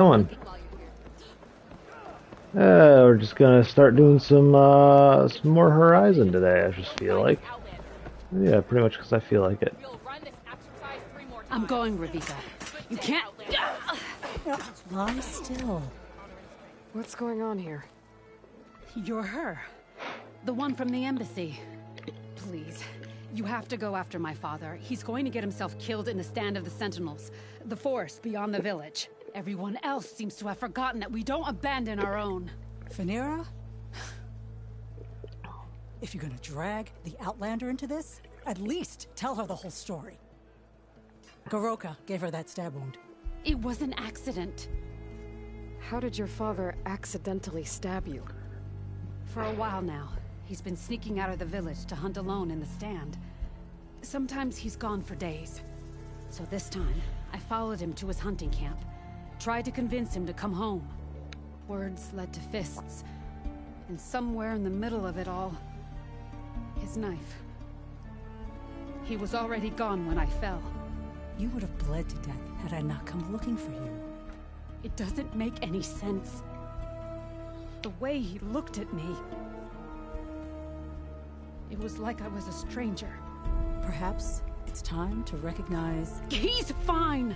Going. We're just gonna start doing some more Horizon today. I just feel like. Yeah, pretty much because I feel like it. I'm going, Ravika. You can't. Lie still. What's going on here? You're her. The one from the embassy. Please. You have to go after my father. He's going to get himself killed in the stand of the Sentinels. The forest beyond the village. Everyone else seems to have forgotten that we don't abandon our own. Phaneira? If you're gonna drag the Outlander into this, at least tell her the whole story. Goroka gave her that stab wound. It was an accident. How did your father accidentally stab you? For a while now, he's been sneaking out of the village to hunt alone in the stand. Sometimes he's gone for days. So this time, I followed him to his hunting camp. Tried to convince him to come home. Words led to fists. And somewhere in the middle of it all, his knife. He was already gone when I fell. You would have bled to death had I not come looking for you. It doesn't make any sense. The way he looked at me... It was like I was a stranger. Perhaps it's time to recognize... He's fine!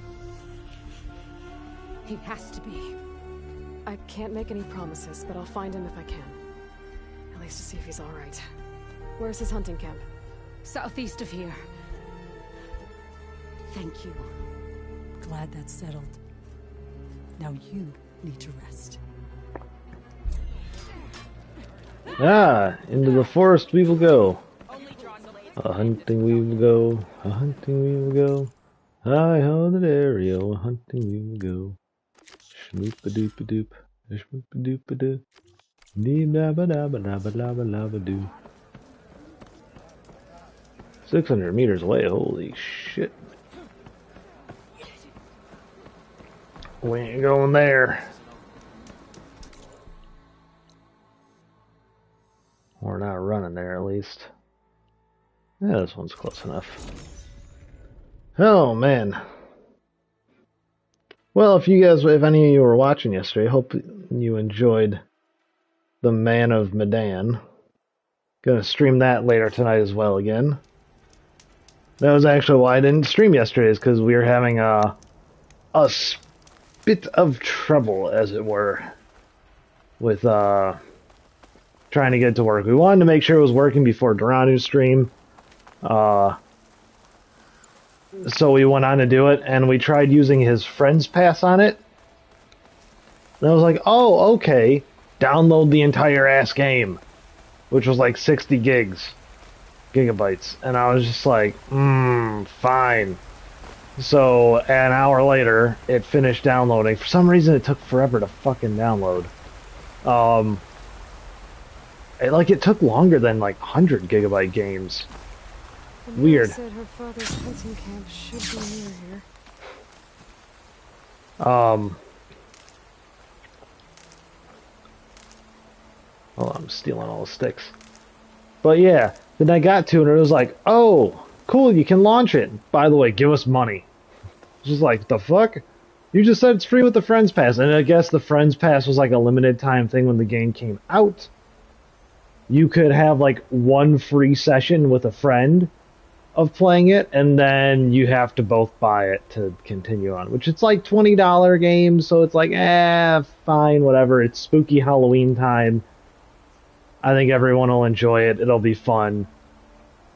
He has to be. I can't make any promises, but I'll find him if I can. At least to see if he's alright. Where's his hunting camp? Southeast of here. Thank you. Glad that's settled. Now you need to rest. Into the forest we will go. A hunting we will go. A hunting we will go. Hi ho the area. A hunting we will go. Shmoop-a-doop-a-doop. Shmoop-a-doop-a-doo. Dee-da-ba-da-ba-da-ba-da-ba-da-ba-doo. 600 meters away. Holy shit. We ain't going there. We're not running there, at least. Yeah, this one's close enough. Oh, man. Well, if any of you were watching yesterday, I hope you enjoyed The Man of Medan. Gonna stream that later tonight as well again. That was actually why I didn't stream yesterday, is because we were having a bit of trouble, as it were, with trying to get to work. We wanted to make sure it was working before Duranu's stream, so we went on to do it, and we tried using his Friends Pass on it. And I was like, oh, okay, download the entire ass game, which was like 60 gigabytes, and I was just like, fine. So, an hour later, it finished downloading. For some reason, it took forever to fucking download. It took longer than, 100 gigabyte games. Weird. Said her father's hunting camp should be near here. Oh, I'm stealing all the sticks. But yeah, then I got to it, and it was like, oh, cool, you can launch it. By the way, give us money. It's just like, the fuck? You just said it's free with the Friends Pass. And I guess the Friends Pass was like a limited time thing when the game came out. You could have one free session with a friend of playing it, and then you have to both buy it to continue on. Which it's like $20 game, so it's like, fine, whatever. It's spooky Halloween time. I think everyone will enjoy it. It'll be fun.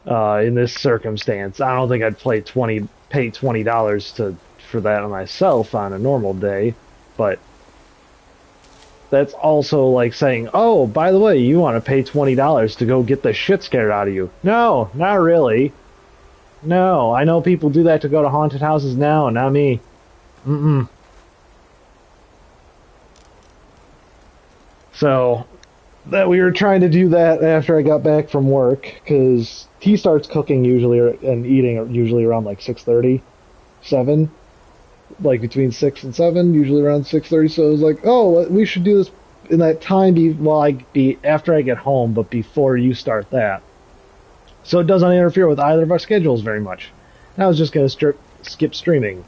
In this circumstance, I don't think I'd pay $20 for that myself on a normal day, but that's also like saying, oh, by the way, you want to pay $20 to go get the shit scared out of you. No, not really. No, I know people do that to go to haunted houses now, not me. So, that we were trying to do that after I got back from work, because he starts cooking usually and eating usually around 6:30, 7, between 6 and 7, usually around 6:30. So I was like, oh, we should do this in that time after I get home, but before you start that, so it doesn't interfere with either of our schedules very much. And I was just gonna skip streaming.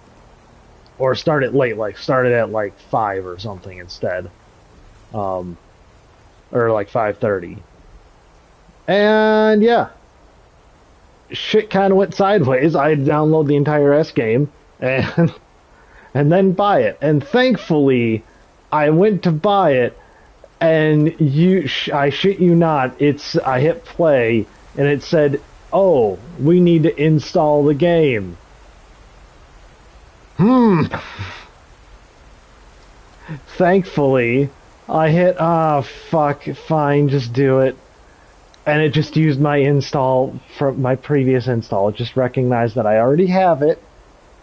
or start it late, like started at like 5 or something instead, or like 5:30. And yeah, shit kind of went sideways. I download the entire S game and and then buy it. And thankfully, I went to buy it, and I shit you not, I hit play, and it said, "Oh, we need to install the game." Thankfully, I hit, fuck, fine, just do it. And it just used my install from my previous install. It just recognized that I already have it.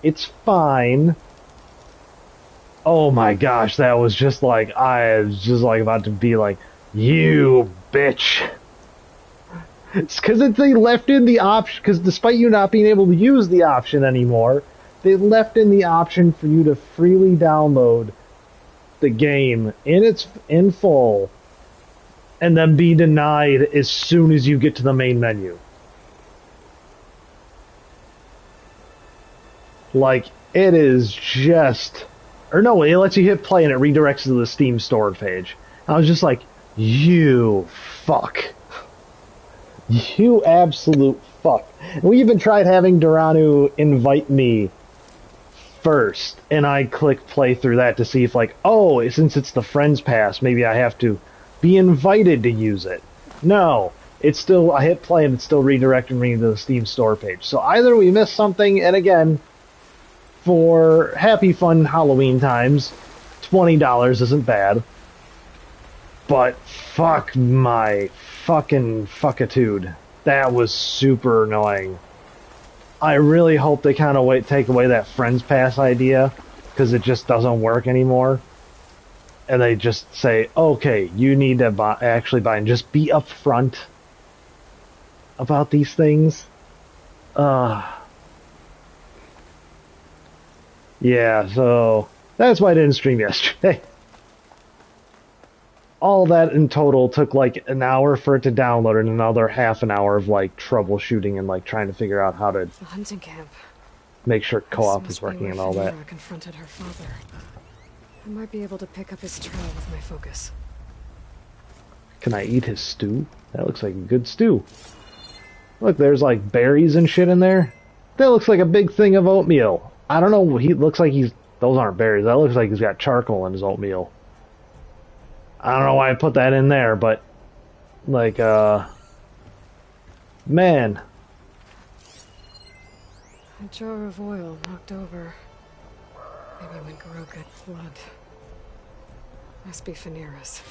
It's fine. Oh my gosh, that was just like, I was just like about to be like, you bitch. It's because they left in the option, because despite you not being able to use the option anymore, they left in the option for you to freely download the game in full, and then be denied as soon as you get to the main menu. Like, it is just... Or no, it lets you hit play and it redirects to the Steam store page. I was just like, you fuck. You absolute fuck. And we even tried having Duranu invite me first, and I clicked play through that to see if, like, oh, since it's the Friends Pass, maybe I have to be invited to use it. No, it's still, I hit play and it's still redirecting me to the Steam store page. So either we missed something, and again, for happy fun Halloween times, $20 isn't bad. But fuck my fucking fuckitude. That was super annoying. I really hope they kind of take away that Friends Pass idea, because it just doesn't work anymore. And they just say, okay, you need to actually buy, and just be upfront about these things. Yeah, so that's why I didn't stream yesterday. All that in total took like an hour for it to download, and another half an hour of like troubleshooting and like trying to figure out how to The hunting camp. make sure co-op is working and all that. Fenira confronted her father. I might be able to pick up his trail with my focus. Can I eat his stew? That looks like a good stew. Look, there's like berries and shit in there. That looks like a big thing of oatmeal. I don't know, he looks like those aren't berries. That looks like he's got charcoal in his oatmeal. I don't know why I put that in there, but like, man. A jar of oil knocked over. Maybe when Goroka blood. Must be Fenira's.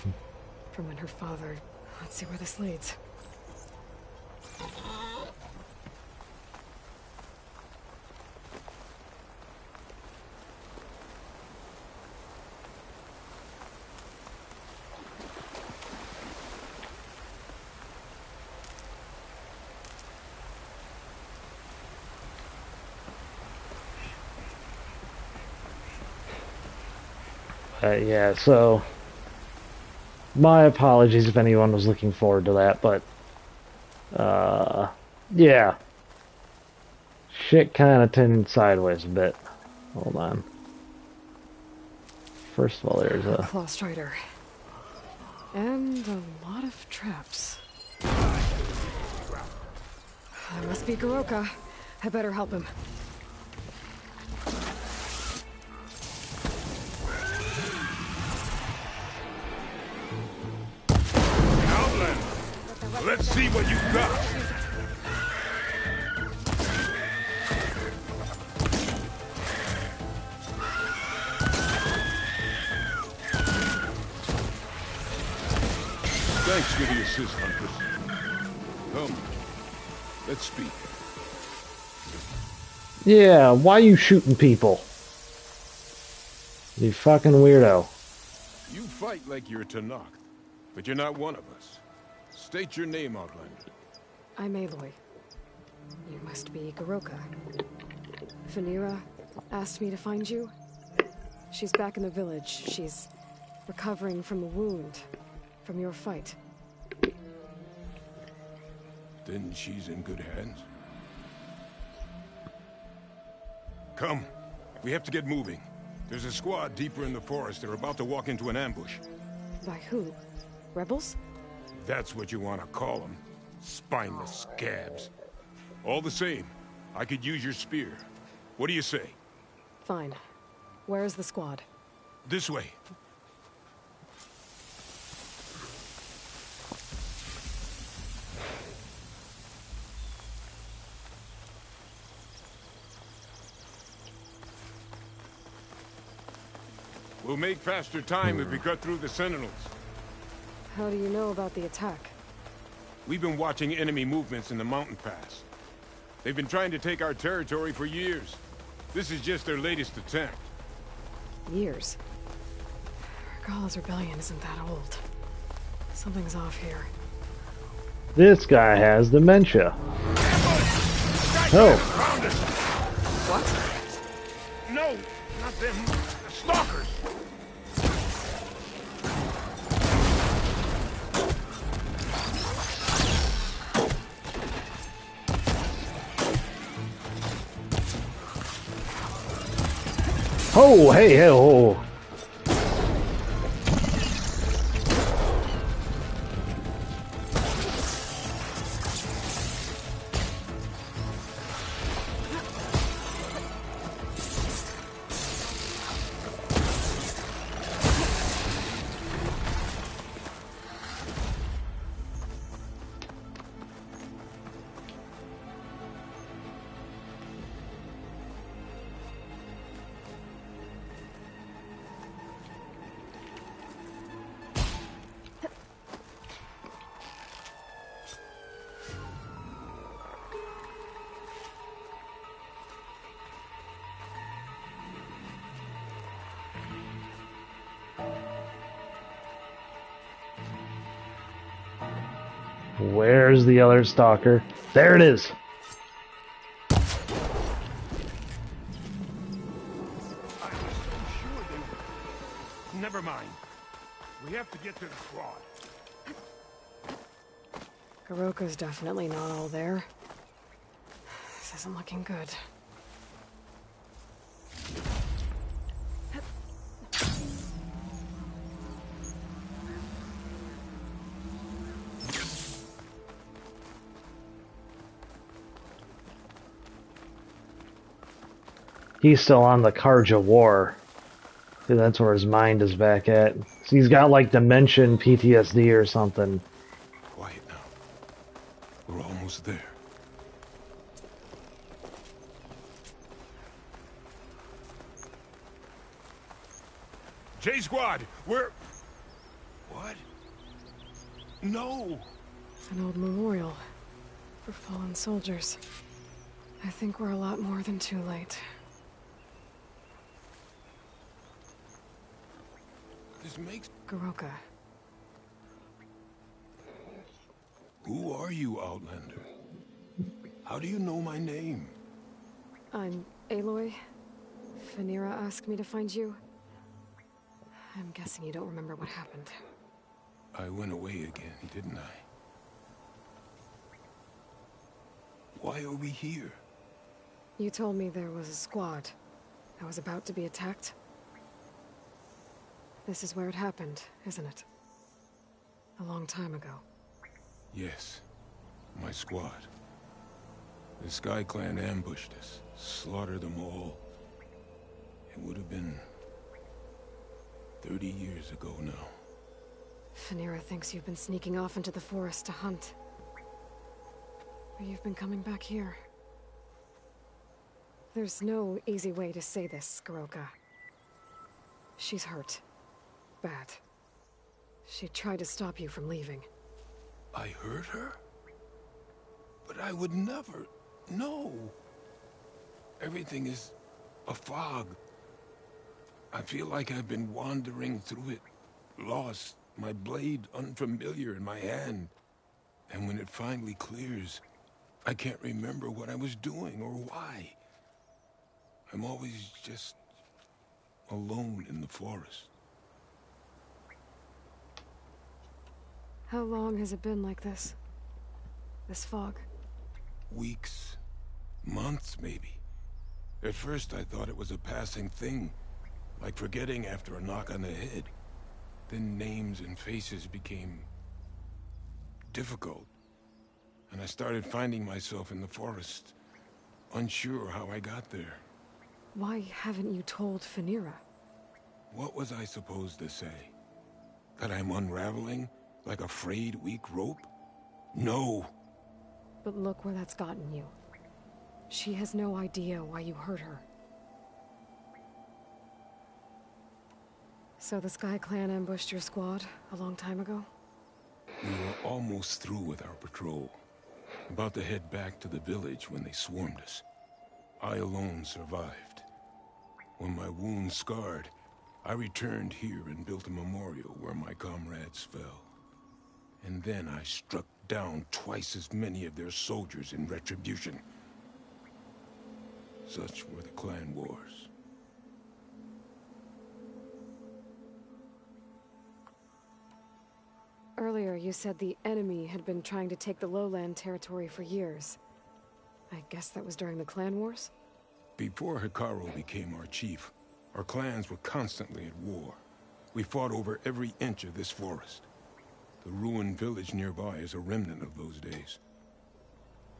From when her father... Let's see where this leads. Yeah, so my apologies if anyone was looking forward to that, but yeah, shit kind of turned sideways a bit. Hold on. First of all, there's a Claw Strider. And a lot of traps. That must be Goroka. I better help him. Let's see what you got. Thanks for the assist, Huntress. Come, let's speak. yeah. Why you shooting people? You fucking weirdo. You fight like you're Tenakth, but you're not one of us. State your name, Outlander. I'm Aloy. You must be Goroka. Fenira asked me to find you. She's back in the village. She's recovering from a wound from your fight. Then she's in good hands. Come, we have to get moving. There's a squad deeper in the forest. They're about to walk into an ambush. By who? Rebels? That's what you want to call them. Spineless scabs. All the same, I could use your spear. What do you say? Fine. Where's the squad? This way. We'll make faster time if we cut through the Sentinels. How do you know about the attack? We've been watching enemy movements in the mountain pass. They've been trying to take our territory for years. This is just their latest attempt. Years. Regala's rebellion isn't that old. Something's off here. This guy has dementia. Oh. What? No, not them. The stalkers. Oh, hey, oh. Where's the other stalker? There it is. I was so sure they... Never mind. We have to get to the squad. Goroka's definitely not all there. This isn't looking good. He's still on the Karja War. See, that's where his mind is back at. So he's got like dementia, PTSD or something. Quiet now. We're almost there. J Squad, we're... What? No! An old memorial for fallen soldiers. I think we're a lot more than too late. This makes... Goroka. Who are you, Outlander? How do you know my name? I'm Aloy. Phaneera asked me to find you. I'm guessing you don't remember what happened. I went away again, didn't I? Why are we here? You told me there was a squad that was about to be attacked. This is where it happened, isn't it? A long time ago. Yes. My squad. The Sky Clan ambushed us, slaughtered them all. It would have been 30 years ago now. Phaneera thinks you've been sneaking off into the forest to hunt. Or you've been coming back here. There's no easy way to say this, Goroka. She's hurt. Bad. She tried to stop you from leaving. I hurt her? But I would never... No! Everything is a fog. I feel like I've been wandering through it, lost, my blade unfamiliar in my hand. And when it finally clears, I can't remember what I was doing or why. I'm always just alone in the forest. How long has it been like this? This fog? Weeks, months maybe. At first I thought it was a passing thing. like forgetting after a knock on the head. Then names and faces became difficult, and I started finding myself in the forest, unsure how I got there. Why haven't you told Fenira? What was I supposed to say? That I'm unraveling like a frayed, weak rope? No! But look where that's gotten you. She has no idea why you hurt her. So the Sky Clan ambushed your squad a long time ago? We were almost through with our patrol. About to head back to the village when they swarmed us. I alone survived. When my wounds scarred, I returned here and built a memorial where my comrades fell. And then I struck down twice as many of their soldiers in retribution. Such were the clan wars. Earlier, you said the enemy had been trying to take the lowland territory for years. I guess that was during the clan wars? Before Hikaru became our chief, our clans were constantly at war. We fought over every inch of this forest. The ruined village nearby is a remnant of those days.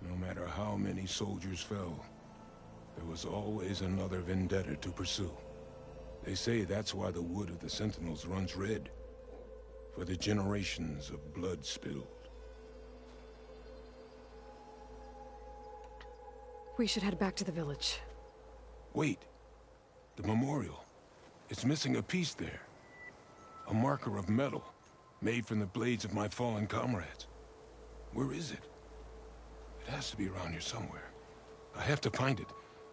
No matter how many soldiers fell, there was always another vendetta to pursue. They say that's why the wood of the Sentinels runs red. For the generations of blood spilled. We should head back to the village. Wait. The memorial. It's missing a piece there. A marker of metal, made from the blades of my fallen comrades. Where is it? It has to be around here somewhere. I have to find it.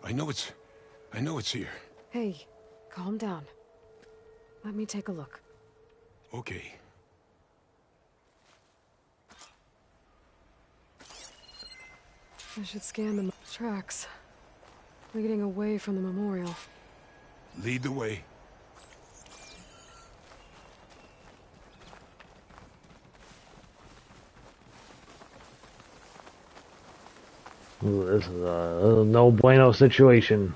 I know it's here. Hey, calm down. Let me take a look. Okay. I should scan the tracks, leading away from the memorial. Lead the way. Ooh, this is a no bueno situation.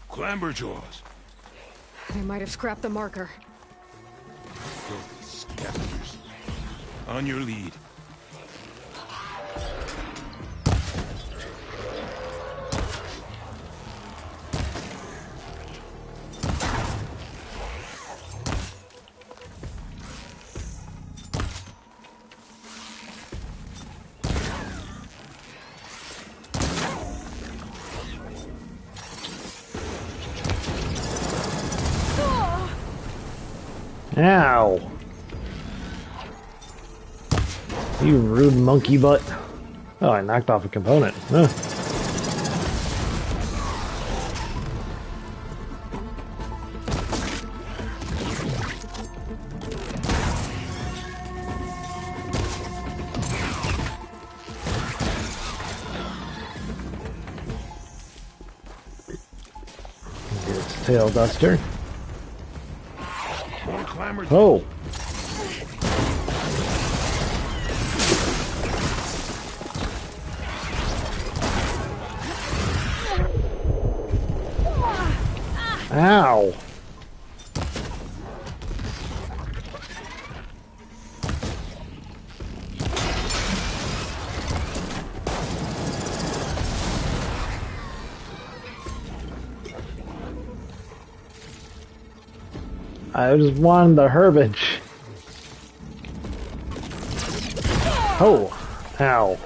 Clamberjaws. They might have scrapped the marker. Filthy scavengers. On your lead. Ow! You rude monkey butt. Oh, I knocked off a component. Huh. Get its tail duster. Oh! Ow! I just wanted the herbage. Oh! Ow.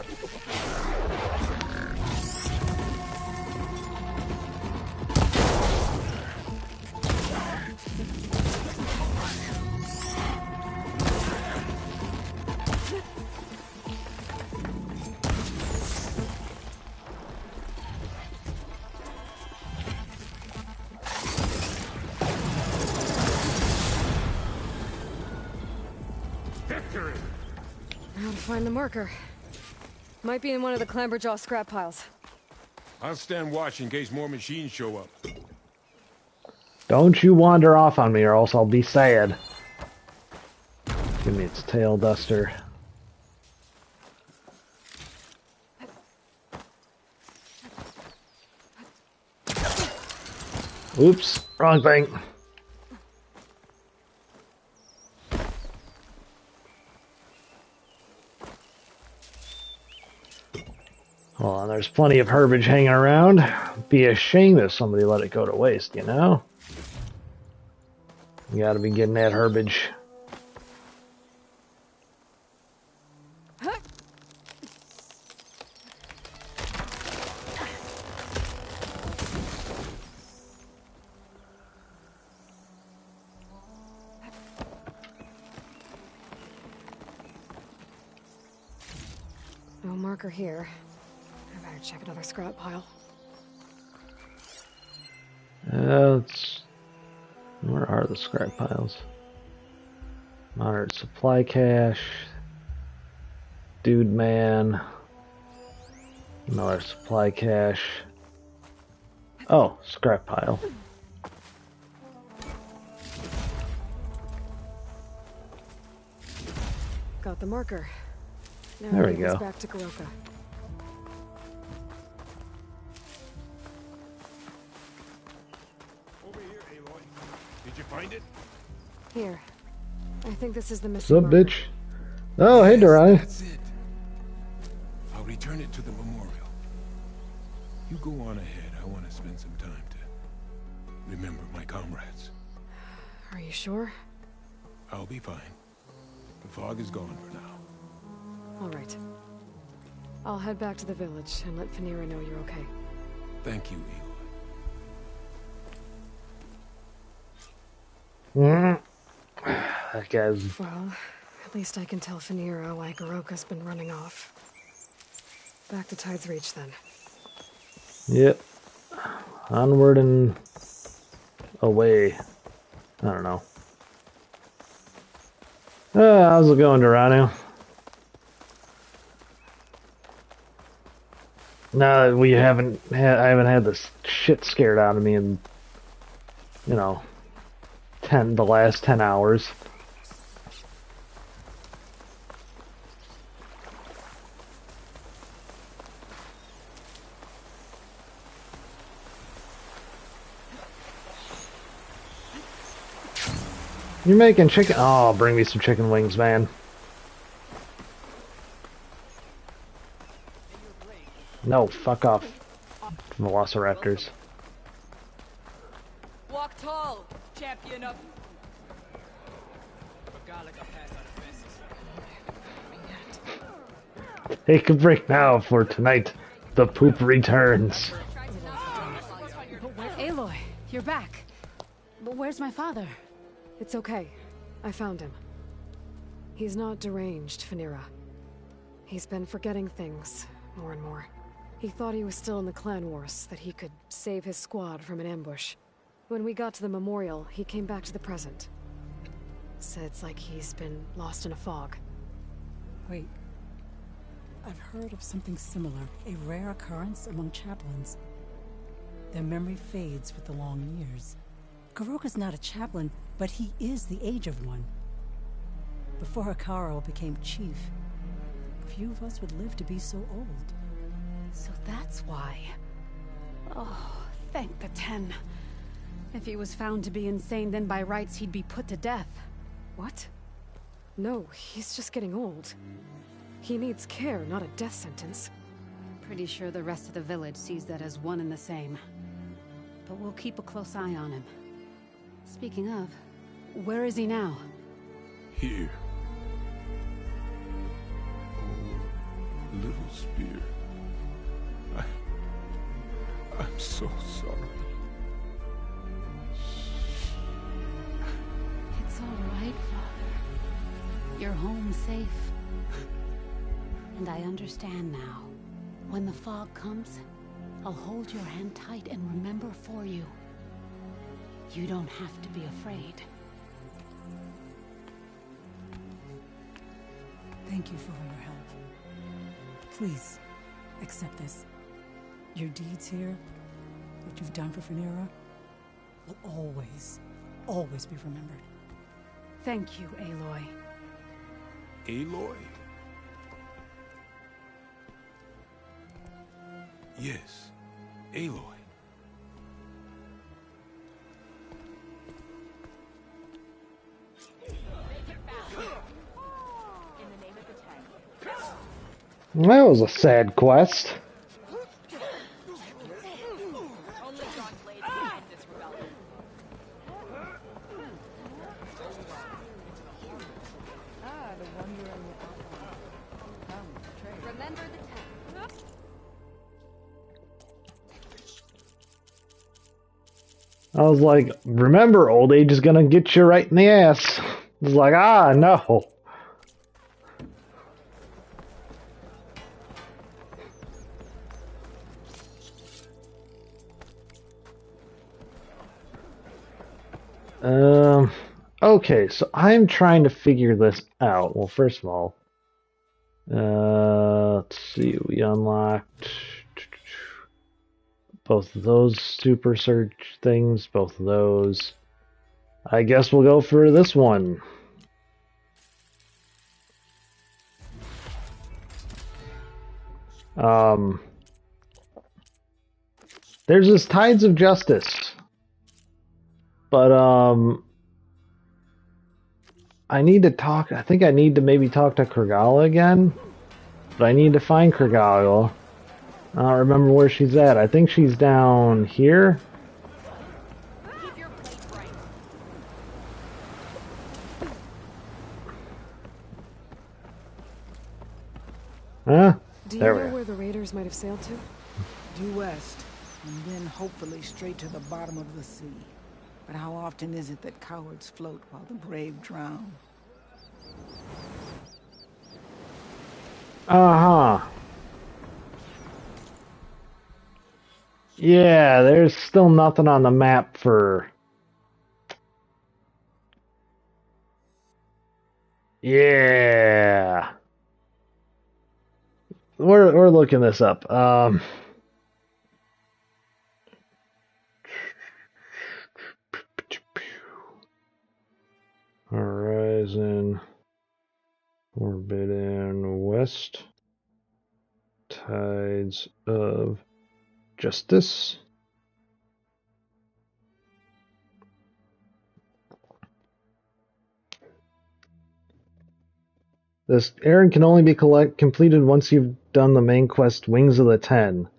Now to find the marker. Might be in one of the Clamberjaw scrap piles. I'll stand watch in case more machines show up. Don't you wander off on me or else I'll be sad. Give me its tail duster. Oops, wrong thing. Well, there's plenty of herbage hanging around. Be a shame if somebody let it go to waste, you know? You gotta be getting that herbage. No marker here. I better check another scrap pile. Where are the scrap piles? Moderate supply cache. Dude man. Another supply cache. Oh, scrap pile. Got the marker. Now There we get us go. back to Goroka. Over here, Aloy. Did you find it? Here. I think this is the What's missing up, marker. bitch? Oh, hey, Durai. That's it. I'll return it to the memorial. You go on ahead. I want to spend some time to remember my comrades. Are you sure? I'll be fine. The fog is gone for now. All right. I'll head back to the village and let Fanira know you're okay. Thank you, Aloy. That guy's... Well, at least I can tell Fanira why Goroka's been running off. Back to Tide's Reach, then. Yep. Onward and away. I don't know. How's it going, Dorano? Now that I haven't had this shit scared out of me in, you know, the last 10 hours. You're making chicken. Oh, bring me some chicken wings, man. No, fuck off, Velociraptors. Walk tall, champion of. Take a break now for tonight. The poop returns. Aloy, you're back. But where's my father? It's okay. I found him. He's not deranged, Fanira. He's been forgetting things, more and more. He thought he was still in the clan wars, that he could save his squad from an ambush. When we got to the memorial, he came back to the present. Said it's like he's been lost in a fog. Wait. I've heard of something similar, a rare occurrence among chaplains. Their memory fades with the long years. Goroka's not a chaplain, but he is the age of one. Before Hekarro became chief, few of us would live to be so old. So that's why. Oh, thank the Ten. If he was found to be insane, then by rights he'd be put to death. What? No, he's just getting old. He needs care, not a death sentence. Pretty sure the rest of the village sees that as one and the same. But we'll keep a close eye on him. Speaking of, where is he now? Here. Oh, little spear. I'm so sorry. It's all right, Father. You're home safe. And I understand now. When the fog comes, I'll hold your hand tight and remember for you. You don't have to be afraid. Thank you for all your help. Please, accept this. Your deeds here, what you've done for Fanira, will always, always be remembered. Thank you, Aloy. Aloy? Yes, Aloy. That was a sad quest. Only John Blade can end this rebellion. Remember the time. I was like, remember, old age is gonna get you right in the ass. I was like, ah, no. Okay, so I'm trying to figure this out. Well, first of all, let's see, we unlocked both of those super search things, both of those. I guess we'll go for this one. There's this Tides of Justice. But, I need to talk, I think I need to maybe talk to Kragala again. But I need to find Kragala. I don't remember where she's at. I think she's down here. Keep your plate bright. Huh? Do you There we know go. where the raiders might have sailed to? Due west, and then hopefully straight to the bottom of the sea. But how often is it that cowards float while the brave drown? Uh-huh. Yeah, there's still nothing on the map for... Yeah. We're looking this up. Horizon, Forbidden West, Tides of Justice. This errand can only be completed once you've done the main quest, Wings of the Ten.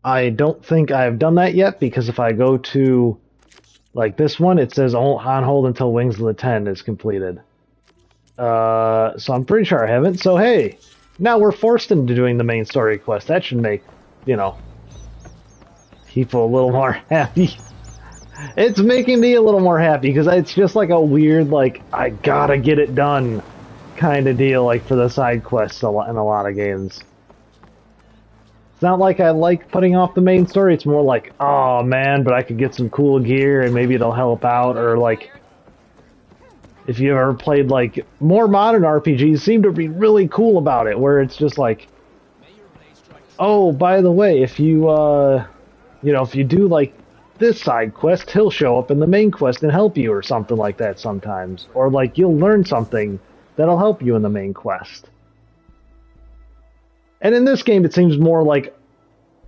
I don't think I've done that yet, because if I go to like this one, it says on hold until Wings of the Ten is completed. So I'm pretty sure I haven't. So hey, now we're forced into doing the main story quest. That should make, you know, people a little more happy. It's making me a little more happy, because it's just like a weird, like, I gotta get it done kind of deal, like for the side quests in a lot of games. It's not like I like putting off the main story, it's more like, oh man, but I could get some cool gear and maybe it'll help out, or like, if you ever played like more modern RPGs seem to be really cool about it, where it's just like, oh, by the way, if you, you know, if you do like this side quest, he'll show up in the main quest and help you or something like that sometimes. Or like you'll learn something that'll help you in the main quest. And in this game, it seems more like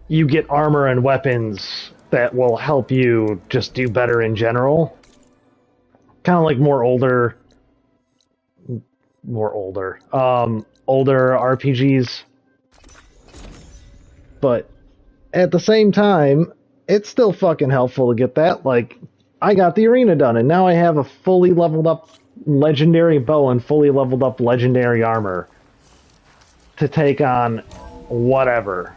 you get armor and weapons that will help you just do better in general. Kind of like older RPGs. But at the same time, it's still fucking helpful to get that. Like, I got the arena done, and now I have a fully leveled up legendary bow and fully leveled up legendary armor to take on whatever.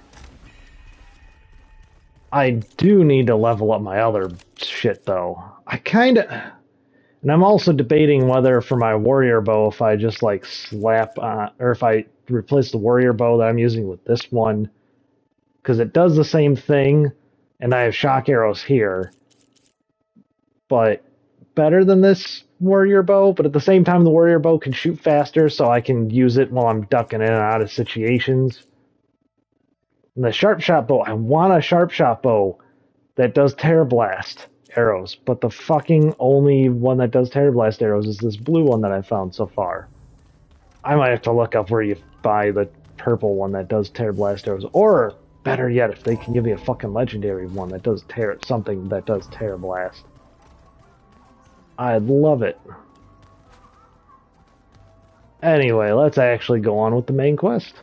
I do need to level up my other shit, though. And I'm also debating whether for my warrior bow, if I just like slap on, or if I replace the warrior bow that I'm using with this one, because it does the same thing, and I have shock arrows here, but better than this warrior bow, but at the same time the warrior bow can shoot faster, so I can use it while I'm ducking in and out of situations. And the sharp shot bow, I want a sharp shot bow that does tear blast. arrows, but the fucking only one that does Terror Blast arrows is this blue one that I found so far. I might have to look up where you buy the purple one that does Terror Blast arrows, or better yet, if they can give me a fucking legendary one that does something that does Terror Blast. I'd love it. Anyway, let's actually go on with the main quest.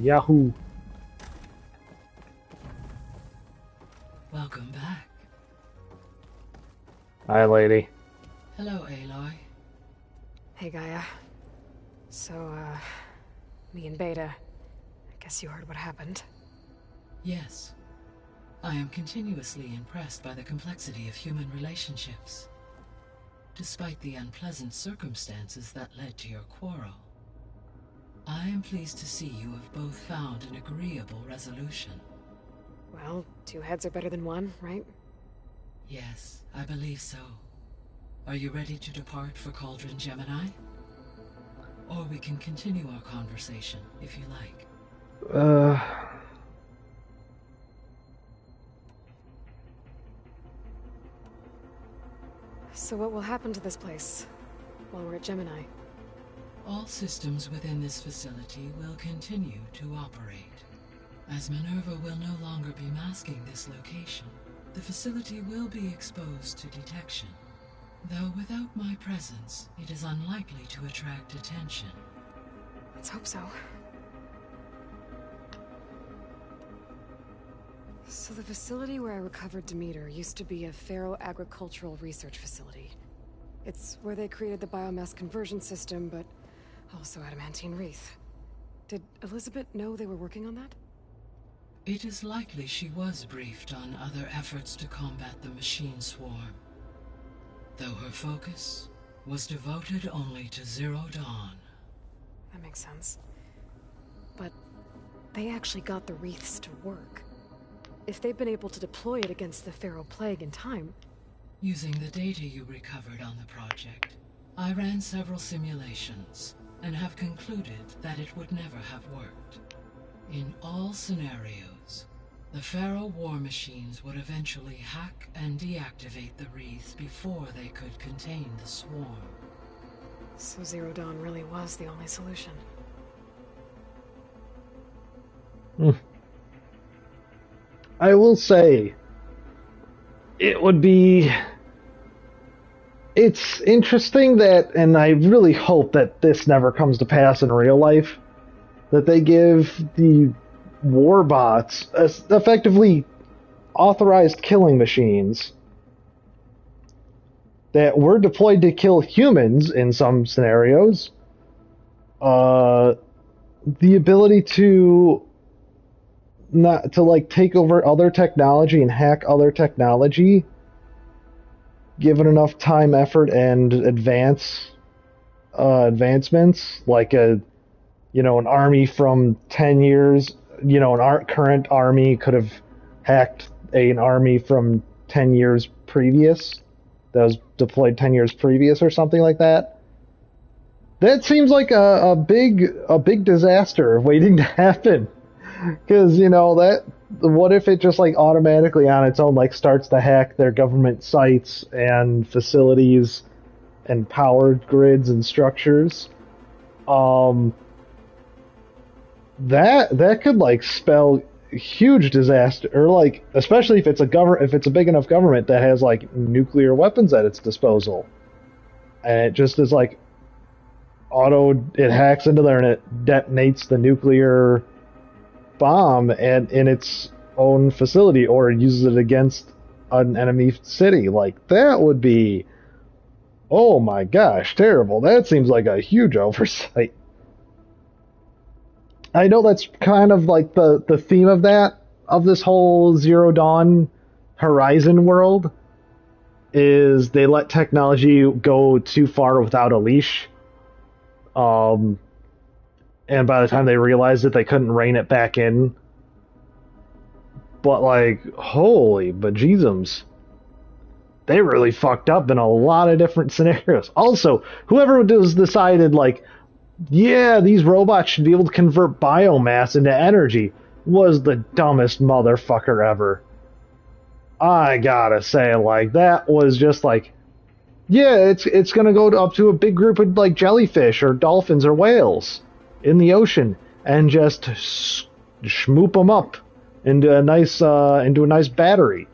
Yahoo! Welcome back. Hi, lady. Hello, Aloy. Hey, Gaia. So, me and Beta, I guess you heard what happened. Yes. I am continuously impressed by the complexity of human relationships. Despite the unpleasant circumstances that led to your quarrel, I am pleased to see you have both found an agreeable resolution. Well, two heads are better than one, right? Yes, I believe so. Are you ready to depart for Cauldron Gemini? Or we can continue our conversation, if you like. So what will happen to this place while we're at Gemini? All systems within this facility will continue to operate. As Minerva will no longer be masking this location, the facility will be exposed to detection. Though without my presence, it is unlikely to attract attention. Let's hope so. So the facility where I recovered Demeter used to be a Pharaoh agricultural research facility. It's where they created the biomass conversion system, but also adamantine wreath. Did Elizabeth know they were working on that? It is likely she was briefed on other efforts to combat the machine swarm, though her focus was devoted only to Zero Dawn. That makes sense. But they actually got the wreaths to work. If they've been able to deploy it against the Pharaoh Plague in time... Using the data you recovered on the project, I ran several simulations and have concluded that it would never have worked. In all scenarios, the Pharaoh war machines would eventually hack and deactivate the wreaths before they could contain the swarm. So Zero Dawn really was the only solution. I will say, it would be... It's interesting that, and I really hope that this never comes to pass in real life, that they give the warbots effectively authorized killing machines that were deployed to kill humans in some scenarios, the ability to not to like take over other technology and hack other technology, given enough time, effort, and advancements, like an army from 10 years, an current army could have hacked an army from 10 years previous, that was deployed 10 years previous or something like that. That seems like a big disaster waiting to happen. Because, what if it just, automatically on its own, starts to hack their government sites and facilities and power grids and structures? That could, spell huge disaster, or, especially if it's a big enough government that has, nuclear weapons at its disposal. And it just is, it hacks into there and it detonates the nuclear bomb in its own facility, or uses it against an enemy city. That would be, oh my gosh, terrible. That seems like a huge oversight. I know that's kind of the theme of this whole Zero Dawn Horizon world, is they let technology go too far without a leash. And by the time they realized it, they couldn't rein it back in. But, holy bejesus. They really fucked up in a lot of different scenarios. Also, whoever decided, yeah, these robots should be able to convert biomass into energy. was the dumbest motherfucker ever. I gotta say, like, that was just like, yeah, it's gonna go up to a big group of, like, jellyfish or dolphins or whales in the ocean and just schmoop them up into a nice battery,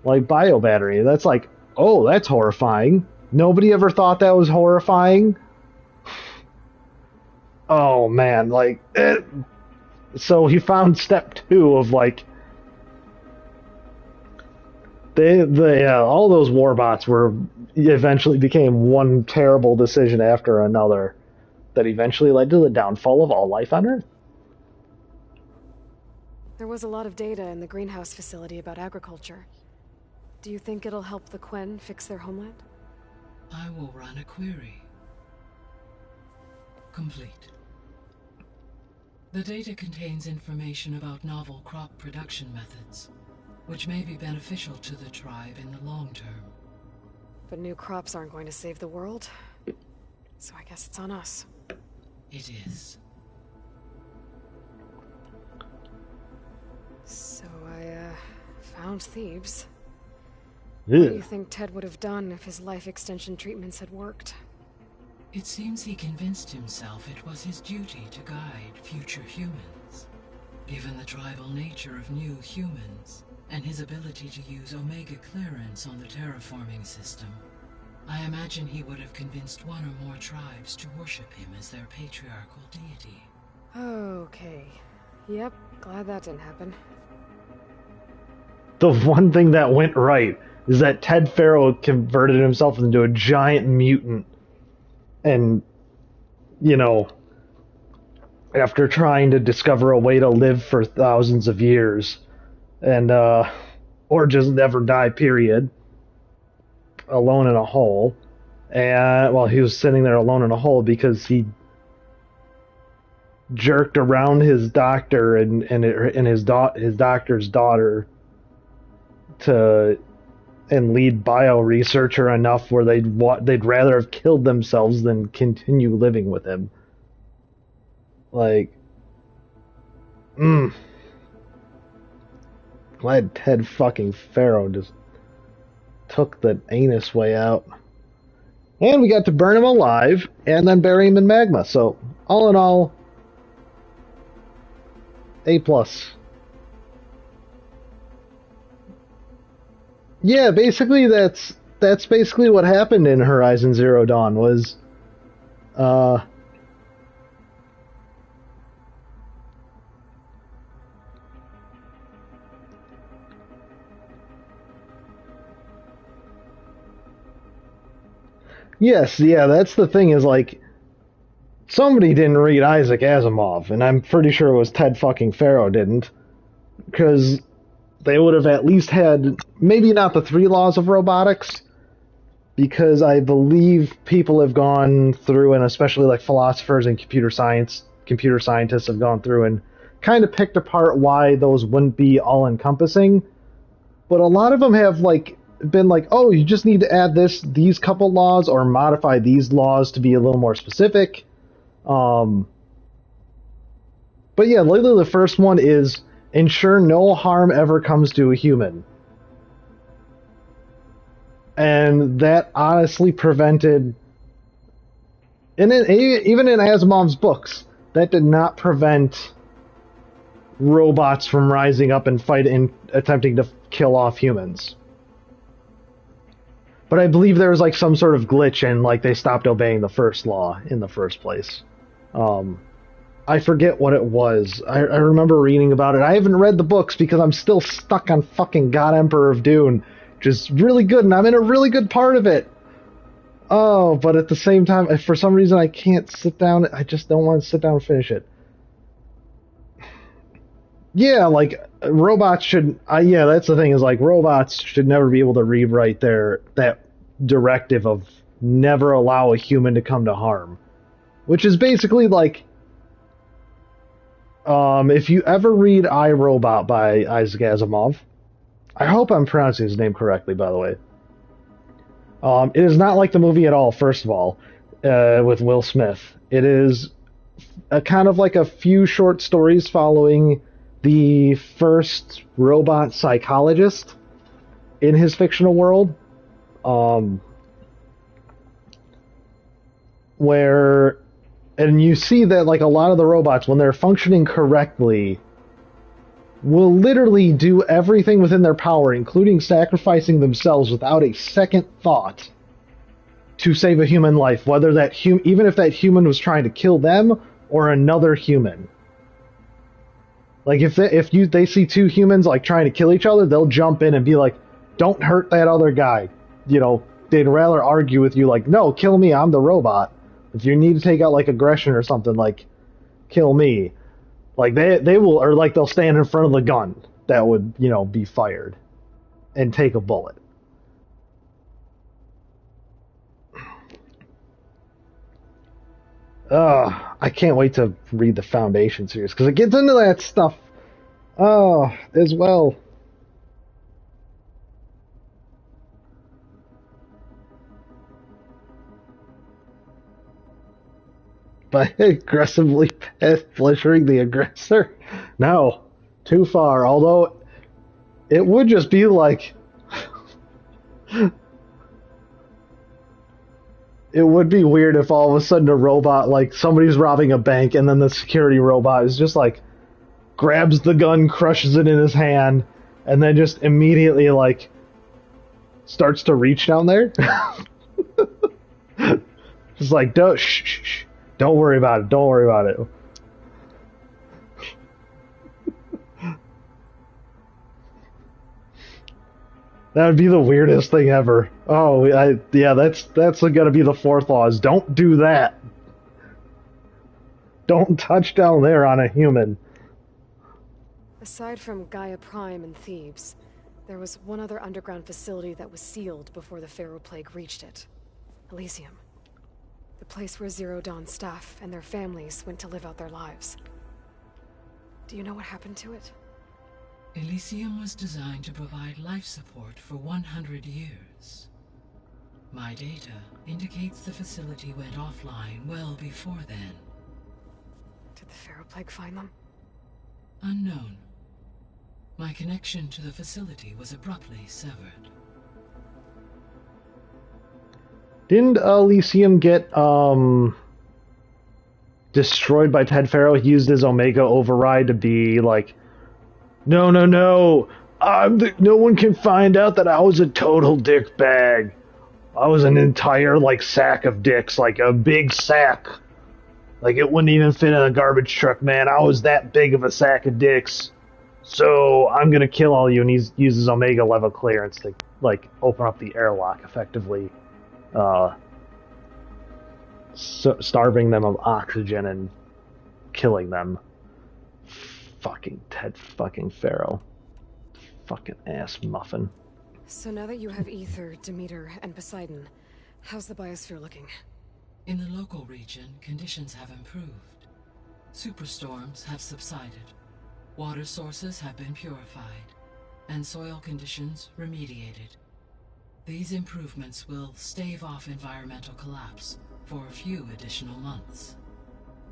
like bio battery. That's like, oh, that's horrifying. Nobody ever thought that was horrifying. Oh man, like, so he found step 2 of, like, all those warbots eventually became one terrible decision after another that eventually led to the downfall of all life on Earth. There was a lot of data in the greenhouse facility about agriculture. Do you think it'll help the Quen fix their homeland? I will run a query. Complete. The data contains information about novel crop production methods, which may be beneficial to the tribe in the long term. But new crops aren't going to save the world, so I guess it's on us. It is. So I, found Thebes. What do you Ew. think Ted would have done if his life extension treatments had worked? It seems he convinced himself it was his duty to guide future humans. Given the tribal nature of new humans, and his ability to use Omega clearance on the terraforming system, I imagine he would have convinced one or more tribes to worship him as their patriarchal deity. Okay. Yep, glad that didn't happen. The one thing that went right is that Ted Faro converted himself into a giant mutant. And, you know, after trying to discover a way to live for thousands of years, and, or just never die, period, alone in a hole, and, well, he was sitting there alone in a hole because he jerked around his doctor and his doctor's daughter and lead bio researcher enough where they'd rather have killed themselves than continue living with him. Like, glad Ted fucking Faro just took the anus way out. And we got to burn him alive and then bury him in magma. So, all in all, A+. Yeah, basically that's basically what happened in Horizon Zero Dawn was yes, yeah, that's the thing is, like, somebody didn't read Isaac Asimov, and I'm pretty sure it was Ted fucking Faro didn't, because they would have at least had, maybe not the 3 laws of robotics, because I believe people have gone through, and especially like philosophers and computer scientists have gone through and kind of picked apart why those wouldn't be all-encompassing. But a lot of them have like been like, oh, you just need to add these couple laws or modify these laws to be a little more specific. But yeah, literally the first one is ensure no harm ever comes to a human. And that honestly prevented, and even in Asimov's books, that did not prevent robots from rising up and fighting, attempting to kill off humans. But I believe there was like some sort of glitch and like they stopped obeying the first law in the first place. I forget what it was. I remember reading about it. I haven't read the books because I'm still stuck on fucking God Emperor of Dune, which is really good, and I'm in a really good part of it. Oh, but at the same time, for some reason, I can't sit down. I just don't want to sit down and finish it. Yeah, like, robots should... yeah, that's the thing, is, like, robots should never be able to rewrite that directive of never allow a human to come to harm. Which is basically, like... if you ever read I, Robot by Isaac Asimov... I hope I'm pronouncing his name correctly, by the way. It is not like the movie at all, first of all, with Will Smith. It is a kind of like a few short stories following the first robot psychologist in his fictional world, where, and you see that like a lot of the robots, when they're functioning correctly, will literally do everything within their power, including sacrificing themselves without a second thought to save a human life, whether that even if that human was trying to kill them or another human. Like if they see two humans like trying to kill each other, they'll jump in and be like, "Don't hurt that other guy." You know, they'd rather argue with you like, "No, kill me, I'm the robot. If you need to take out like aggression or something, like kill me." Like they will, or like they'll stand in front of the gun that would, you know, be fired and take a bullet. I can't wait to read the Foundation series because it gets into that stuff as well. By aggressively pleasuring the aggressor? No, too far. Although it would just be like it would be weird if all of a sudden a robot, like somebody's robbing a bank and then the security robot is just like grabs the gun, crushes it in his hand, and then just immediately like starts to reach down there. Just like, shh. Don't worry about it. Don't worry about it. That would be the weirdest thing ever. Oh, yeah, that's gonna be the fourth law, is don't do that. Don't touch down there on a human. Aside from Gaia Prime and Thebes, there was one other underground facility that was sealed before the Pharaoh Plague reached it. Elysium. The place where Zero Dawn staff and their families went to live out their lives. Do you know what happened to it? Elysium was designed to provide life support for 100 years. My data indicates the facility went offline well before then. Did the Pharaoh Plague find them? Unknown. My connection to the facility was abruptly severed. Didn't Elysium get destroyed by Ted Faro? He used his Omega override to be like, no, no one can find out that I was a total dick bag. I was an entire like sack of dicks, like a big sack. Like it wouldn't even fit in a garbage truck, man. I was that big of a sack of dicks. So I'm gonna kill all you, and he uses Omega level clearance to like open up the airlock, effectively starving them of oxygen and killing them. Fucking Ted fucking Faro. Fucking ass muffin. So now that you have Ether, Demeter, and Poseidon, how's the biosphere looking? In the local region, conditions have improved. Superstorms have subsided. Water sources have been purified, and soil conditions remediated. These improvements will stave off environmental collapse for a few additional months.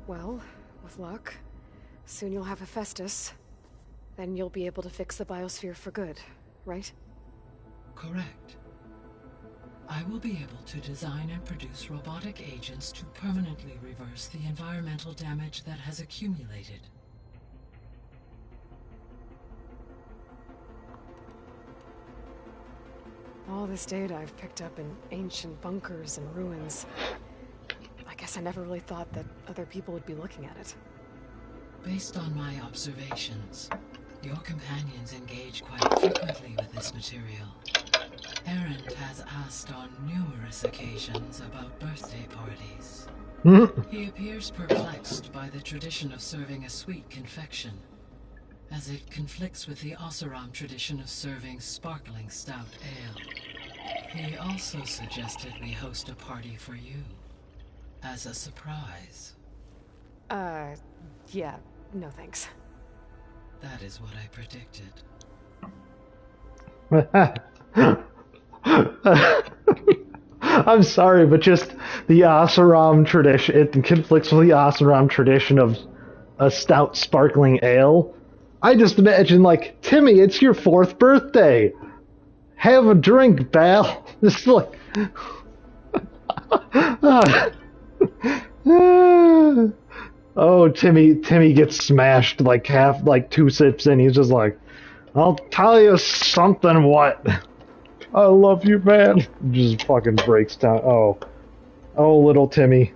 Well, with luck, soon you'll have Hephaestus. Then you'll be able to fix the biosphere for good, right? Correct. I will be able to design and produce robotic agents to permanently reverse the environmental damage that has accumulated. All this data I've picked up in ancient bunkers and ruins. I guess I never really thought that other people would be looking at it. Based on my observations, your companions engage quite frequently with this material. Erend has asked on numerous occasions about birthday parties. He appears perplexed by the tradition of serving a sweet confection, as it conflicts with the Oseram tradition of serving sparkling stout ale. He also suggested we host a party for you, as a surprise. Yeah, no thanks. That is what I predicted. I'm sorry, but just the Oseram tradition, it conflicts with the Oseram tradition of a stout sparkling ale. I just imagine, like, Timmy, it's your 4th birthday. Have a drink, pal. Just like... Oh, Timmy gets smashed like 2 sips in. He's just like, I'll tell you something what. I love you, man. Just fucking breaks down. Oh, little Timmy.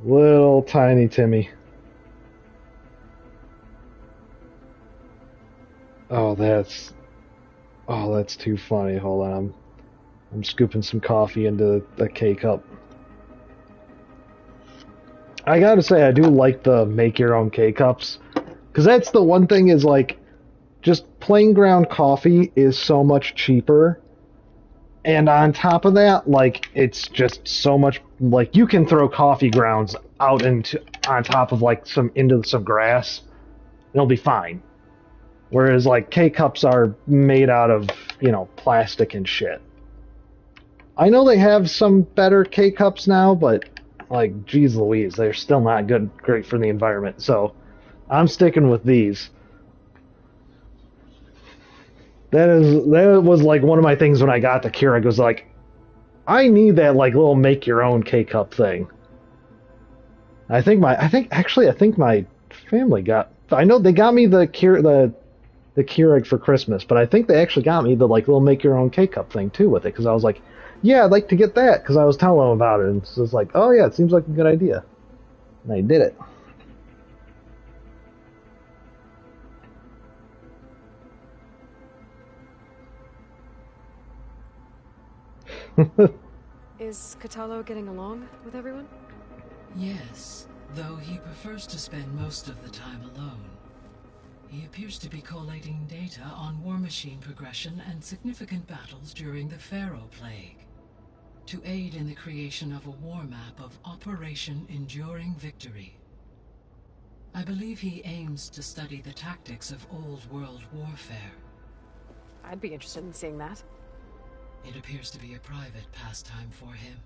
Little tiny Timmy. Oh, that's too funny. Hold on. I'm scooping some coffee into a K-cup. I gotta say, I do like the make your own K-cups. Because that's the one thing is, like, just plain ground coffee is so much cheaper. And on top of that, like, it's just so much, like, you can throw coffee grounds out on top of, like, into some grass. It'll be fine. Whereas, like, K-cups are made out of, plastic and shit. I know they have some better K-cups now, but, like, geez Louise, they're still not great for the environment. So, I'm sticking with these. That was, like, one of my things when I got the Keurig. Was like, I need that, like, little make-your-own K-cup thing. I think my family got... I know they got me the Keurig for Christmas, but I think they actually got me the, like, little make-your-own K-cup thing, too, with it, because I was like, yeah, I'd like to get that, because I was telling them about it, and so it's like, oh, yeah, it seems like a good idea. And I did it. Is Kotallo getting along with everyone? Yes, though he prefers to spend most of the time alone. He appears to be collating data on war machine progression and significant battles during the Pharaoh Plague, to aid in the creation of a war map of Operation Enduring Victory. I believe he aims to study the tactics of old world warfare. I'd be interested in seeing that. It appears to be a private pastime for him.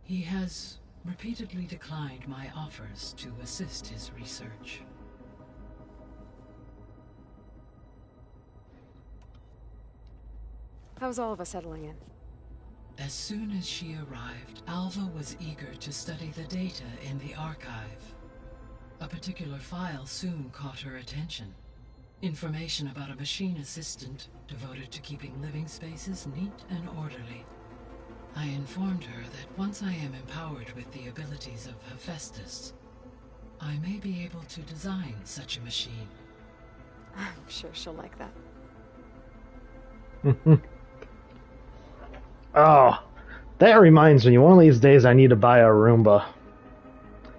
He has repeatedly declined my offers to assist his research. How's all of us settling in? As soon as she arrived, Alva was eager to study the data in the archive. A particular file soon caught her attention. Information about a machine assistant devoted to keeping living spaces neat and orderly. I informed her that once I am empowered with the abilities of Hephaestus, I may be able to design such a machine. I'm sure she'll like that. Oh, that reminds me, one of these days I need to buy a Roomba.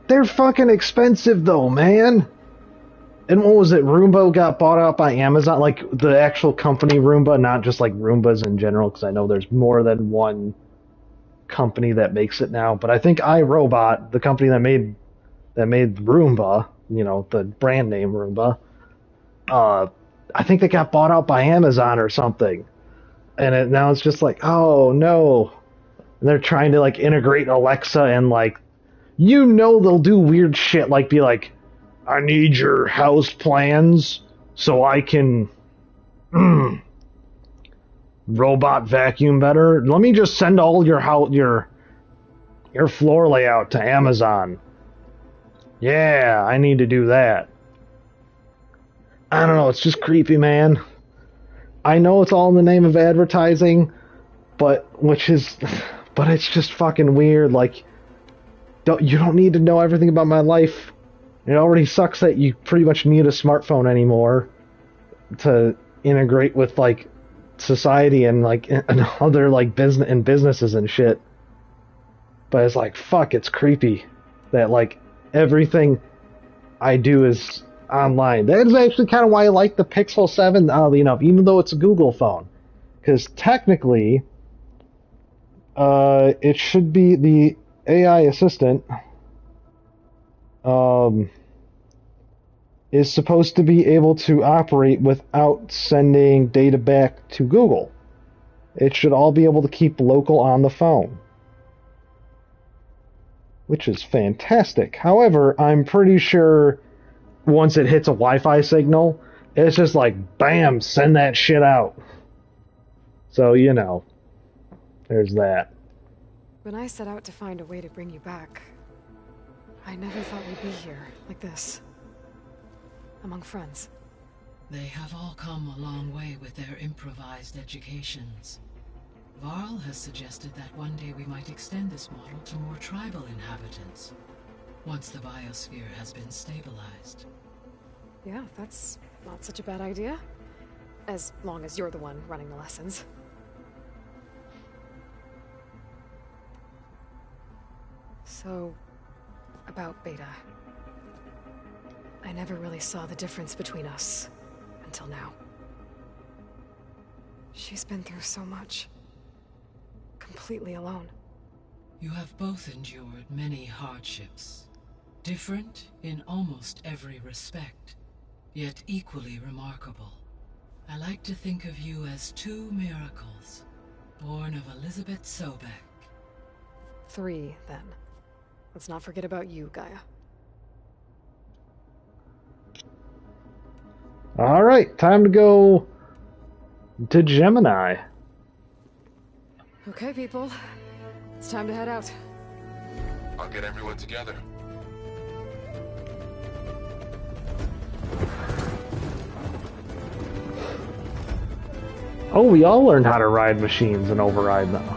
They're fucking expensive though, man. And what was it? Roomba got bought out by Amazon, like the actual company Roomba, not just like Roombas in general, because I know there's more than one company that makes it now. But I think iRobot, the company that made Roomba, the brand name Roomba, I think they got bought out by Amazon or something. And now it's just like, oh no. And they're trying to like integrate Alexa and like, they'll do weird shit like be like, I need your house plans so I can robot vacuum better. Let me just send all your floor layout to Amazon. Yeah, I need to do that. I don't know, it's just creepy, man. I know it's all in the name of advertising, but it's just fucking weird. Like, you don't need to know everything about my life. It already sucks that you pretty much need a smartphone anymore to integrate with like society and like and other like businesses and shit. But it's like, fuck, it's creepy that like everything I do is online. That is actually kind of why I like the Pixel 7, oddly enough, even though it's a Google phone. Because technically, it should be the AI assistant is supposed to be able to operate without sending data back to Google. It should all be able to keep local on the phone. Which is fantastic. However, I'm pretty sure once it hits a Wi-Fi signal, it's just like, bam, send that shit out. So, you know, there's that. When I set out to find a way to bring you back, I never thought we'd be here, like this. Among friends. They have all come a long way with their improvised educations. Varl has suggested that one day we might extend this model to more tribal inhabitants, once the biosphere has been stabilized. Yeah, that's not such a bad idea. As long as you're the one running the lessons. So, about Beta. I never really saw the difference between us, until now. She's been through so much. Completely alone. You have both endured many hardships. Different in almost every respect, yet equally remarkable. I like to think of you as two miracles, born of Elizabeth Sobek. 3, then. Let's not forget about you, Gaia. Alright, time to go to Gemini. Okay, people. It's time to head out. I'll get everyone together. Oh, we all learned how to ride machines and override them.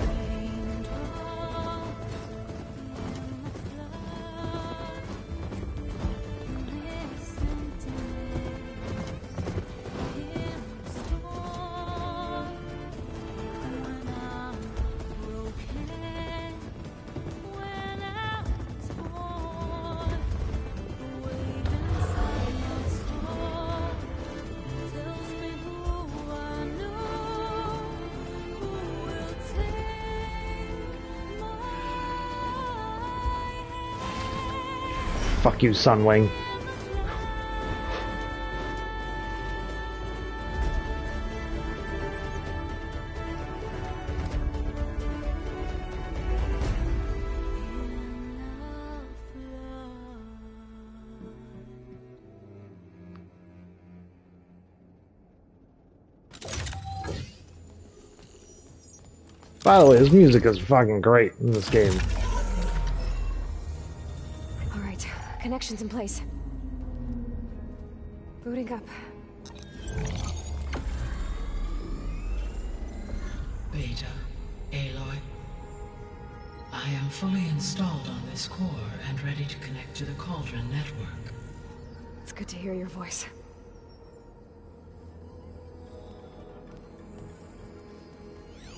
Fuck you, Sunwing. By the way, his music is fucking great in this game. Alright, connections in place. Booting up. Beta, Aloy. I am fully installed on this core and ready to connect to the Cauldron network. It's good to hear your voice.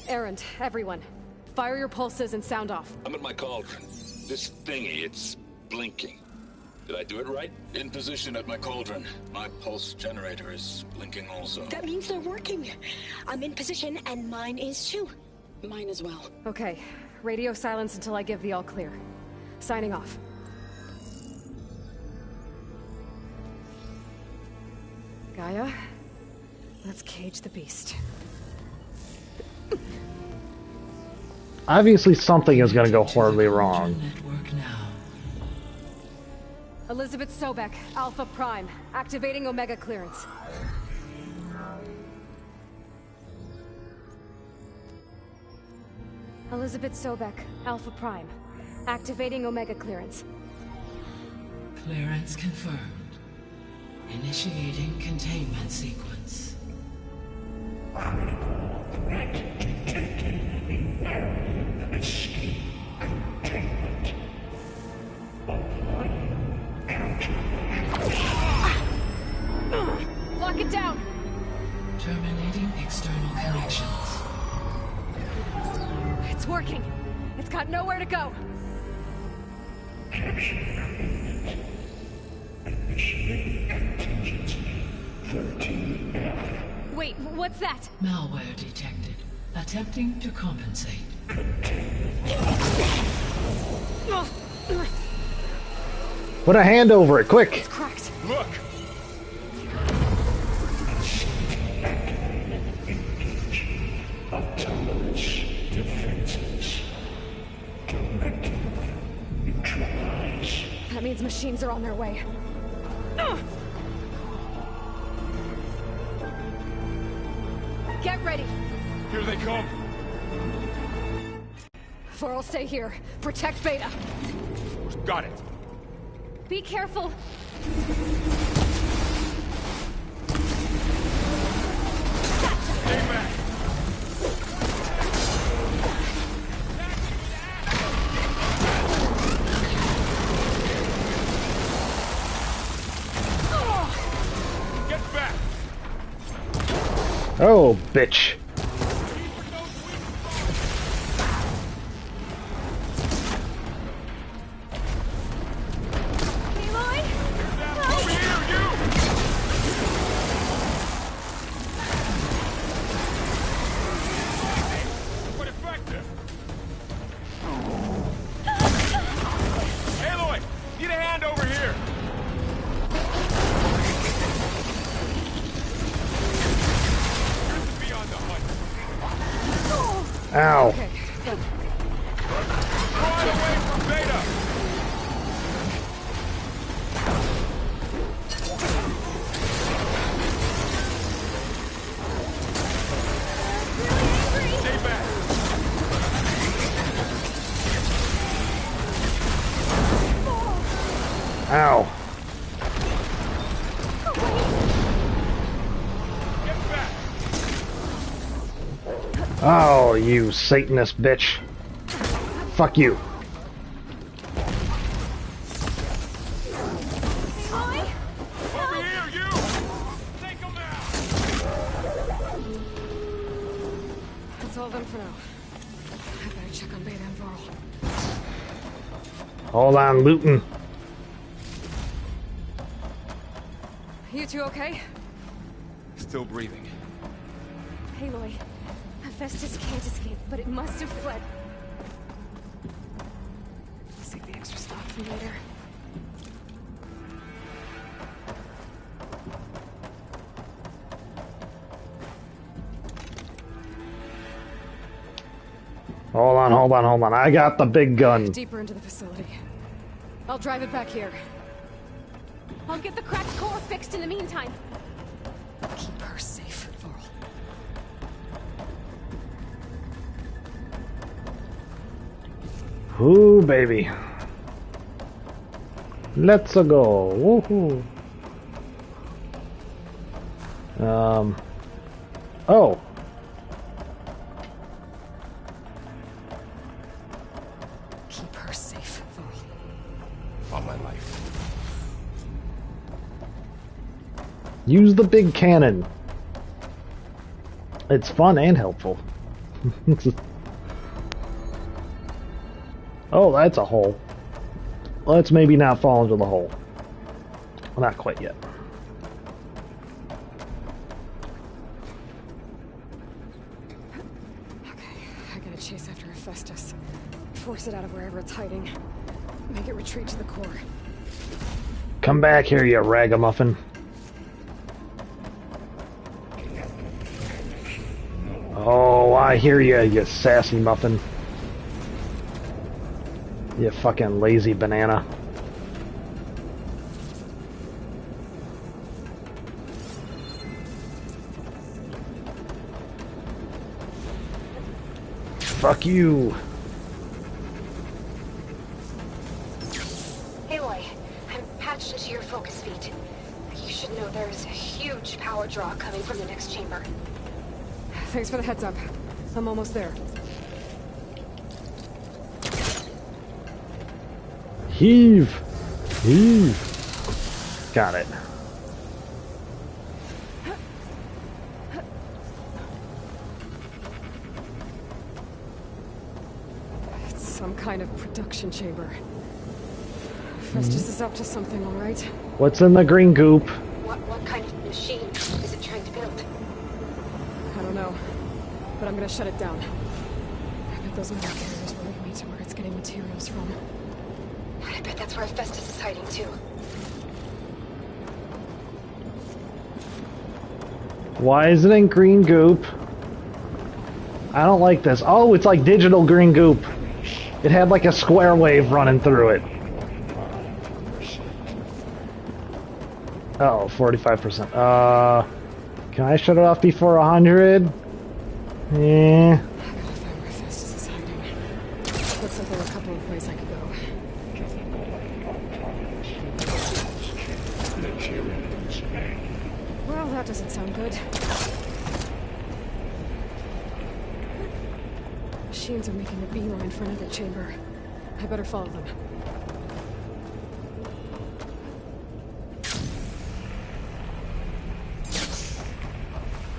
Erend, everyone. Fire your pulses and sound off. I'm at my cauldron. This thingy, it's blinking. Did I do it right? In position at my cauldron. My pulse generator is blinking also. That means they're working. I'm in position, and mine is too. Mine as well. Okay. Radio silence until I give the all clear. Signing off. Gaia, let's cage the beast. Obviously something is gonna go horribly wrong. Network now. Elizabeth Sobek, Alpha Prime, activating Omega clearance. Elizabeth Sobek, Alpha Prime, activating Omega clearance. Clearance confirmed. Initiating containment sequence. Critical threat detected. Imperative escape containment. Applying countermeasures. Lock it down! Terminating external connections. It's working. It's got nowhere to go. Capture commitment. Initiating contingency 13F. Wait, what's that? Malware detected. Attempting to compensate. Put a hand over it, quick! It's cracked. Look! Engaging autonomous defenses. Directive neutralize. That means machines are on their way. come. Varl, stay here. Protect Beta. Got it. Be careful. Stay back. Get back. Oh, bitch. Over here, you. But effective. Aloy, need a hand over here. Be on the hunt. Ow. Okay, good. Run away from Beta. Stay back. Ow. Get back. Oh, you Satanist bitch. Fuck you. Over here, you. Take him out. That's all done for now. I better check on Beta and Varl. Hold on, looting. You two okay? Still breathing. Aloy, Hephaestus can't escape, but it must have fled. Save the extra stock for later. Hold on, hold on, hold on. I got the big gun. Deeper into the facility. I'll drive it back here. I'll get the cracked core fixed in the meantime. Keep her safe, Varl. Ooh, baby. Let's go. Woohoo. Oh. Keep her safe, Varl. On my life. Use the big cannon. It's fun and helpful. Oh, that's a hole. Let's maybe not fall into the hole. Well, not quite yet. Okay, I gotta chase after Hephaestus. Force it out of wherever it's hiding. Make it retreat to the core. Come back here, you ragamuffin. Oh, I hear you, you sassy muffin. You fucking lazy banana. Fuck you. Aloy, I'm patched into your focus feed. You should know there is a huge power draw coming from the next chamber. Thanks for the heads up. I'm almost there. Heave. Heave. Got it. It's some kind of production chamber. Festus is up to something, all right? What's in the green goop? What kind of machine is it trying to build? I don't know, but I'm gonna shut it down. I bet those metal carriers will lead me to where it's getting materials from. I bet that's where Festus is hiding too. Why is it in green goop? I don't like this. Oh, it's like digital green goop. It had like a square wave running through it. Oh, 45%. Can I shut it off before 100? Yeah. I gotta find where Festus is hiding. Looks like there are a couple of ways I could go. Well, that doesn't sound good. Machines are making a beeline for another chamber. I better follow them.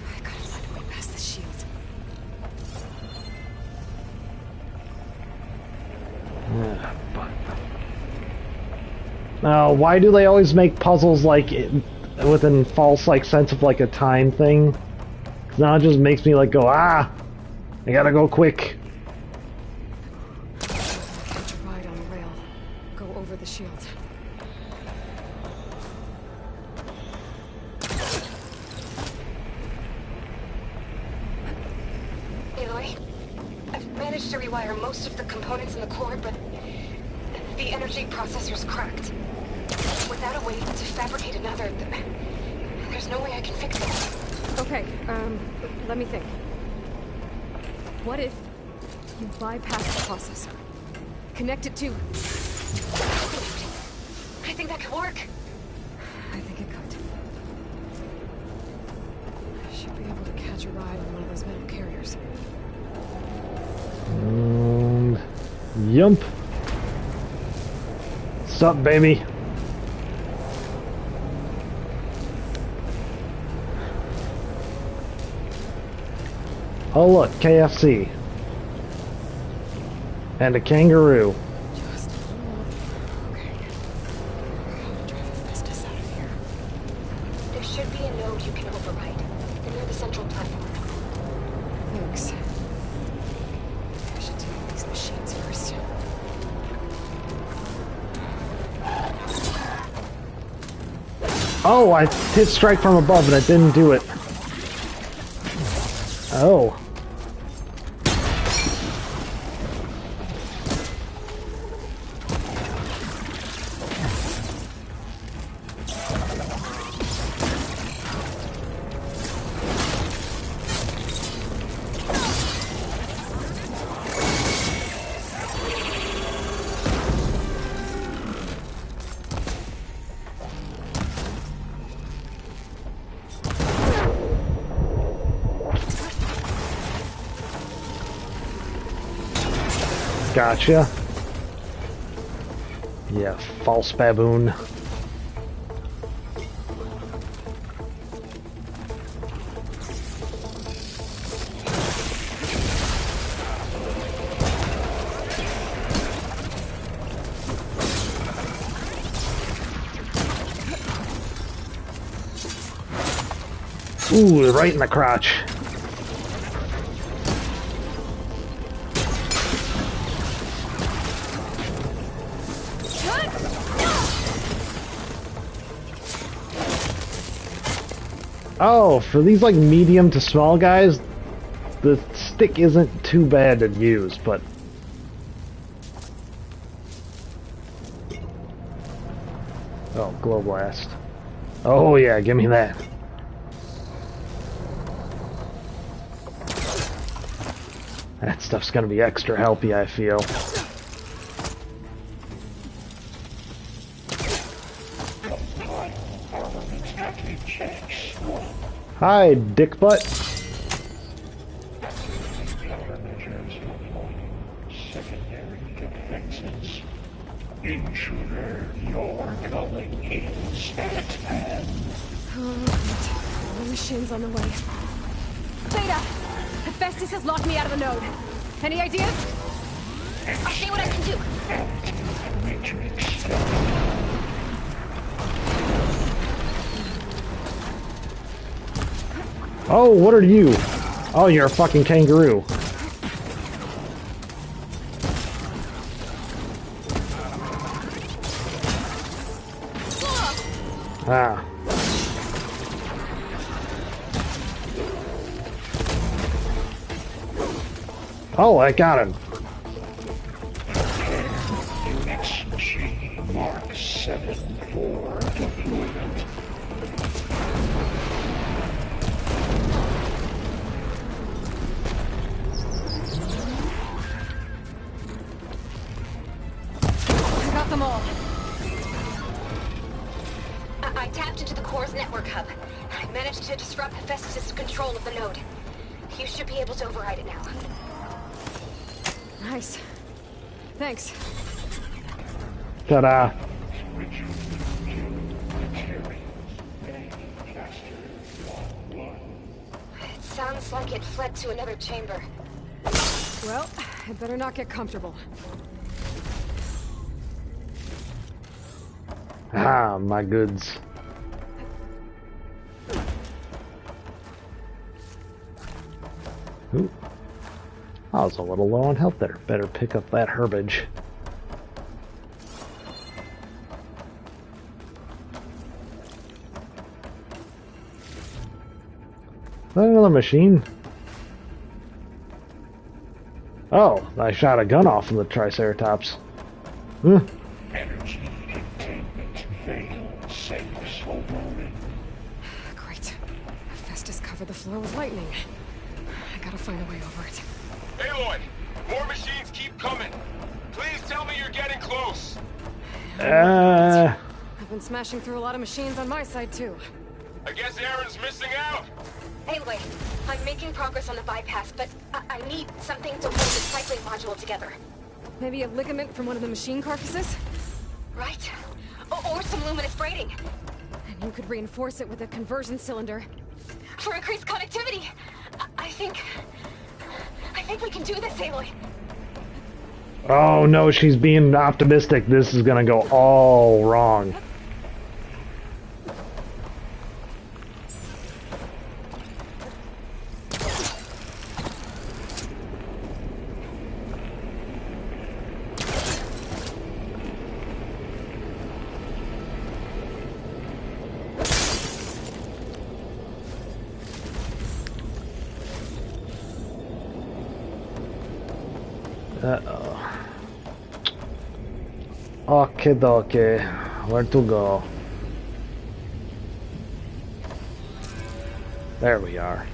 I gotta find a way past the shield. Why do they always make puzzles like within false like sense of like a time thing? 'Cause now it just makes me like go, I gotta go quick. Catch a ride on the rail. Go over the shield. Aloy, I've managed to rewire most of the components in the core, but the energy processor's cracked. Without a way to fabricate another, there's no way I can fix it. Okay, let me think. What if you bypass the processor? Connect it to... I think that could work. I think it could. I should be able to catch a ride on one of those metal carriers. Yump. Sup, baby? Oh look, KFC. And a kangaroo. Just okay. I'll drive Festus out of here. There should be a node you can override. Near the central platform. Thanks. I should deal with these machines first. Oh, I hit strike from above and I didn't do it. Oh. Gotcha. Yeah, false baboon. Ooh, right in the crotch. Oh, for these like medium to small guys, the stick isn't too bad to use, but... Oh, Glow Blast. Oh yeah, give me that. That stuff's gonna be extra helpy, I feel. Hi, dick butt. Secondary defenses. Intruder, your calling is at hand. Oh, good. The machine's on the way. Beta! Hephaestus has locked me out of the node. Any ideas? I'll see what I can do. Matrix. Oh, what are you? Oh, you're a fucking kangaroo. Ah. Oh, I got him. X machine Mark 7 for deployment. them all. I tapped into the core's network hub. I managed to disrupt Hephaestus' control of the node. You should be able to override it now. Nice. Thanks. Ta-da. It sounds like it fled to another chamber. Well, I better not get comfortable. Ah, my goods. Ooh. I was a little low on health there. Better pick up that herbage. Is that another machine? Oh, I shot a gun off from the Triceratops. Huh. Energy containment failed. Save slow rolling. Great. Hephaestus covered the floor with lightning. I gotta find a way over it. Aloy, more machines keep coming. Please tell me you're getting close. I've been smashing through a lot of machines on my side too. I guess Aaron's missing out. Anyway, I'm making progress on the bypass, but I need something to hold the cycling module together. Maybe a ligament from one of the machine carcasses? Right? Or some luminous braiding. And you could reinforce it with a conversion cylinder. For increased connectivity. I think we can do this, Aloy. Oh no, she's being optimistic. This is gonna go all wrong. Uh-oh. Okay, dokie. Where to go? There we are.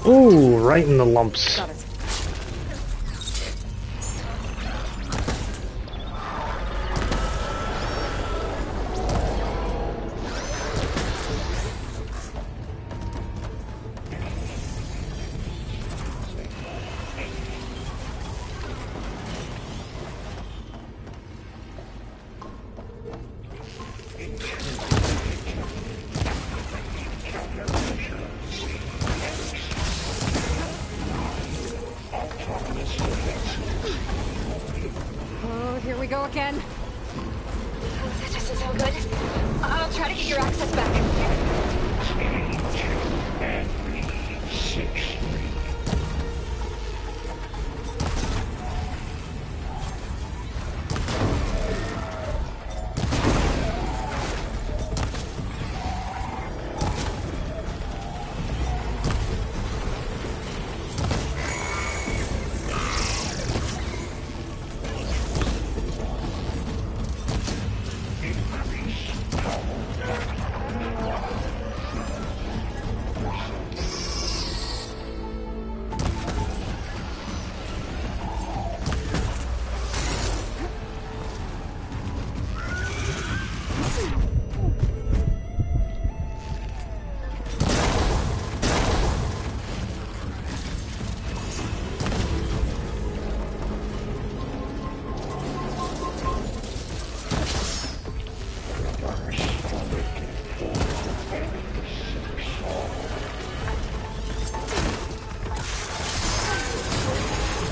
Ooh, right in the lumps. Got it. Oh, here we go again. That doesn't sound good. I'll try to get your access back.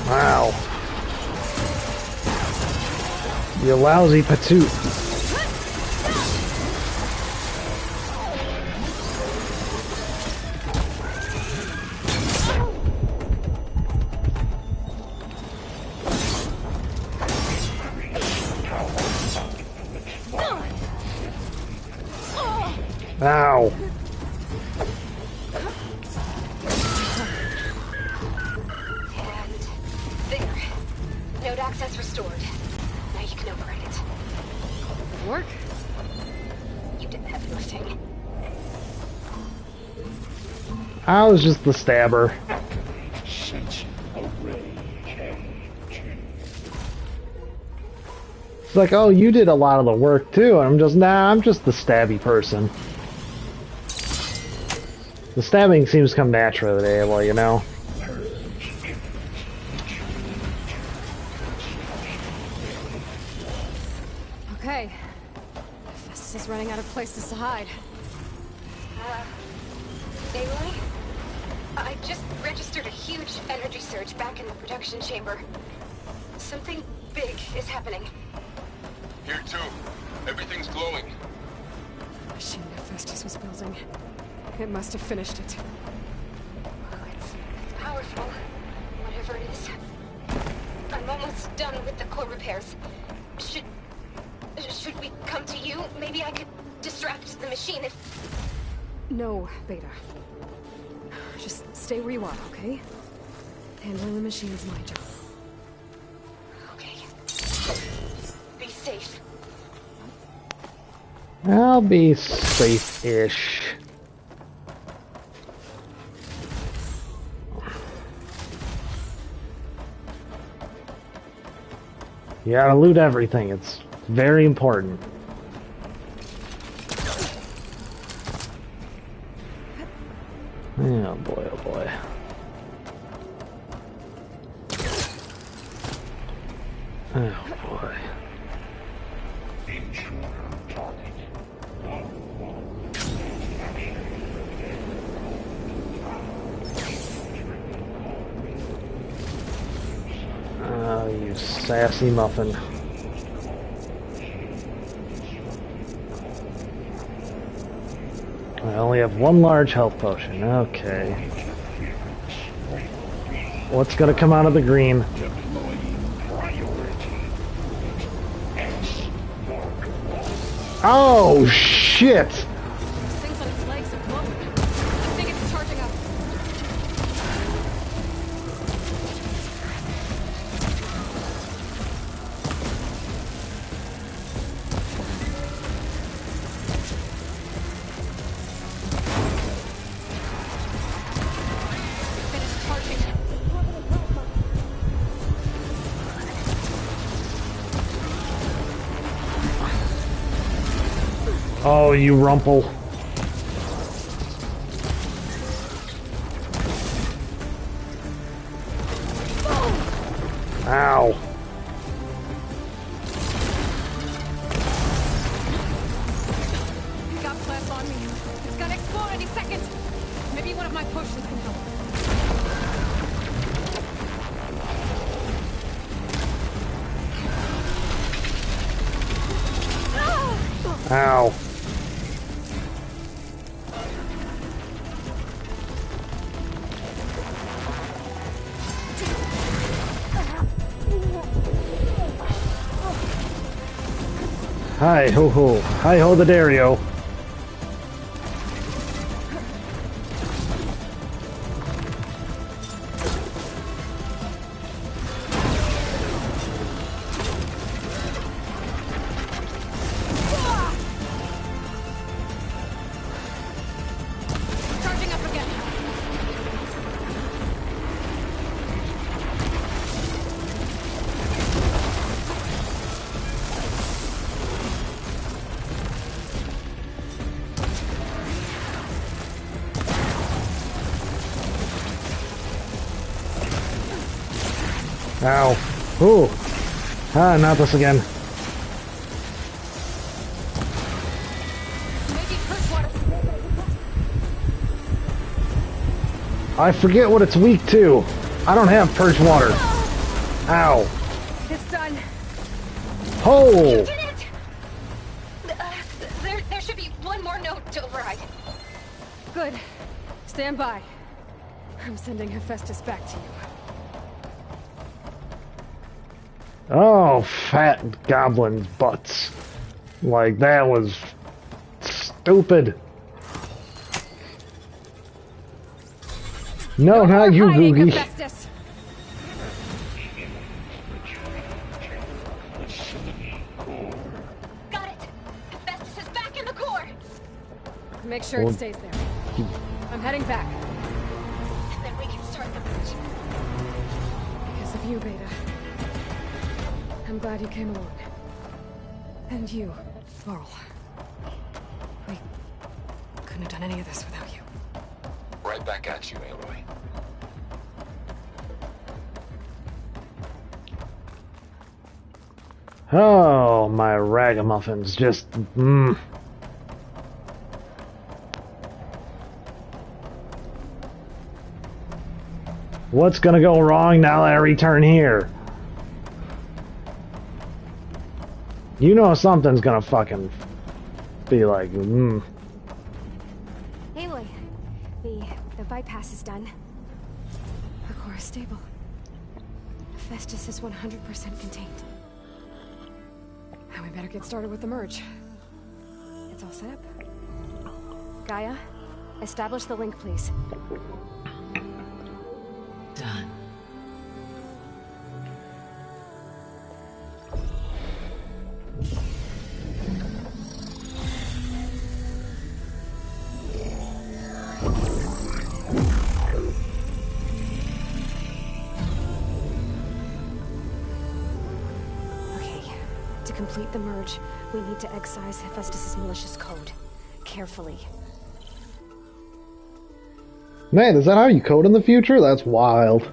Wow. You lousy patoot. Ow. There. Node access restored. Now you can override it. Work? You did the heavy lifting. I was just the stabber. Sensor override. It's like, oh, you did a lot of the work too. And I'm just, nah, I'm just the stabby person. The stabbing seems to come naturally to Aloy, you know? Okay. Festus is running out of places to hide. Aloy? I just registered a huge energy surge back in the production chamber. Something big is happening. Here too. Everything's glowing. The machine that Festus was building. It must have finished it. It's powerful, whatever it is. I'm almost done with the core repairs. Should we come to you? Maybe I could distract the machine if... No, Beta. Just stay where you are, okay? Handling the machine's my job. Okay. Be safe. I'll be safe-ish. You gotta loot everything, it's very important. Oh boy, oh boy. Oh boy. Oh, you sassy muffin. I only have one large health potion. Okay. What's gonna come out of the green? Oh, shit! This thing's on its legs and glowing. I think it's charging up. Finished charging. Oh, you rumple. Ow. It got plasma on me. It's gonna explode any second. Maybe one of my potions can help. Ow. Hi ho ho. Hi ho the Dario. Charging up again. Ow. Ooh. Ah, not this again. Maybe curse water. I forget what it's weak to. I don't have purge water. Ow. It's done. Oh. You did it! There should be one more note to override. Good. Stand by. I'm sending Hephaestus back to you. Oh, fat goblin butts. Like, that was stupid. No, not you, hiding, Googie. Hephaestus. Got it! Hephaestus is back in the core! Make sure it stays there. I'm heading back. And then we can start the bridge. Because of you, Beta. I'm glad you came along. And you, Varl. We couldn't have done any of this without you. Right back at you, Aloy. Oh, my ragamuffins just... What's gonna go wrong now that I return here? You know something's gonna fucking be like, Aloy, the bypass is done. The core is stable. Festus is 100% contained. Now we better get started with the merge. It's all set up. Gaia, establish the link, please. Done. To complete the merge, we need to excise Hephaestus' malicious code. Carefully. man, is that how you code in the future? That's wild.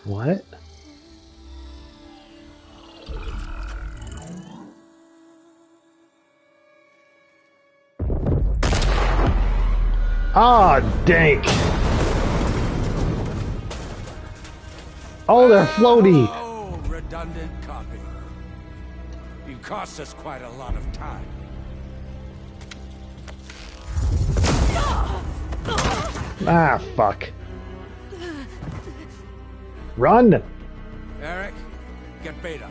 What? Ah, dank. Oh, they're floaty. Oh, redundant copy. You cost us quite a lot of time. Ah, fuck. Run! Eric, get Beta.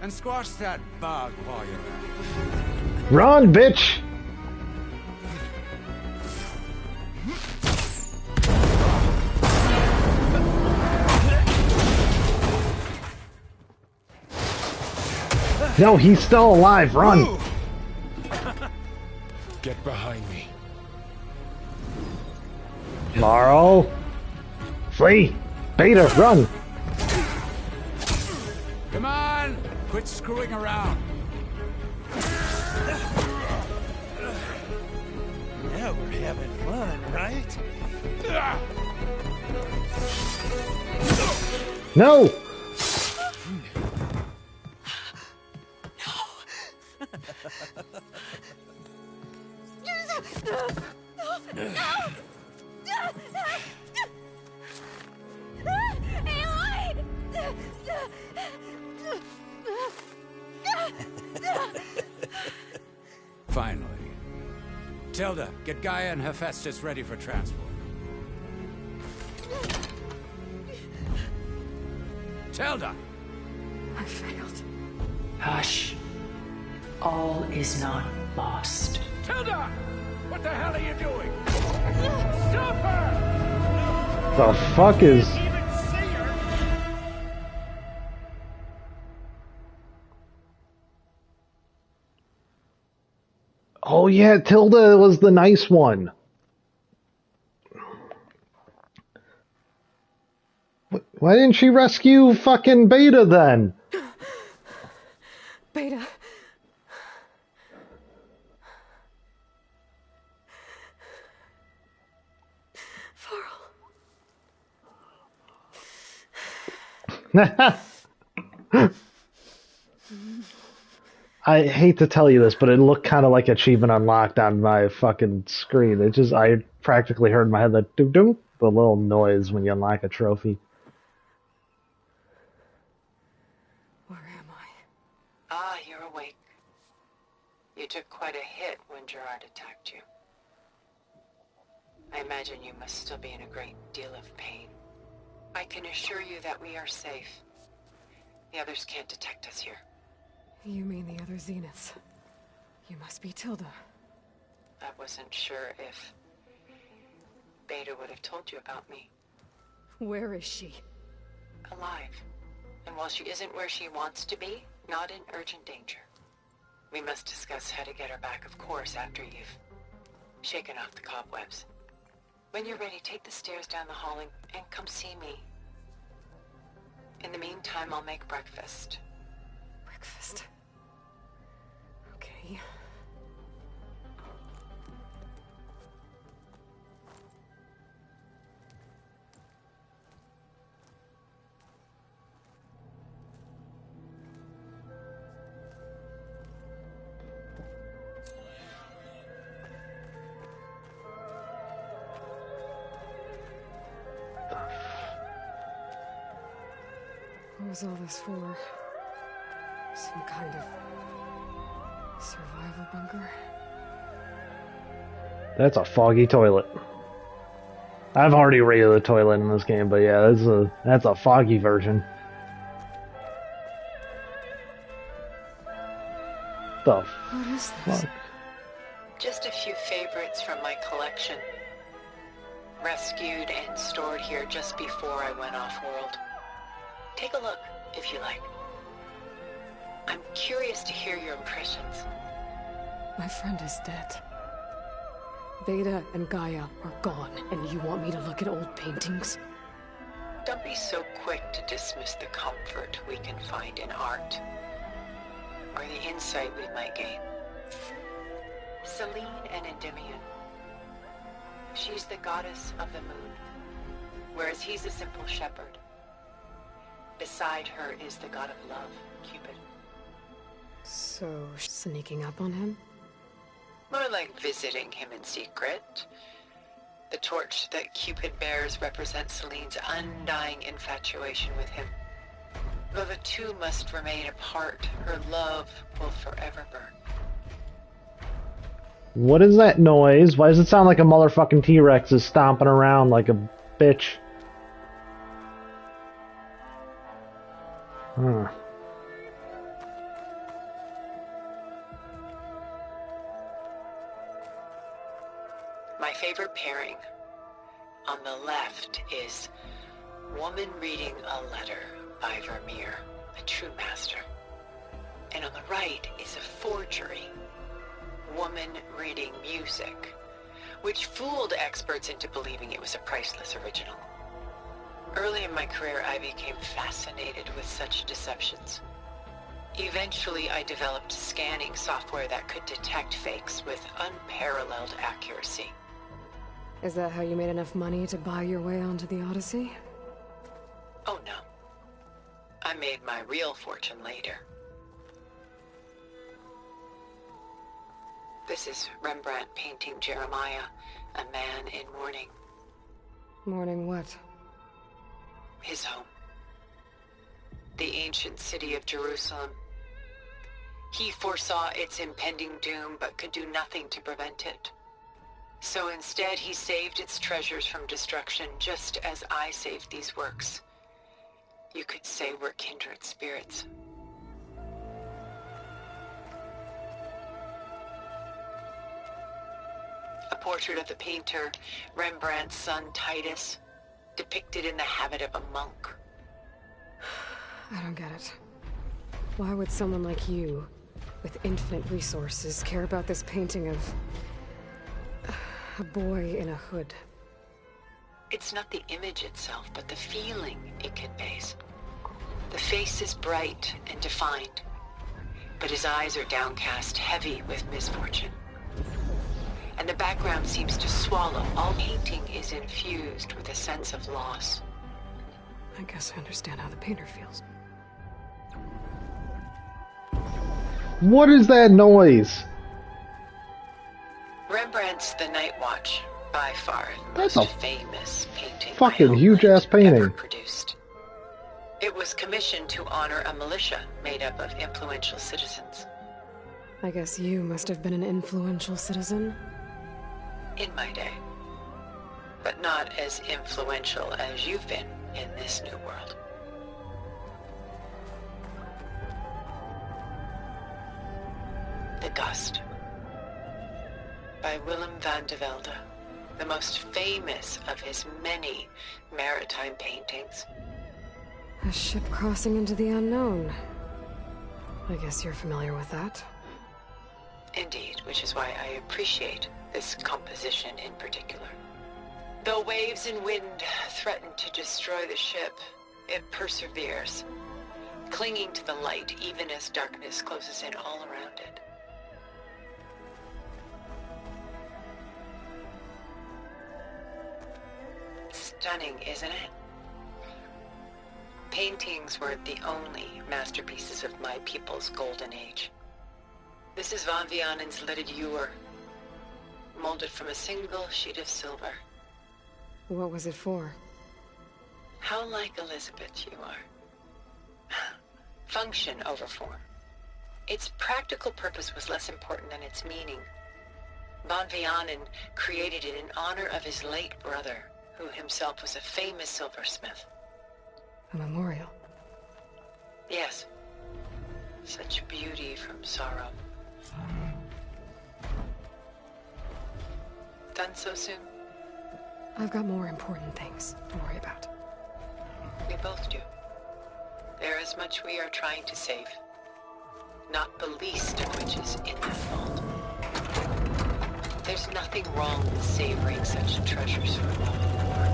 And squash that bug while you're at it. Run, bitch! No, he's still alive. Run! Get behind me. Varl! Flee! Beta, run! Come on! Quit screwing around. Now we're having fun, right? No! Finally. Tilda, get Gaia and Hephaestus ready for transport. Tilda! I failed. Hush. All is not lost. Tilda! What the hell are you doing? Stop her! The fuck is... Oh yeah, Tilda was the nice one. Why didn't she rescue fucking Beta then? Beta. I hate to tell you this, but it looked kind of like achievement unlocked on my fucking screen. It just, I practically heard in my head the doop doop, the little noise when you unlock a trophy. Where am I? Ah, you're awake. You took quite a hit when Gerard attacked you. I imagine you must still be in a great deal of pain. I can assure you that we are safe. The others can't detect us here. You mean the other Zeniths? You must be Tilda. I wasn't sure if Beta would have told you about me. Where is she? Alive. And while she isn't where she wants to be, not in urgent danger. We must discuss how to get her back, of course, after you've shaken off the cobwebs. When you're ready, take the stairs down the hall and come see me. In the meantime, I'll make breakfast. Breakfast? Okay. What was all this for? Some kind of survival bunker? That's a foggy toilet. I've already rated the toilet in this game, but yeah, that's a foggy version. The What is this? Fuck? Just a few favorites from my collection. Rescued and stored here just before I went off-world. Take a look, if you like. I'm curious to hear your impressions. My friend is dead. Beta and Gaia are gone, and you want me to look at old paintings? Don't be so quick to dismiss the comfort we can find in art, or the insight we might gain. Selene and Endymion. She's the goddess of the moon, whereas he's a simple shepherd. Beside her is the god of love, Cupid. So, sneaking up on him? More like visiting him in secret. The torch that Cupid bears represents Selene's undying infatuation with him. Though the two must remain apart, her love will forever burn. What is that noise? Why does it sound like a motherfucking T-Rex is stomping around like a bitch? Huh. My favorite pairing on the left is Woman Reading a Letter by Vermeer, a true master. And on the right is a forgery, Woman Reading Music, which fooled experts into believing it was a priceless original. Early in my career, I became fascinated with such deceptions. Eventually, I developed scanning software that could detect fakes with unparalleled accuracy. Is that how you made enough money to buy your way onto the Odyssey? Oh no. I made my real fortune later. This is Rembrandt painting Jeremiah, a man in mourning. Mourning what? His home. The ancient city of Jerusalem. He foresaw its impending doom, but could do nothing to prevent it. So instead, he saved its treasures from destruction, just as I saved these works. You could say we're kindred spirits. A portrait of the painter, Rembrandt's son Titus, depicted in the habit of a monk. I don't get it. Why would someone like you, with infinite resources, care about this painting of a boy in a hood? It's not the image itself, but the feeling it conveys. The face is bright and defined, but his eyes are downcast, heavy with misfortune. And the background seems to swallow. All painting is infused with a sense of loss. I guess I understand how the painter feels. What is that noise? Rembrandt's The Night Watch, by far the That's most a famous painting fucking my huge ass homeland ever painting. produced. It was commissioned to honor a militia made up of influential citizens. I guess you must have been an influential citizen. In my day. But not as influential as you've been in this new world. The Gust. By Willem van de Velde, the most famous of his many maritime paintings. A ship crossing into the unknown. I guess you're familiar with that. Indeed, which is why I appreciate this composition in particular. Though waves and wind threaten to destroy the ship, it perseveres, clinging to the light even as darkness closes in all around it. Stunning, isn't it? Paintings were the only masterpieces of my people's golden age. This is Van Vianen's Lidded Ewer, molded from a single sheet of silver. What was it for? How like Elizabeth you are. Function over form. Its practical purpose was less important than its meaning. Van Vianen created it in honor of his late brother, who himself was a famous silversmith. A memorial. Yes. Such beauty from sorrow. Done so soon? I've got more important things to worry about. We both do. There is much we are trying to save. Not the least of which is in that vault. There's nothing wrong with savoring such treasures for love and war.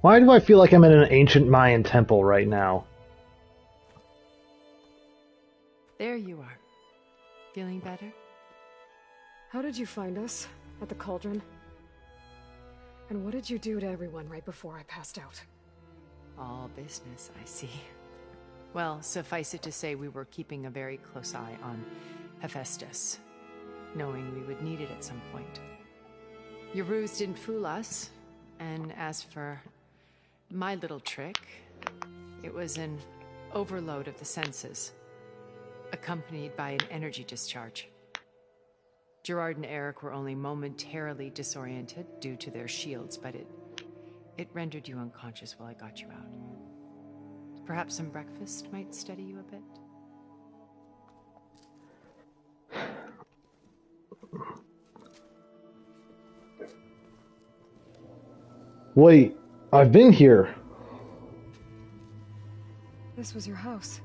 Why do I feel like I'm in an ancient Mayan temple right now? There you are. Feeling better? How did you find us? At the cauldron? And what did you do to everyone right before I passed out? All business, I see. Well, suffice it to say we were keeping a very close eye on Hephaestus, knowing we would need it at some point. Your ruse didn't fool us, and as for my little trick, it was an overload of the senses, accompanied by an energy discharge. Gerard and Eric were only momentarily disoriented due to their shields, but it rendered you unconscious while I got you out. Perhaps some breakfast might steady you a bit? Wait, I've been here. This was your house.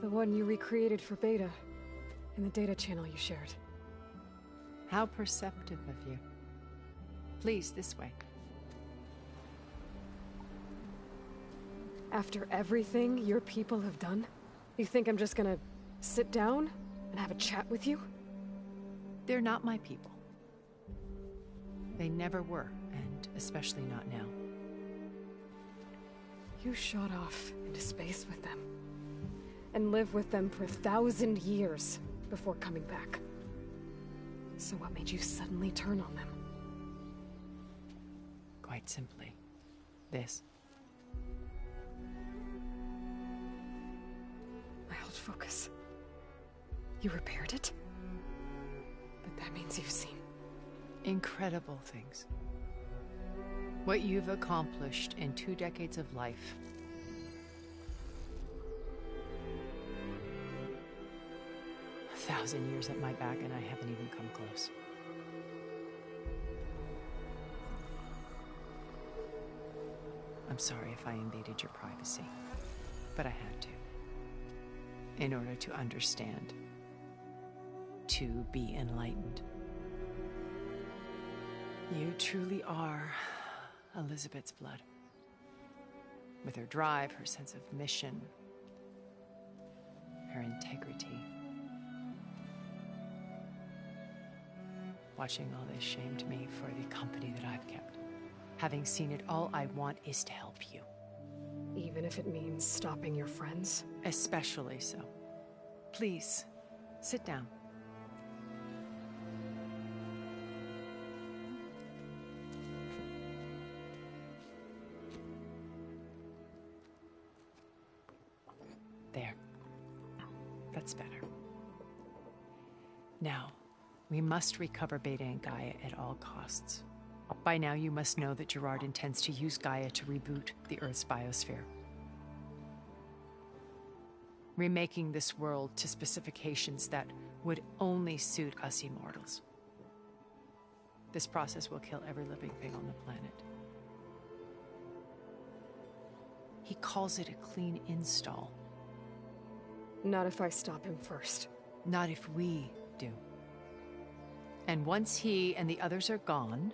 The one you recreated for Beta, in the data channel you shared. How perceptive of you. Please, this way. After everything your people have done, you think I'm just gonna sit down and have a chat with you? They're not my people. They never were, and especially not now. You shot off into space with them, and lived with them for 1,000 years before coming back. So what made you suddenly turn on them? Quite simply, this. My old focus. You repaired it? But that means you've seen incredible things. What you've accomplished in 2 decades of life. A 1,000 years at my back and I haven't even come close. I'm sorry if I invaded your privacy, but I had to. In order to understand. To be enlightened. You truly are Elizabeth's blood. With her drive, her sense of mission, her integrity. Watching all this shamed me for the company that I've kept. Having seen it, all I want is to help you. Even if it means stopping your friends? Especially so. Please, sit down. There. That's better. Now, we must recover Beta and Gaia at all costs. By now, you must know that Gerard intends to use Gaia to reboot the Earth's biosphere. Remaking this world to specifications that would only suit us immortals. This process will kill every living thing on the planet. He calls it a clean install. Not if I stop him first. Not if we do. And once he and the others are gone,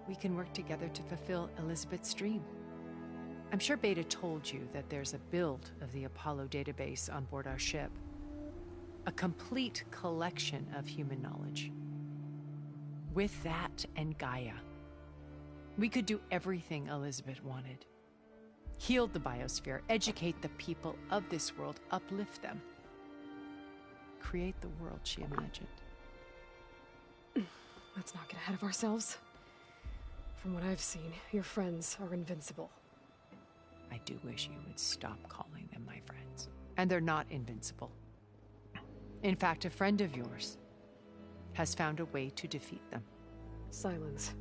we can work together to fulfill Elizabeth's dream. I'm sure Beta told you that there's a build of the Apollo database on board our ship. A complete collection of human knowledge. With that and Gaia, we could do everything Elizabeth wanted. Heal the biosphere, educate the people of this world, uplift them. Create the world she imagined. Let's not get ahead of ourselves. From what I've seen, your friends are invincible. I do wish you would stop calling them my friends. And they're not invincible. In fact, a friend of yours has found a way to defeat them. Silence.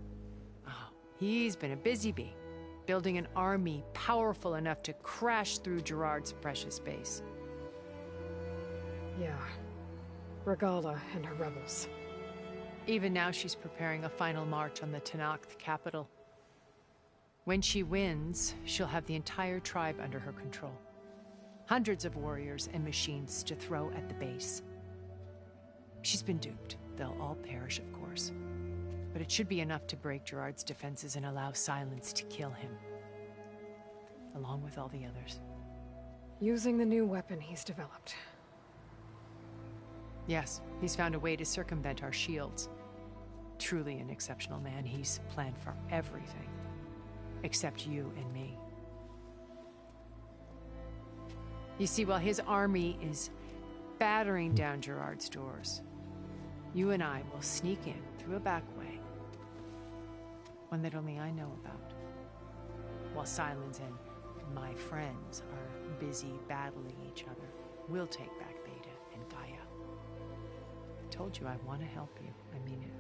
Oh, he's been a busy bee, building an army powerful enough to crash through Gerard's precious base. Yeah. Regala and her rebels. Even now, she's preparing a final march on the Tenakth capital. When she wins, she'll have the entire tribe under her control. Hundreds of warriors and machines to throw at the base. She's been duped. They'll all perish, of course. But it should be enough to break Gerard's defenses and allow Silence to kill him. Along with all the others. Using the new weapon he's developed. Yes, he's found a way to circumvent our shields. Truly an exceptional man. He's planned for everything. Except you and me. You see, while his army is battering down Gerard's doors, you and I will sneak in through a back way. One that only I know about. While Silence and my friends are busy battling each other, we'll take back Beta and Gaia. I told you I want to help you. I mean it.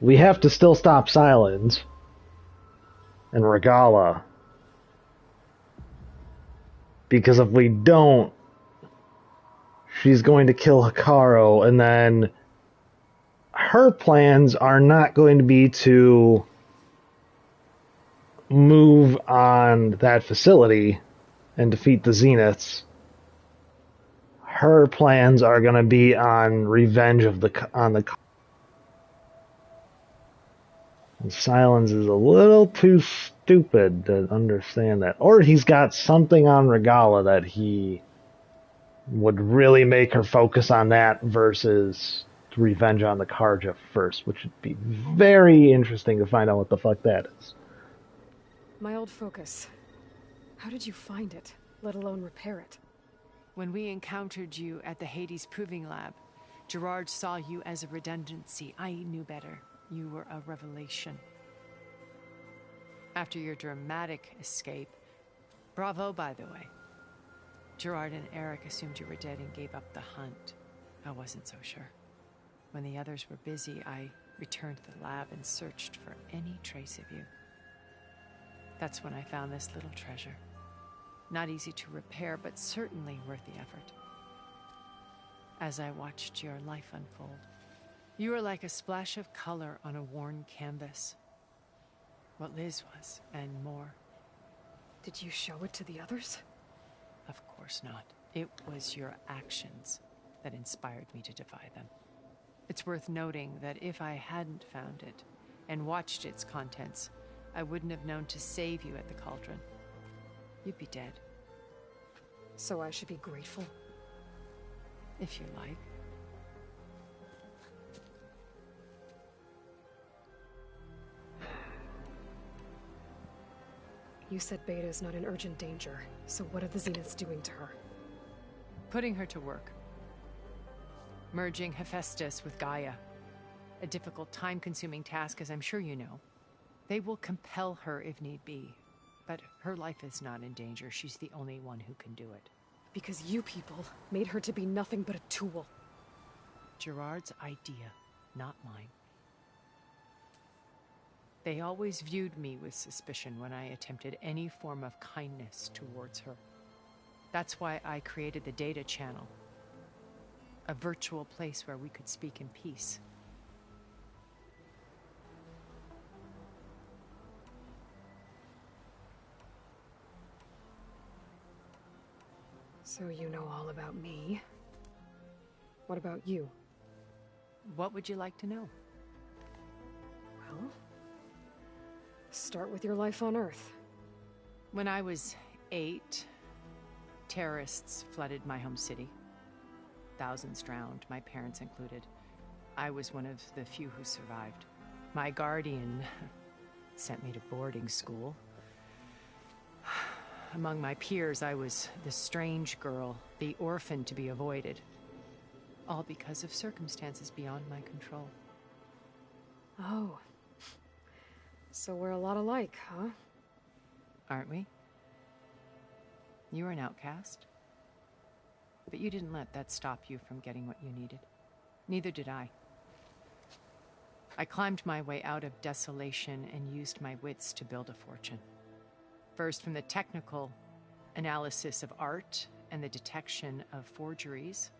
We have to still stop Silence and Regala. Because if we don't, she's going to kill Hekarro, and then her plans are not going to be to move on that facility and defeat the Zeniths. Her plans are going to be on revenge on the. And Silence is a little too stupid to understand that. Or he's got something on Regala that he would really make her focus on that versus revenge on the Carja first, which would be very interesting to find out what the fuck that is. My old focus. How did you find it, let alone repair it? When we encountered you at the Hades Proving Lab, Gerard saw you as a redundancy. I knew better. You were a revelation. After your dramatic escape, bravo, by the way. Gerard and Eric assumed you were dead and gave up the hunt. I wasn't so sure. When the others were busy, I returned to the lab and searched for any trace of you. That's when I found this little treasure. Not easy to repair, but certainly worth the effort. As I watched your life unfold, you were like a splash of color on a worn canvas. What Liz was, and more. Did you show it to the others? Of course not. It was your actions that inspired me to defy them. It's worth noting that if I hadn't found it and watched its contents, I wouldn't have known to save you at the Cauldron. You'd be dead. So I should be grateful? If you like. You said Beta is not in urgent danger, so what are the Zeniths doing to her? Putting her to work. Merging Hephaestus with Gaia. A difficult, time-consuming task, as I'm sure you know. They will compel her if need be. But her life is not in danger. She's the only one who can do it. Because you people made her to be nothing but a tool. Gerard's idea, not mine. They always viewed me with suspicion when I attempted any form of kindness towards her. That's why I created the Data Channel. A virtual place where we could speak in peace. So you know all about me. What about you? What would you like to know? Well, start with your life on Earth. When I was 8, terrorists flooded my home city. Thousands drowned, my parents included. I was one of the few who survived. My guardian sent me to boarding school. Among my peers, I was the strange girl, the orphan to be avoided. All because of circumstances beyond my control. Oh. So we're a lot alike, huh? Aren't we? You were an outcast. But you didn't let that stop you from getting what you needed. Neither did I. I climbed my way out of desolation and used my wits to build a fortune. First, from the technical analysis of art and the detection of forgeries.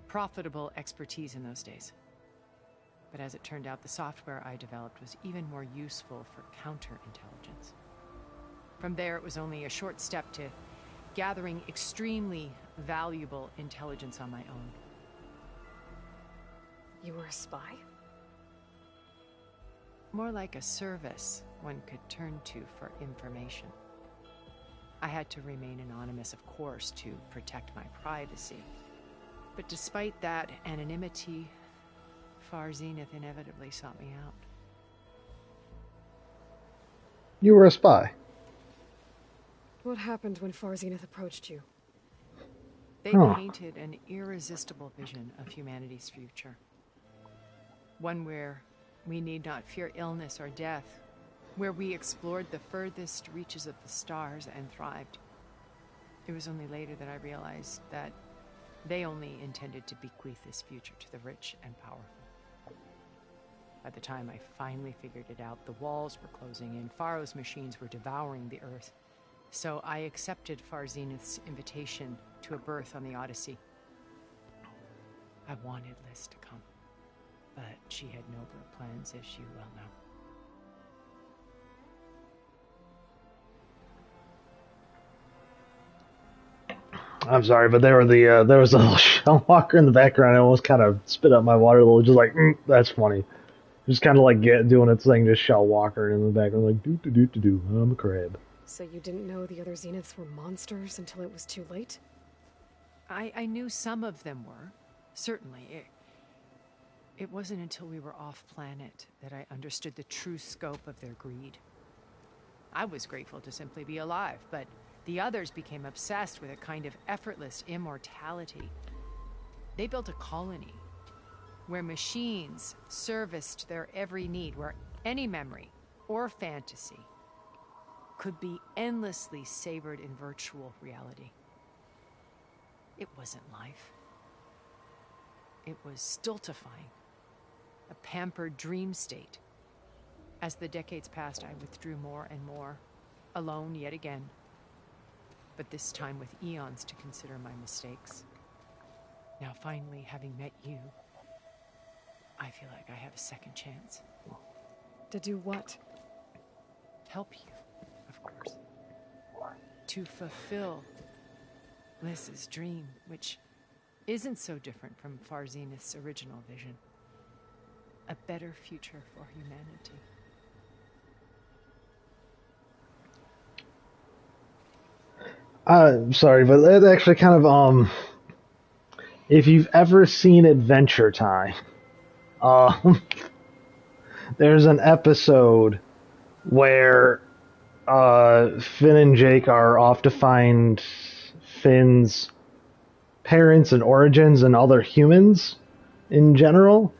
Profitable expertise in those days. But as it turned out, the software I developed was even more useful for counterintelligence. From there, it was only a short step to gathering extremely valuable intelligence on my own. You were a spy? More like a service one could turn to for information. I had to remain anonymous, of course, to protect my privacy. But despite that anonymity, Far Zenith inevitably sought me out. You were a spy. What happened when Far Zenith approached you? They painted an irresistible vision of humanity's future. One where we need not fear illness or death, where we explored the furthest reaches of the stars and thrived. It was only later that I realized that they only intended to bequeath this future to the rich and powerful. By the time I finally figured it out, the walls were closing in, Pharaoh's machines were devouring the Earth. So I accepted Far Zenith's invitation to a berth on the Odyssey. I wanted Liz to come, but she had nobler plans, as you well know. I'm sorry, but there was a little shell walker in the background. I almost kind of spit up my water a little, just like, that's funny. Just kind of like doing its thing, just shell walker in the background, like, do. I'm a crab. So you didn't know the other Zeniths were monsters until it was too late? I knew some of them were, certainly. It wasn't until we were off-planet that I understood the true scope of their greed. I was grateful to simply be alive, but the others became obsessed with a kind of effortless immortality. They built a colony where machines serviced their every need, where any memory or fantasy could be endlessly savored in virtual reality. It wasn't life. It was stultifying, a pampered dream state. As the decades passed, I withdrew more and more, alone yet again, but this time with eons to consider my mistakes. Now finally, having met you, I feel like I have a second chance. To do what? Help you, of course. To fulfill Liz's dream, which isn't so different from Far Zenith's original vision. A better future for humanity. I'm sorry, but that actually kind of, if you've ever seen Adventure Time, there's an episode where Finn and Jake are off to find Finn's parents and origins and other humans in general.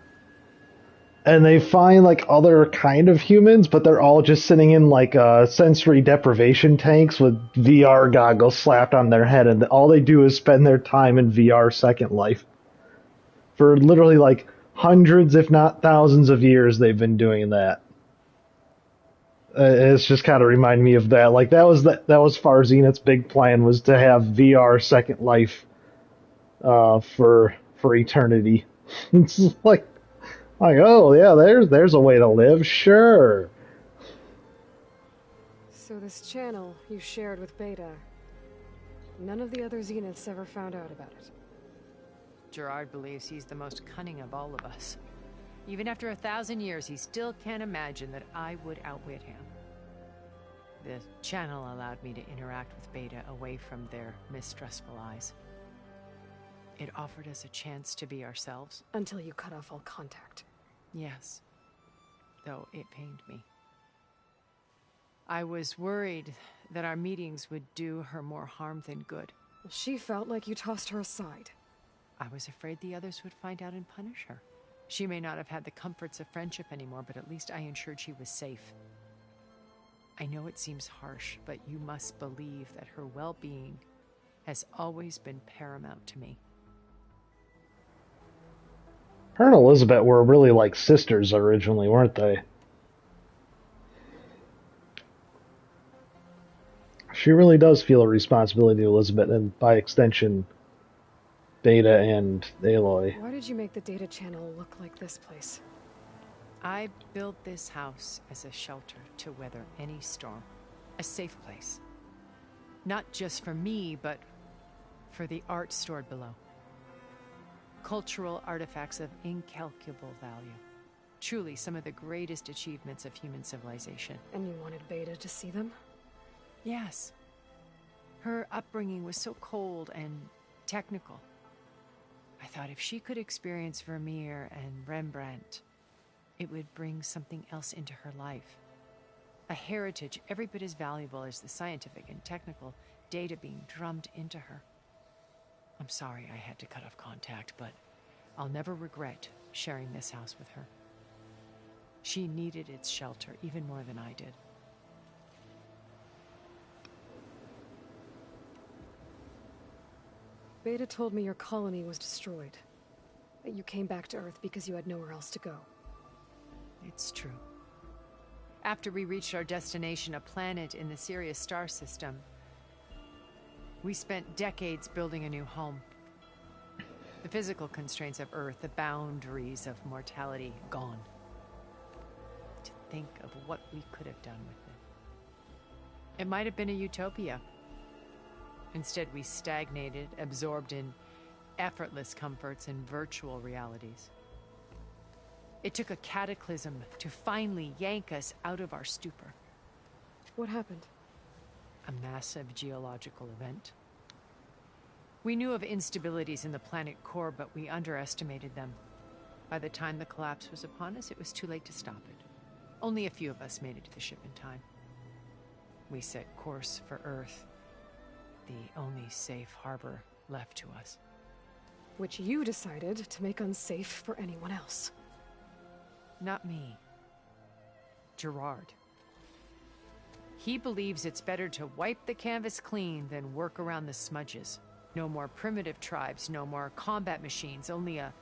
And they find like other kind of humans, but they're all just sitting in like sensory deprivation tanks with VR goggles slapped on their head, and all they do is spend their time in VR Second Life. For literally like hundreds, if not thousands of years, they've been doing that. It's just kind of reminded me of that. Like that was Far Zenith's big plan, was to have VR Second Life for eternity. It's like, oh yeah, there's a way to live, sure. So this channel you shared with Beta, none of the other Zeniths ever found out about it. Gerard believes he's the most cunning of all of us. Even after 1,000 years, he still can't imagine that I would outwit him. The channel allowed me to interact with Beta away from their mistrustful eyes. It offered us a chance to be ourselves. Until you cut off all contact. Yes. Though it pained me. I was worried that our meetings would do her more harm than good. She felt like you tossed her aside. I was afraid the others would find out and punish her. She may not have had the comforts of friendship anymore, but at least I ensured she was safe. I know it seems harsh, but you must believe that her well-being has always been paramount to me. Her and Elizabeth were really like sisters originally, weren't they? She really does feel a responsibility to Elizabeth, and by extension, Beta and Aloy. Why did you make the data channel look like this place? I built this house as a shelter to weather any storm. A safe place. Not just for me, but for the art stored below. Cultural artifacts of incalculable value. Truly some of the greatest achievements of human civilization. And you wanted Beta to see them? Yes. Her upbringing was so cold and technical. I thought if she could experience Vermeer and Rembrandt, it would bring something else into her life. A heritage every bit as valuable as the scientific and technical data being drummed into her. I'm sorry I had to cut off contact, but I'll never regret sharing this house with her. She needed its shelter even more than I did. Beta told me your colony was destroyed. That you came back to Earth because you had nowhere else to go. It's true. After we reached our destination, a planet in the Sirius star system, we spent decades building a new home. The physical constraints of Earth, the boundaries of mortality, gone. To think of what we could have done with it. It might have been a utopia. Instead, we stagnated, absorbed in effortless comforts and virtual realities. It took a cataclysm to finally yank us out of our stupor. What happened? A massive geological event. We knew of instabilities in the planet core, but we underestimated them. By the time the collapse was upon us, it was too late to stop it. Only a few of us made it to the ship in time. We set course for Earth, the only safe harbor left to us. Which you decided to make unsafe for anyone else. Not me. Gerard. He believes it's better to wipe the canvas clean than work around the smudges. No more primitive tribes, no more combat machines, only a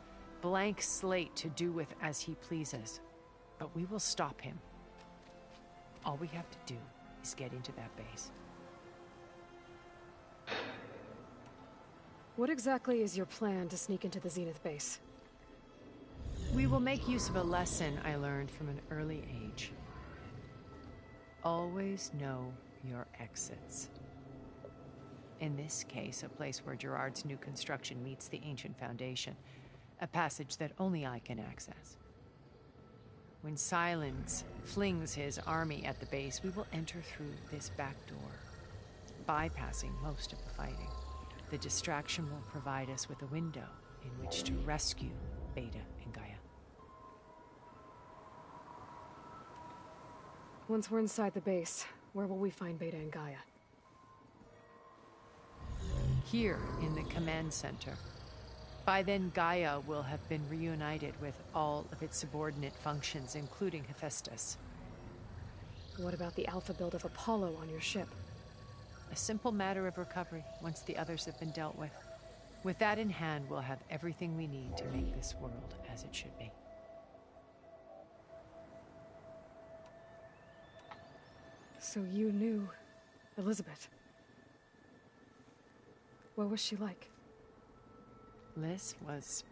blank slate to do with as he pleases. But we will stop him. All we have to do is get into that base. What exactly is your plan to sneak into the Zenith base? We will make use of a lesson I learned from an early age. Always know your exits. In this case, a place where Gerard's new construction meets the ancient foundation, a passage that only I can access. When Silence flings his army at the base, we will enter through this back door, bypassing most of the fighting. The distraction will provide us with a window in which to rescue Beta and Gaia. Once we're inside the base, where will we find Beta and Gaia? Here in the command center. By then, Gaia will have been reunited with all of its subordinate functions, including Hephaestus. What about the alpha build of Apollo on your ship? A simple matter of recovery once the others have been dealt with. With that in hand, we'll have everything we need to make this world as it should be. So you knew Elizabeth. What was she like? Liz was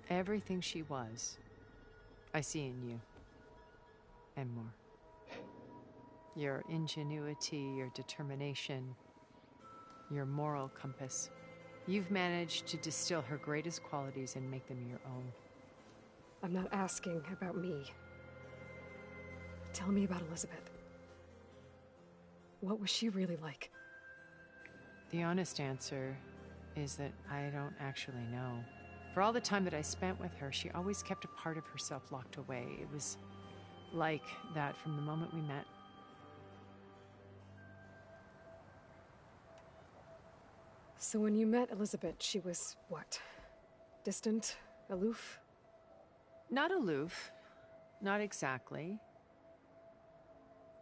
everything she was. I see in you. And more. Your ingenuity, your determination, your moral compass. You've managed to distill her greatest qualities and make them your own. I'm not asking about me. Tell me about Elizabeth. What was she really like? The honest answer is that I don't actually know. For all the time that I spent with her, she always kept a part of herself locked away. It was like that from the moment we met. So when you met Elizabeth, she was what? Distant? Aloof? Not aloof. Not exactly.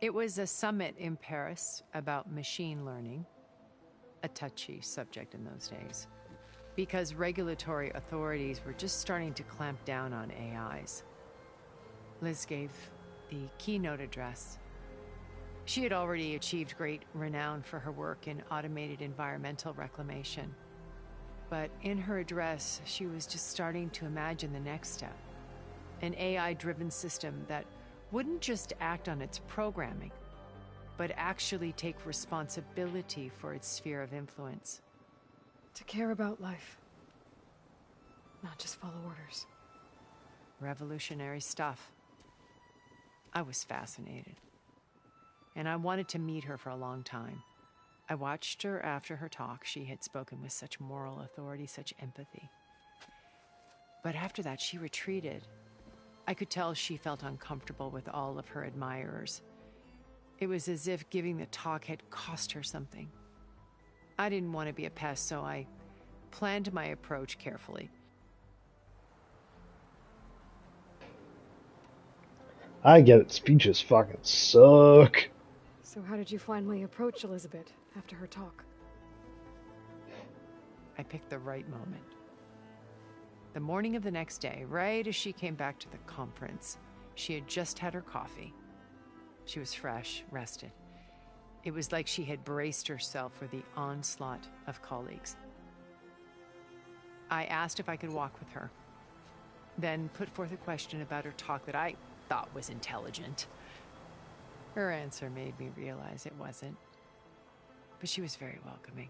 It was a summit in Paris about machine learning. A touchy subject in those days. Because regulatory authorities were just starting to clamp down on AIs. Liz gave the keynote address. She had already achieved great renown for her work in automated environmental reclamation. But in her address, she was just starting to imagine the next step. An AI-driven system that wouldn't just act on its programming, but actually take responsibility for its sphere of influence. To care about life. Not just follow orders. Revolutionary stuff. I was fascinated. And I wanted to meet her for a long time. I watched her after her talk. She had spoken with such moral authority, such empathy. But after that, she retreated. I could tell she felt uncomfortable with all of her admirers. It was as if giving the talk had cost her something. I didn't want to be a pest, so I planned my approach carefully. I get it. Speeches fucking suck. So how did you finally approach Elizabeth after her talk? I picked the right moment. The morning of the next day, right as she came back to the conference, she had just had her coffee. She was fresh, rested. It was like she had braced herself for the onslaught of colleagues. I asked if I could walk with her, then put forth a question about her talk that I thought was intelligent. Her answer made me realize it wasn't, but she was very welcoming.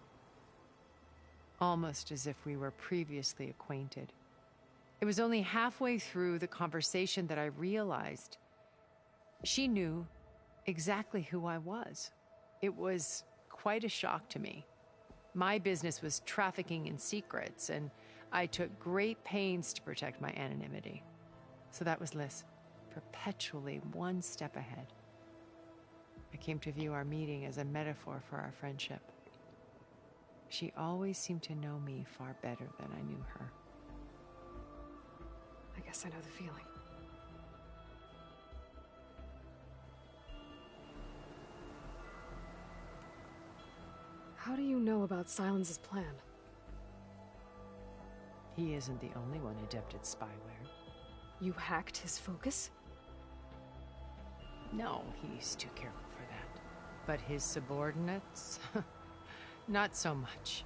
Almost as if we were previously acquainted. It was only halfway through the conversation that I realized she knew exactly who I was. It was quite a shock to me. My business was trafficking in secrets, and I took great pains to protect my anonymity. So that was Liz, perpetually one step ahead. I came to view our meeting as a metaphor for our friendship. She always seemed to know me far better than I knew her. I guess I know the feeling. How do you know about Silence's plan? He isn't the only one adept at spyware. You hacked his focus? No, he's too careful for that. But his subordinates? Not so much.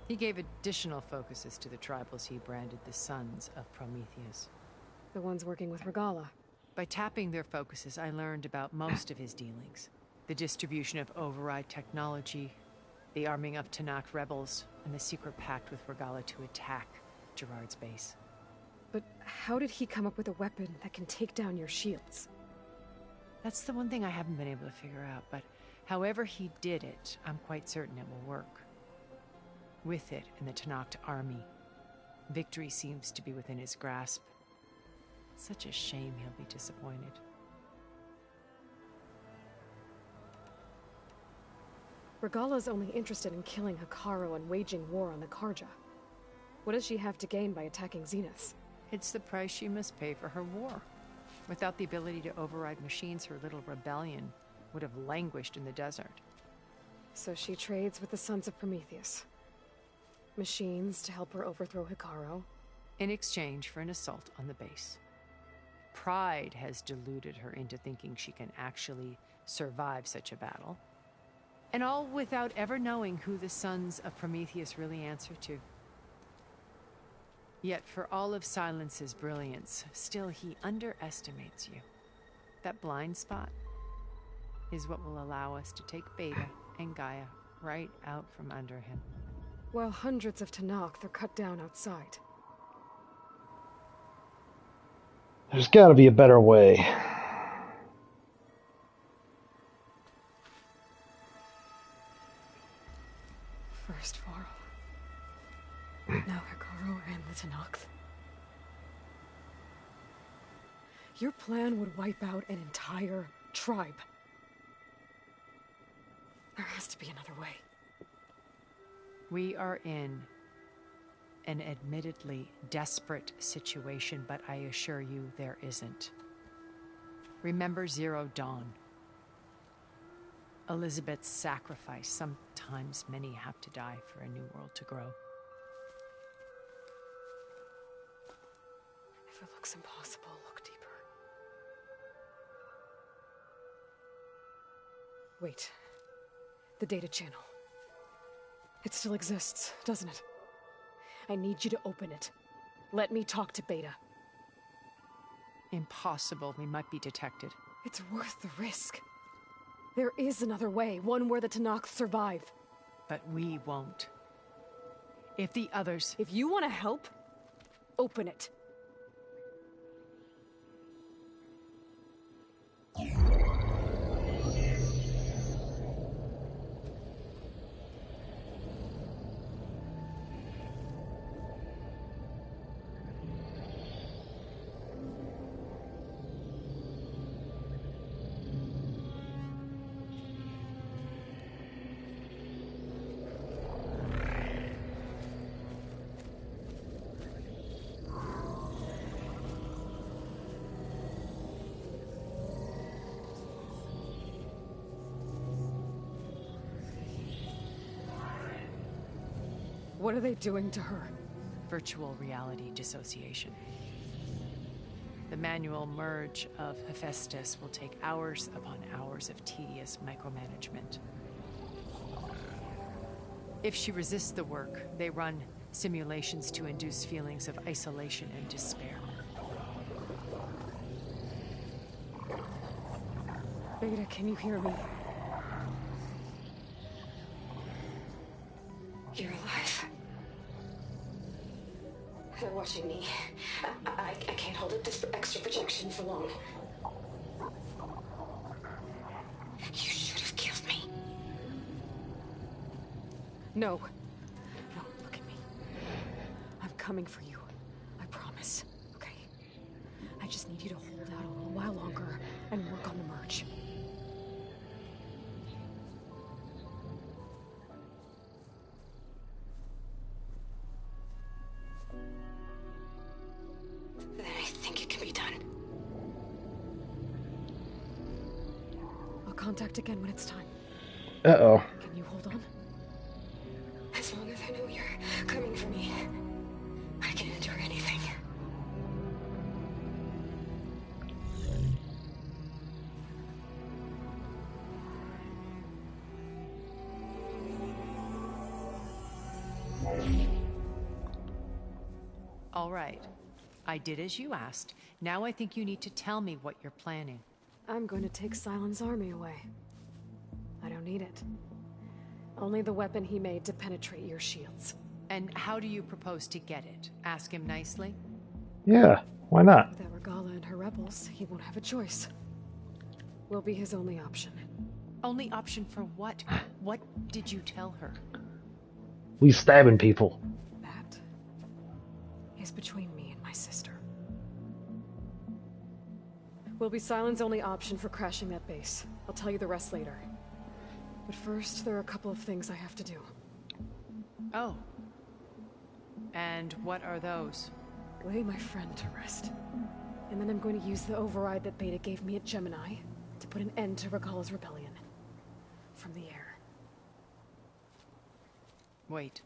He gave additional focuses to the tribals he branded the Sons of Prometheus. The ones working with Regalla. By tapping their focuses, I learned about most of his dealings. The distribution of override technology, the arming of Tenakth rebels, and the secret pact with Regalla to attack Gerard's base. But how did he come up with a weapon that can take down your shields? That's the one thing I haven't been able to figure out, but however he did it, I'm quite certain it will work. With it and the Tenakth army, victory seems to be within his grasp. Such a shame he'll be disappointed. Regalla's only interested in killing Hekarro and waging war on the Karja. What does she have to gain by attacking Zenith? It's the price she must pay for her war. Without the ability to override machines, her little rebellion would have languished in the desert. So she trades with the Sons of Prometheus. Machines to help her overthrow Hekarro. In exchange for an assault on the base. Pride has deluded her into thinking she can actually survive such a battle. And all without ever knowing who the Sons of Prometheus really answer to. Yet for all of Silence's brilliance, still he underestimates you. That blind spot is what will allow us to take Beta and Gaia right out from under him. While hundreds of Tenakth are cut down outside. There's gotta be a better way. First Varl. Now Hekarro and the Tenakth. Your plan would wipe out an entire tribe. There has to be another way. We are in an admittedly desperate situation, but I assure you there isn't. Remember Zero Dawn. Elizabeth's sacrifice. Sometimes many have to die for a new world to grow. If it looks impossible, look deeper. Wait. The data channel. It still exists, doesn't it? I need you to open it. Let me talk to Beta. Impossible. We might be detected. It's worth the risk. There is another way, one where the Tenakth survive. But we won't. If the others... If you want to help, open it. What are they doing to her? Virtual reality dissociation. The manual merge of Hephaestus will take hours upon hours of tedious micromanagement. If she resists the work, they run simulations to induce feelings of isolation and despair. Beta, can you hear me? You're alive. They're watching me. I can't hold up this extra projection for long. You should have killed me. No. No, look at me. I'm coming for you. I promise. Okay? I just need you to hold out a little while longer and work on the merge. Then I think it can be done. I'll contact again when it's time. Uh-oh. Can you hold on? As long as I know you're coming for me, I can endure anything. All right. I did as you asked. Now I think you need to tell me what you're planning. I'm going to take Silen's army away. I don't need it. Only the weapon he made to penetrate your shields. And how do you propose to get it? Ask him nicely? Yeah, why not? Without Regala and her rebels, he won't have a choice. We'll be his only option. Only option for what? What did you tell her? We stabbing people. That is between me and my sister. Will be Sylens' only option for crashing that base. I'll tell you the rest later. But first, there are a couple of things I have to do. Oh. And what are those? Lay my friend to rest. And then I'm going to use the override that Beta gave me at Gemini to put an end to Regala's rebellion. From the air. Wait.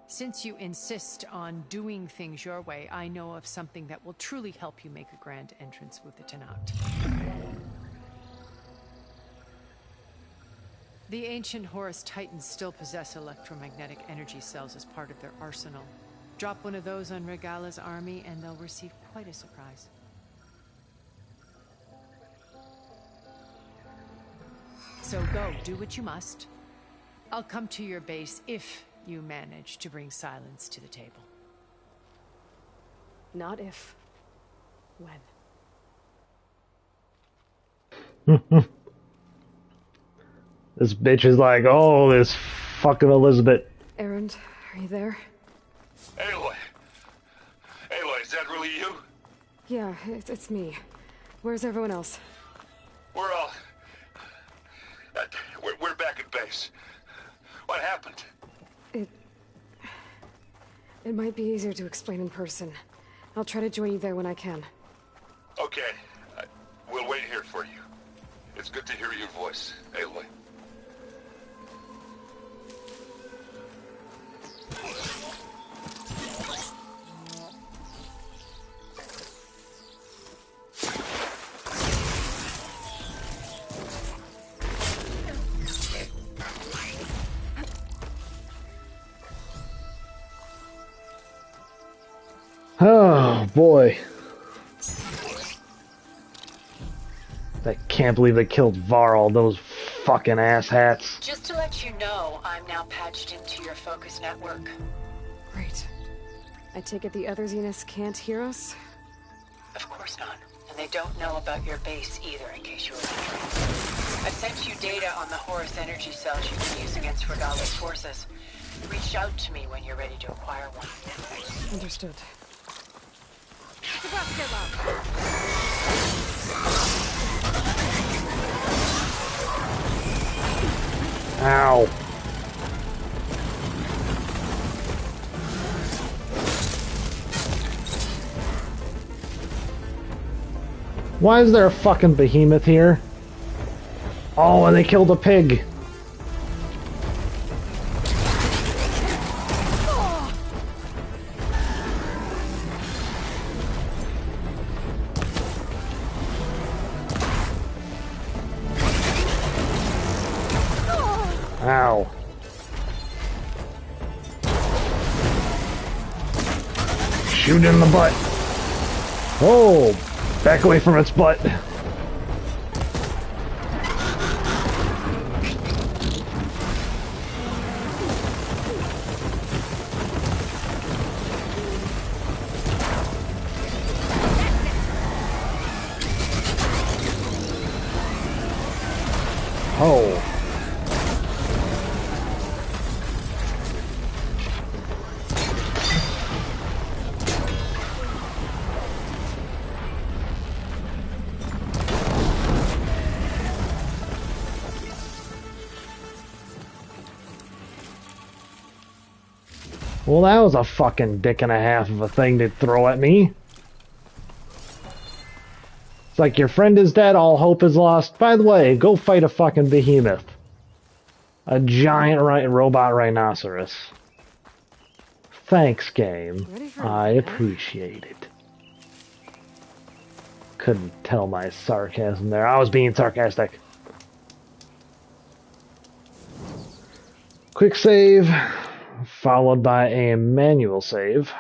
Since you insist on doing things your way, I know of something that will truly help you make a grand entrance with the Tenakth. The ancient Horus Titans still possess electromagnetic energy cells as part of their arsenal. Drop one of those on Regala's army and they'll receive quite a surprise. So go, do what you must. I'll come to your base if you manage to bring Sylens to the table. Not if. When. This bitch is like, oh, this fucking Elizabeth. Erend, are you there? Aloy! Aloy, is that really you? Yeah, it's me. Where's everyone else? We're all... We're back at base. What happened? It might be easier to explain in person. I'll try to join you there when I can. Okay. We'll wait here for you. It's good to hear your voice, Aloy. Oh, boy. I can't believe they killed Varl, those fucking asshats. Just to let you know, I'm now patched into your focus network. Great. I take it the other Zeniths can't hear us? Of course not. And they don't know about your base either, in case you were wondering. I've sent you data on the Horus energy cells you can use against Regala's forces. Reach out to me when you're ready to acquire one. Understood. It's about to get loud. Ow. Why is there a fucking behemoth here? Oh, and they killed a pig. Ow. Shoot in the butt. Oh, back away from its butt. Oh. Well, that was a fucking dick and a half of a thing to throw at me. It's like, your friend is dead, all hope is lost. By the way, go fight a fucking behemoth. A giant robot rhinoceros. Thanks, game. I appreciate it. Couldn't tell my sarcasm there. I was being sarcastic. Quick save, followed by a manual save.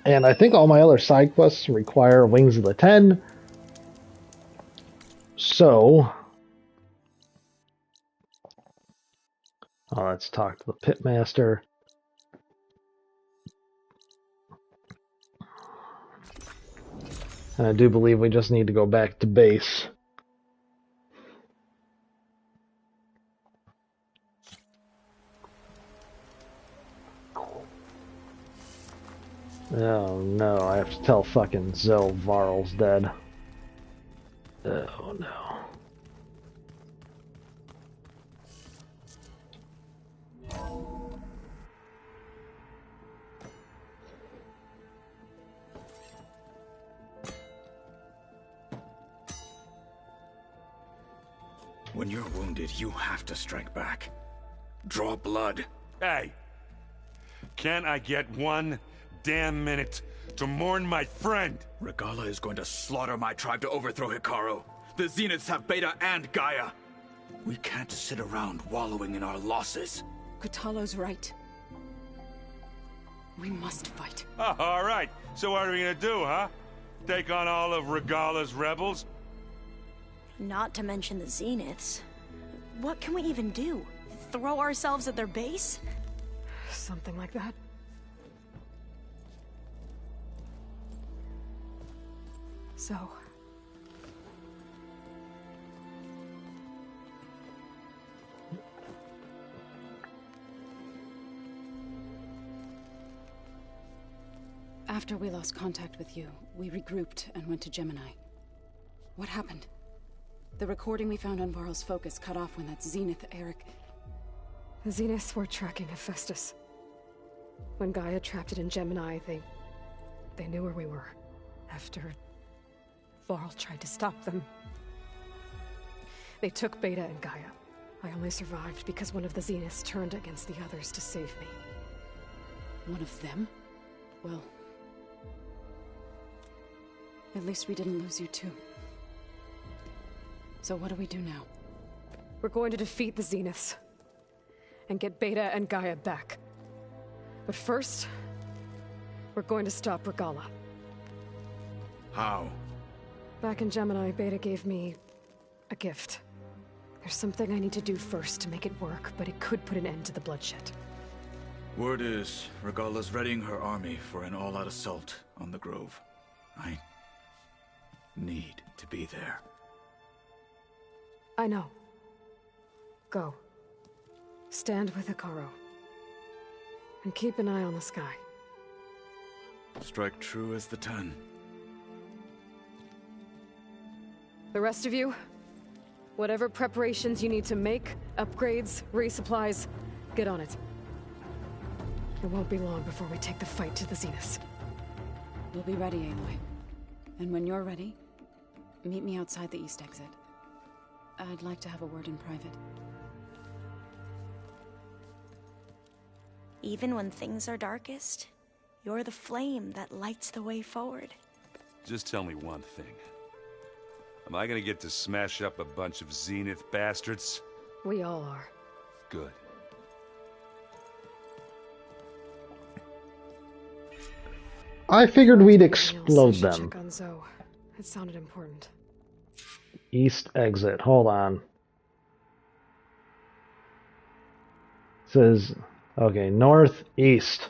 And I think all my other side quests require Wings of the Ten. So, let's talk to the pitmaster. And I do believe we just need to go back to base. Oh no, I have to tell fucking Zoe Varl's dead. Oh no. When you're wounded, you have to strike back. Draw blood. Hey! Can't I get one damn minute to mourn my friend? Regalla is going to slaughter my tribe to overthrow Hikaru. The Zeniths have Beta and Gaia. We can't sit around wallowing in our losses. Kotallo's right. We must fight. Oh, all right. So what are we gonna do, huh? Take on all of Regalla's rebels? Not to mention the Zeniths. What can we even do? Throw ourselves at their base? Something like that. So... After we lost contact with you, we regrouped and went to Gemini. What happened? The recording we found on Varl's focus cut off when that Zenith Eric... The Zeniths were tracking Hephaestus. When Gaia trapped it in Gemini, they knew where we were. After Varl tried to stop them. They took Beta and Gaia. I only survived because one of the Zeniths turned against the others to save me. One of them? Well... at least we didn't lose you too. So what do we do now? We're going to defeat the Zeniths. And get Beta and Gaia back. But first... we're going to stop Regalla. How? Back in Gemini, Beta gave me... a gift. There's something I need to do first to make it work, but it could put an end to the bloodshed. Word is, Regalla's readying her army for an all-out assault on the Grove. I need to be there. I know. Go. Stand with Hikaru. And keep an eye on the sky. Strike true as the 10. The rest of you, whatever preparations you need to make, upgrades, resupplies, get on it. It won't be long before we take the fight to the Zeniths. We'll be ready, Aloy. And when you're ready, meet me outside the east exit. I'd like to have a word in private. Even when things are darkest, you're the flame that lights the way forward. Just tell me one thing. Am I gonna get to smash up a bunch of Zenith bastards? We all are. Good. I figured we'd explode them. Check on Zoe. It sounded important. East exit. Hold on. Says, okay, northeast.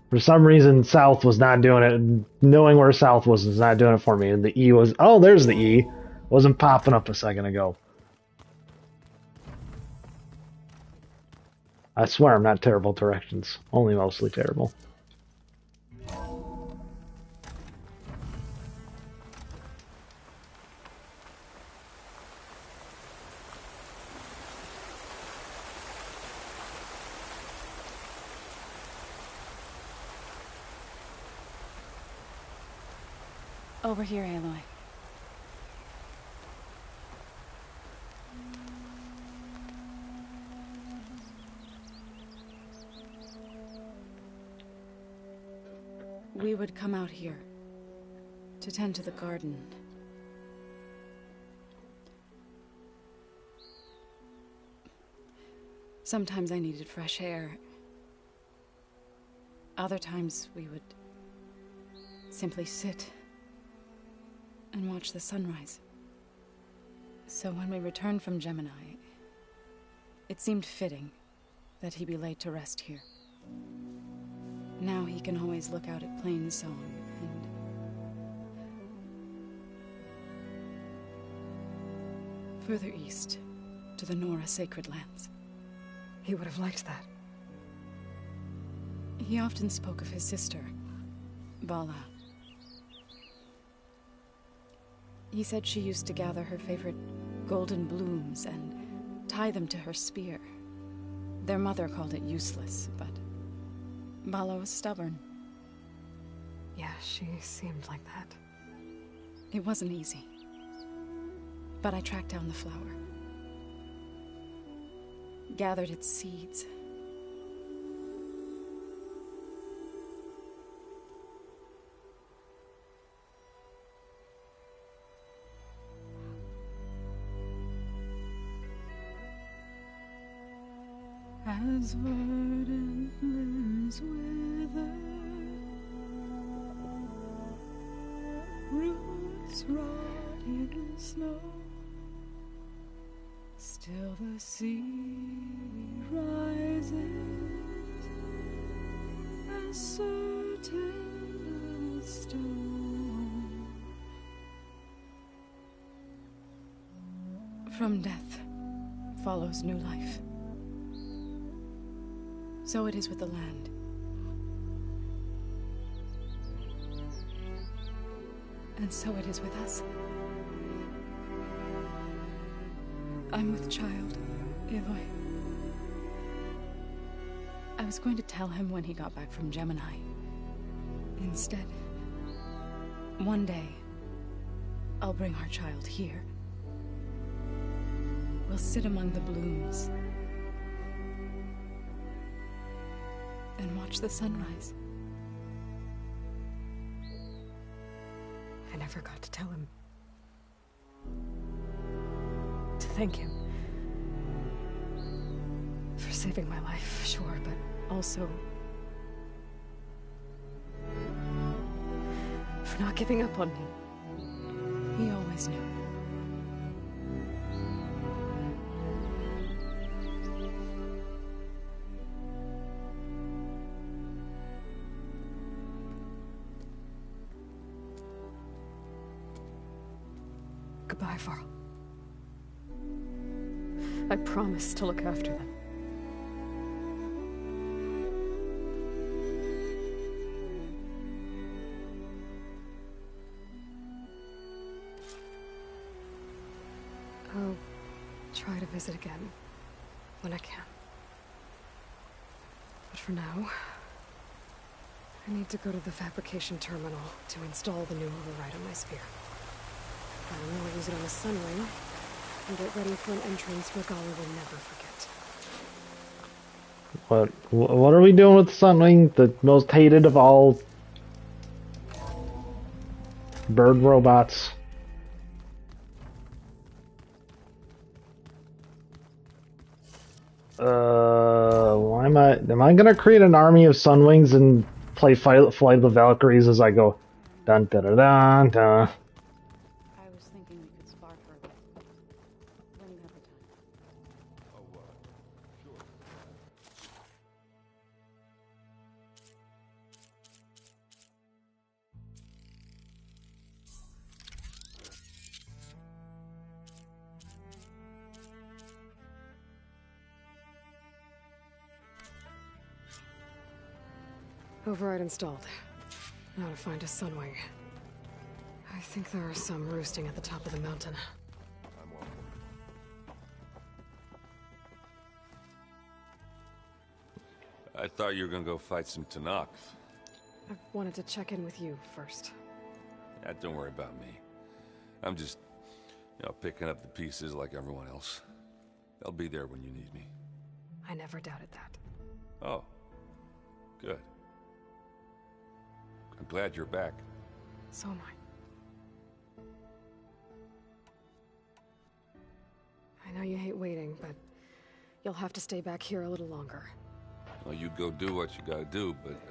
For some reason, south was not doing it. Knowing where south was not doing it for me. And the E was, oh, there's the E. Wasn't popping up a second ago. I swear I'm not terrible at directions. Only mostly terrible. Over here, Aloy. We would come out here to tend to the garden. Sometimes I needed fresh air. Other times we would simply sit and watch the sunrise. So when we returned from Gemini, it seemed fitting that he be laid to rest here. Now he can always look out at Plainsong and... further east, to the Nora Sacred Lands. He would have liked that. He often spoke of his sister, Vala. He said she used to gather her favorite golden blooms and tie them to her spear. Their mother called it useless, but Vala was stubborn. Yeah, she seemed like that. It wasn't easy. But I tracked down the flower. Gathered its seeds. As verdant limbs wither, roots rot in snow, still the sea rises, as certain as stone. From death follows new life. So it is with the land. And so it is with us. I'm with child, Aloy. I was going to tell him when he got back from Gemini. Instead, one day, I'll bring our child here. We'll sit among the blooms and watch the sunrise. I never got to tell him. To thank him. For saving my life, sure, but also... for not giving up on me. He always knew. Goodbye, Varl. I promise to look after them. I'll try to visit again when I can. But for now, I need to go to the fabrication terminal to install the new override on my spear. I know I'll use it on the Sunwing, and get ready for an entrance Regalla will never forget. What are we doing with the Sunwing? The most hated of all bird robots. Why am I gonna create an army of Sunwings and play Flight of the Valkyries as I go? Dun dun dun dun dun. Override installed. Now to find a Sunwing. I think there are some roosting at the top of the mountain. I thought you were gonna go fight some Tenakth. I wanted to check in with you first. Yeah, don't worry about me. I'm just, picking up the pieces like everyone else. I'll be there when you need me. I never doubted that. Oh. Good. I'm glad you're back. So am I. I know you hate waiting, but you'll have to stay back here a little longer. Well, you go do what you gotta do, but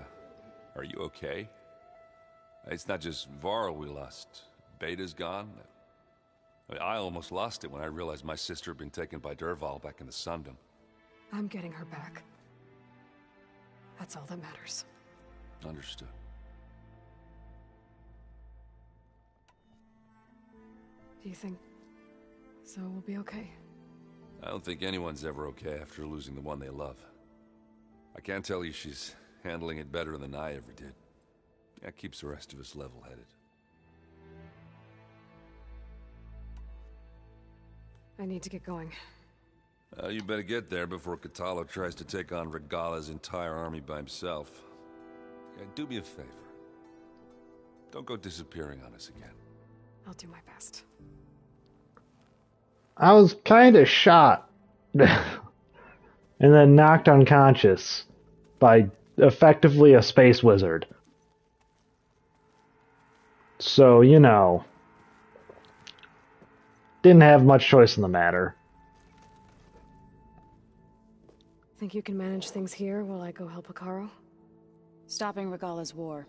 are you okay? It's not just Varl we lost. Beta's gone? I almost lost it when I realized my sister had been taken by Dervahl back in the Sundom. I'm getting her back. That's all that matters. Understood. Do you think Zoe will be okay? I don't think anyone's ever okay after losing the one they love. I can't tell you she's handling it better than I ever did. That keeps the rest of us level-headed. I need to get going. You better get there before Kotallo tries to take on Regalla's entire army by himself. Yeah, do me a favor. Don't go disappearing on us again. I'll do my best. I was kind of shot and then knocked unconscious by effectively a space wizard. So, you know, didn't have much choice in the matter. Think you can manage things here while I go help Hekarro? Stopping Regalla's war.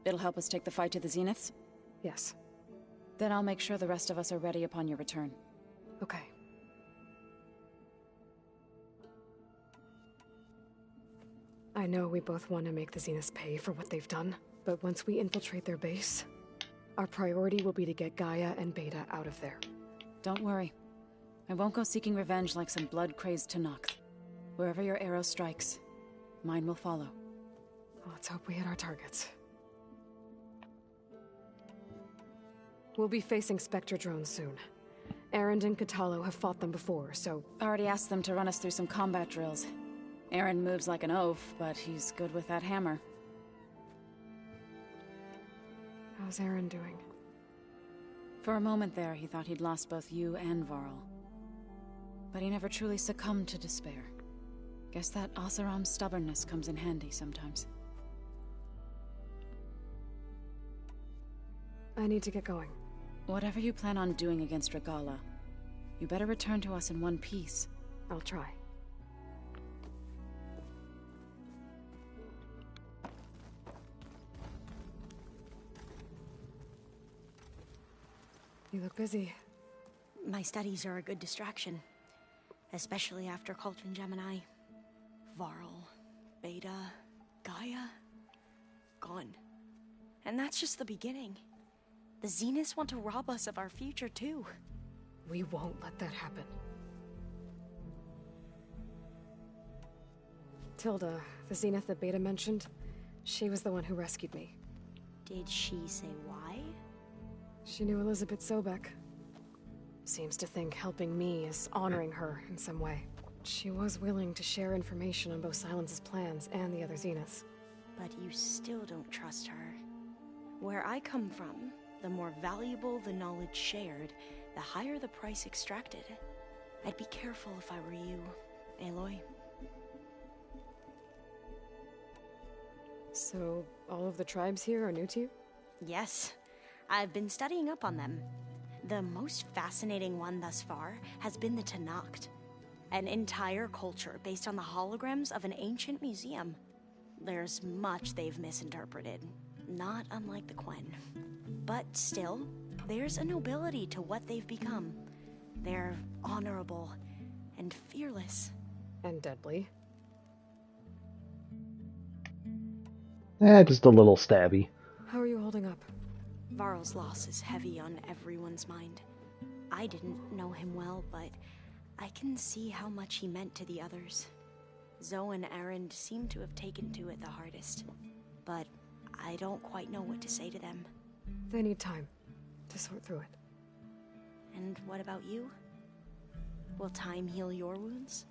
It'll help us take the fight to the Zeniths? Yes. Then I'll make sure the rest of us are ready upon your return. Okay. I know we both want to make the Zeniths pay for what they've done, but once we infiltrate their base, our priority will be to get Gaia and Beta out of there. Don't worry. I won't go seeking revenge like some blood-crazed Tenakth. Wherever your arrow strikes, mine will follow. Let's hope we hit our targets. We'll be facing Spectre drones soon. Erend and Kotallo have fought them before, so... Already asked them to run us through some combat drills. Erend moves like an oaf, but he's good with that hammer. How's Erend doing? For a moment there, he thought he'd lost both you and Varl. But he never truly succumbed to despair. Guess that Oseram's stubbornness comes in handy sometimes. I need to get going. Whatever you plan on doing against Regalla, you better return to us in one piece. I'll try. You look busy. My studies are a good distraction. Especially after Cauldron Gemini. Varl, Beta, Gaia, gone. And that's just the beginning. The Zeniths want to rob us of our future, too. We won't let that happen. Tilda, the Zenith that Beta mentioned, she was the one who rescued me. Did she say why? She knew Elizabeth Sobek. Seems to think helping me is honoring her in some way. She was willing to share information on both Silence's plans and the other Zeniths. But you still don't trust her. Where I come from, the more valuable the knowledge shared, the higher the price extracted. I'd be careful if I were you, Aloy. So, all of the tribes here are new to you? Yes. I've been studying up on them. The most fascinating one thus far has been the Tenakth. An entire culture based on the holograms of an ancient museum. There's much they've misinterpreted, not unlike the Quen. But still, there's a nobility to what they've become. They're honorable and fearless. And deadly. Just a little stabby. How are you holding up? Varl's loss is heavy on everyone's mind. I didn't know him well, but I can see how much he meant to the others. Zoe and Erend seem to have taken to it the hardest, but I don't quite know what to say to them. They need time to sort through it. And what about you? Will time heal your wounds?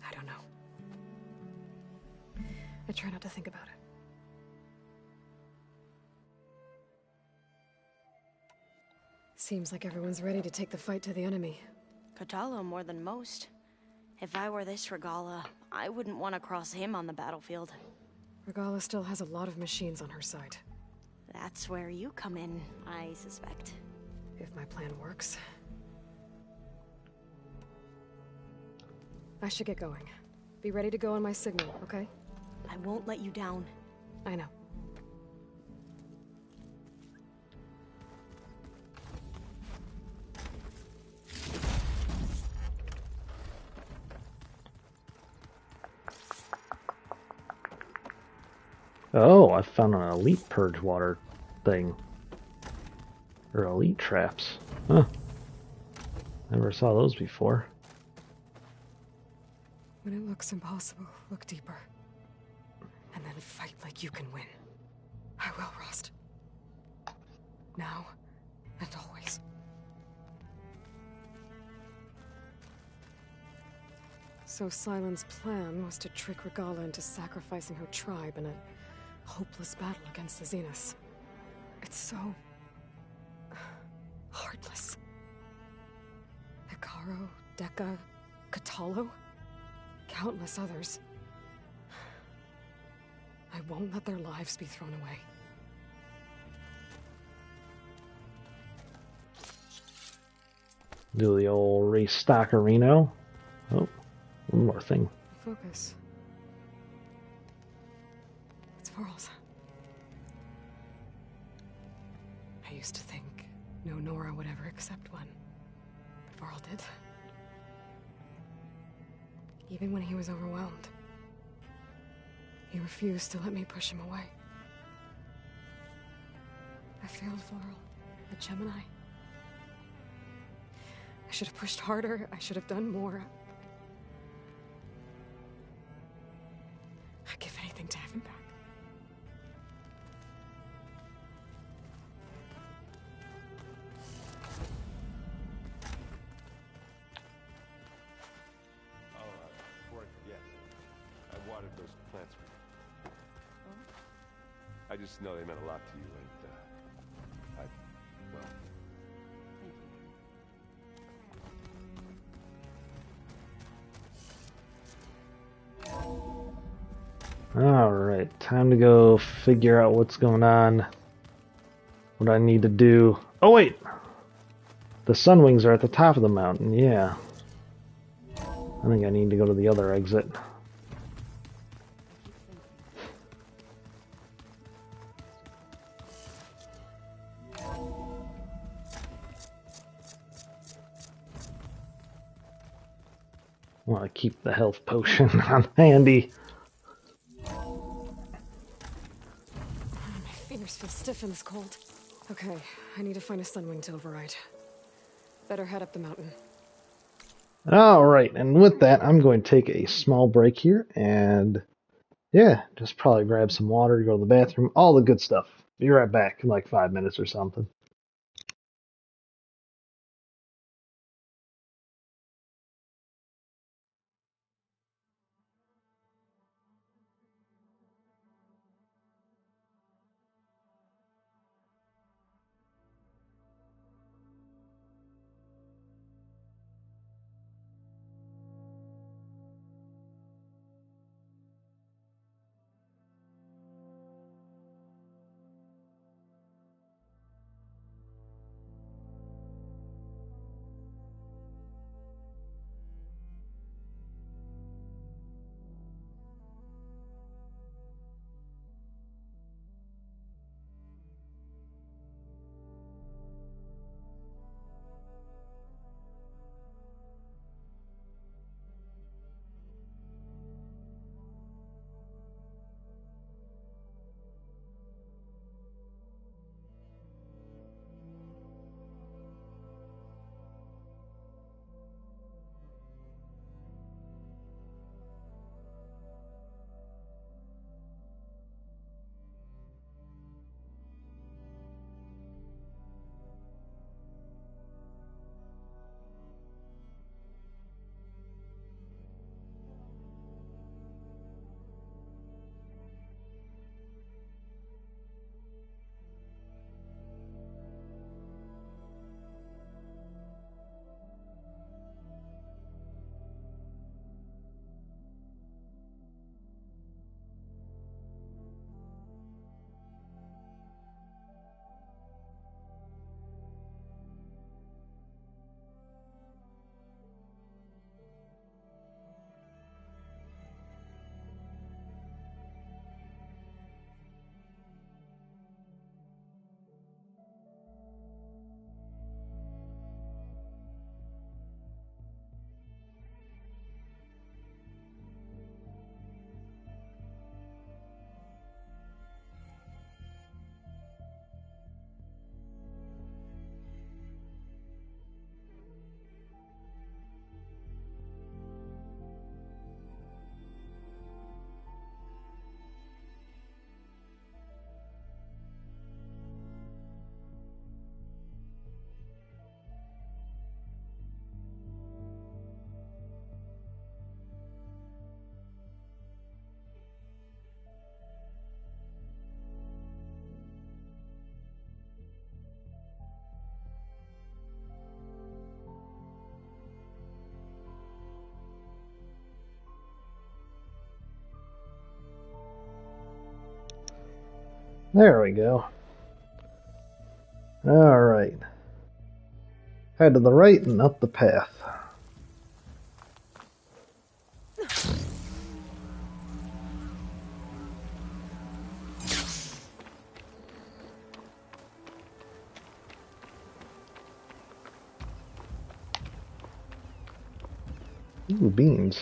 I don't know. I try not to think about it. Seems like everyone's ready to take the fight to the enemy. Kotallo more than most. If I were this Regalla, I wouldn't want to cross him on the battlefield. Regalla still has a lot of machines on her side. That's where you come in, I suspect. If my plan works. I should get going. Be ready to go on my signal, okay? I won't let you down. I know. Oh, I found an elite purge water thing. Or elite traps. Huh. Never saw those before. When it looks impossible, look deeper. And then fight like you can win. I will, Rost. Now and always. So Sylens' plan was to trick Regalla into sacrificing her tribe in a hopeless battle against the Zeniths. It's so... heartless. Hekarro, Dekka, Kotallo, countless others. I won't let their lives be thrown away. Do the old restock Reno. Oh, one more thing. Focus. It's Varl's. I used to think no Nora would ever accept one. But Varl did. Even when he was overwhelmed. He refused to let me push him away. I failed Varl, the Gemini. I should have pushed harder. I should have done more. I'd give anything to have him back. Before I forget, I watered those plants for you. I just know they meant a lot to you, and well. Alright, time to go figure out what's going on. What I need to do. Oh wait! The Sunwings are at the top of the mountain, yeah. I think I need to go to the other exit. I want to keep the health potion on handy. My fingers feel stiff in this cold. Okay, I need to find a Sunwing to override. Better head up the mountain. Alright, and with that, I'm going to take a small break here, and yeah, just probably grab some water, go to the bathroom, all the good stuff. Be right back in like 5 minutes or something. There we go. Alright. Head to the right and up the path. Ooh, beans.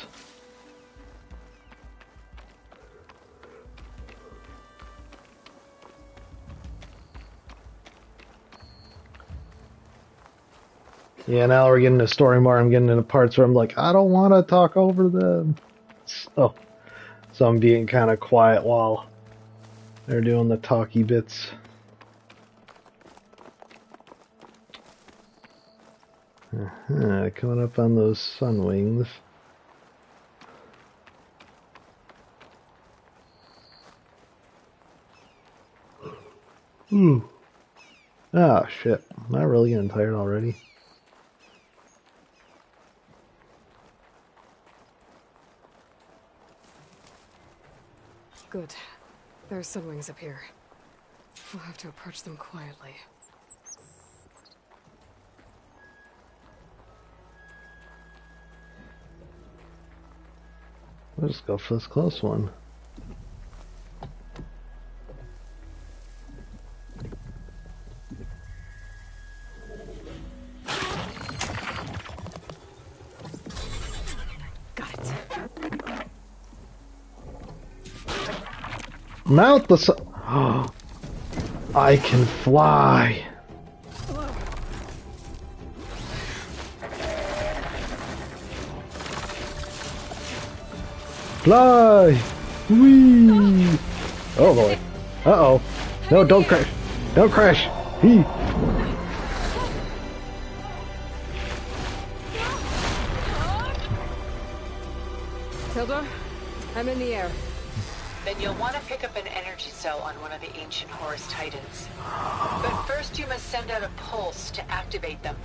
Yeah, now we're getting to story more. I'm getting into parts where I'm like, I don't want to talk over them. So I'm being kind of quiet while they're doing the talky bits. Coming up on those sun wings. Ooh. Ah, shit. Am I really getting tired already? Good. There are sunwings up here. We'll have to approach them quietly. We'll just go for this close one. Got it. Mount the sun. Oh, I can fly. Fly! Whee! Oh boy. Uh-oh. No, don't crash. Don't crash. Hee. Tilda, I'm in the air. Then you'll want to pick up an energy cell on one of the ancient Horus Titans. But first you must send out a pulse to activate them.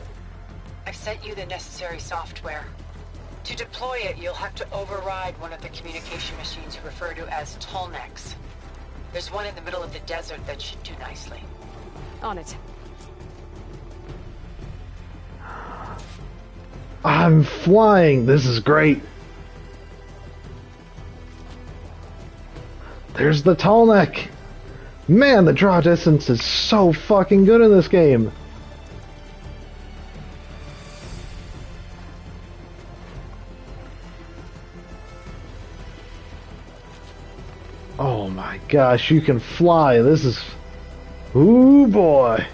I've sent you the necessary software. To deploy it, you'll have to override one of the communication machines you refer to as Tallnecks. There's one in the middle of the desert that should do nicely. On it. I'm flying. This is great. There's the Tallneck. Man, the draw distance is so fucking good in this game. Oh my gosh, you can fly. This is... Ooh boy.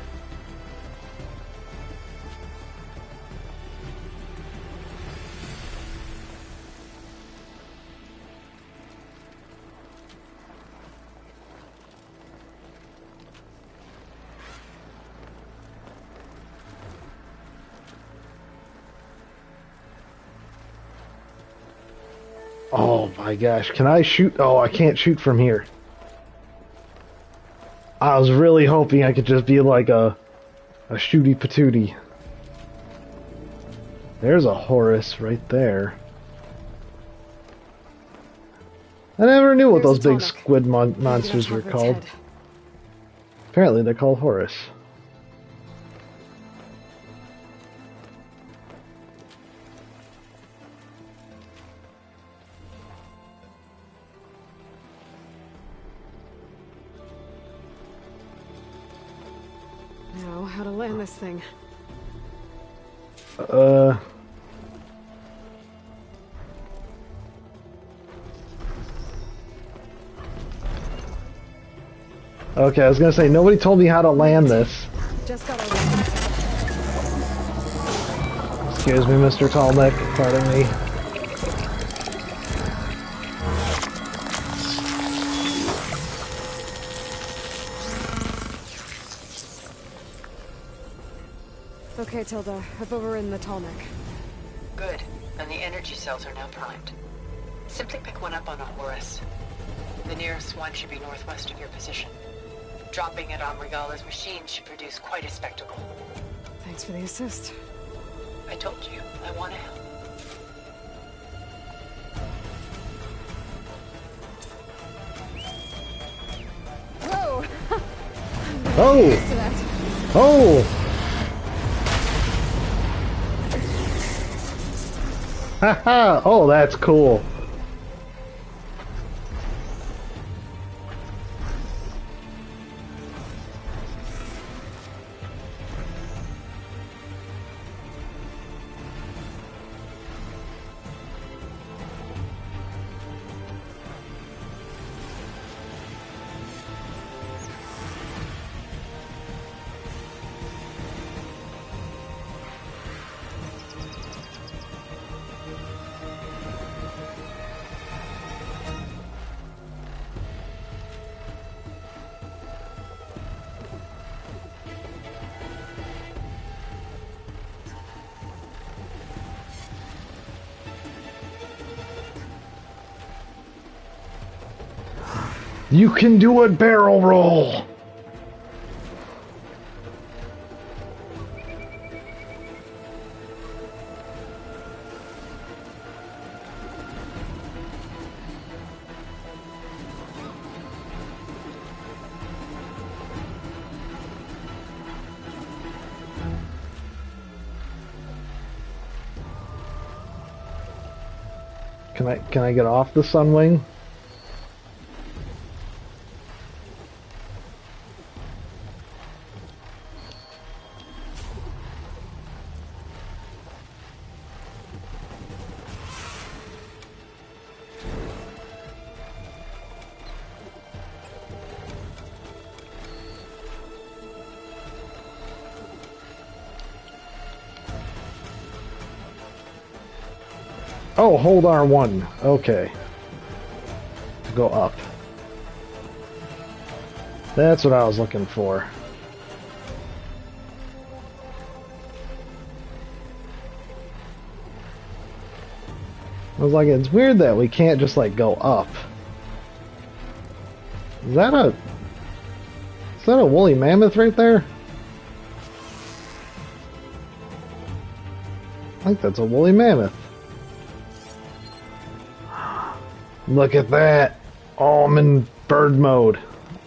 Oh my gosh, can I shoot? Oh, I can't shoot from here. I was really hoping I could just be like a shooty patootie. There's a Horus right there. I never knew what those big squid monsters were called. Apparently they're called Horus. Now, how to land this thing? Okay, I was gonna say, nobody told me how to land this. Just gotta... Excuse me, Mr. Tallneck, pardon me. Okay, Tilda, I've overridden the Tallneck. Good. And the energy cells are now primed. Simply pick one up on a Horus. The nearest one should be northwest of your position. Dropping it on Regala's machine should produce quite a spectacle. Thanks for the assist. I told you, I want to help. Whoa! Oh! Oh! Haha! Oh, that's cool. You can do a barrel roll! Can I get off the Sunwing? Oh, hold R1. Okay. Go up. That's what I was looking for. I was like, it's weird that we can't just, like, go up. Is that a woolly mammoth right there? I think that's a woolly mammoth. Look at that! Oh, I'm in bird mode.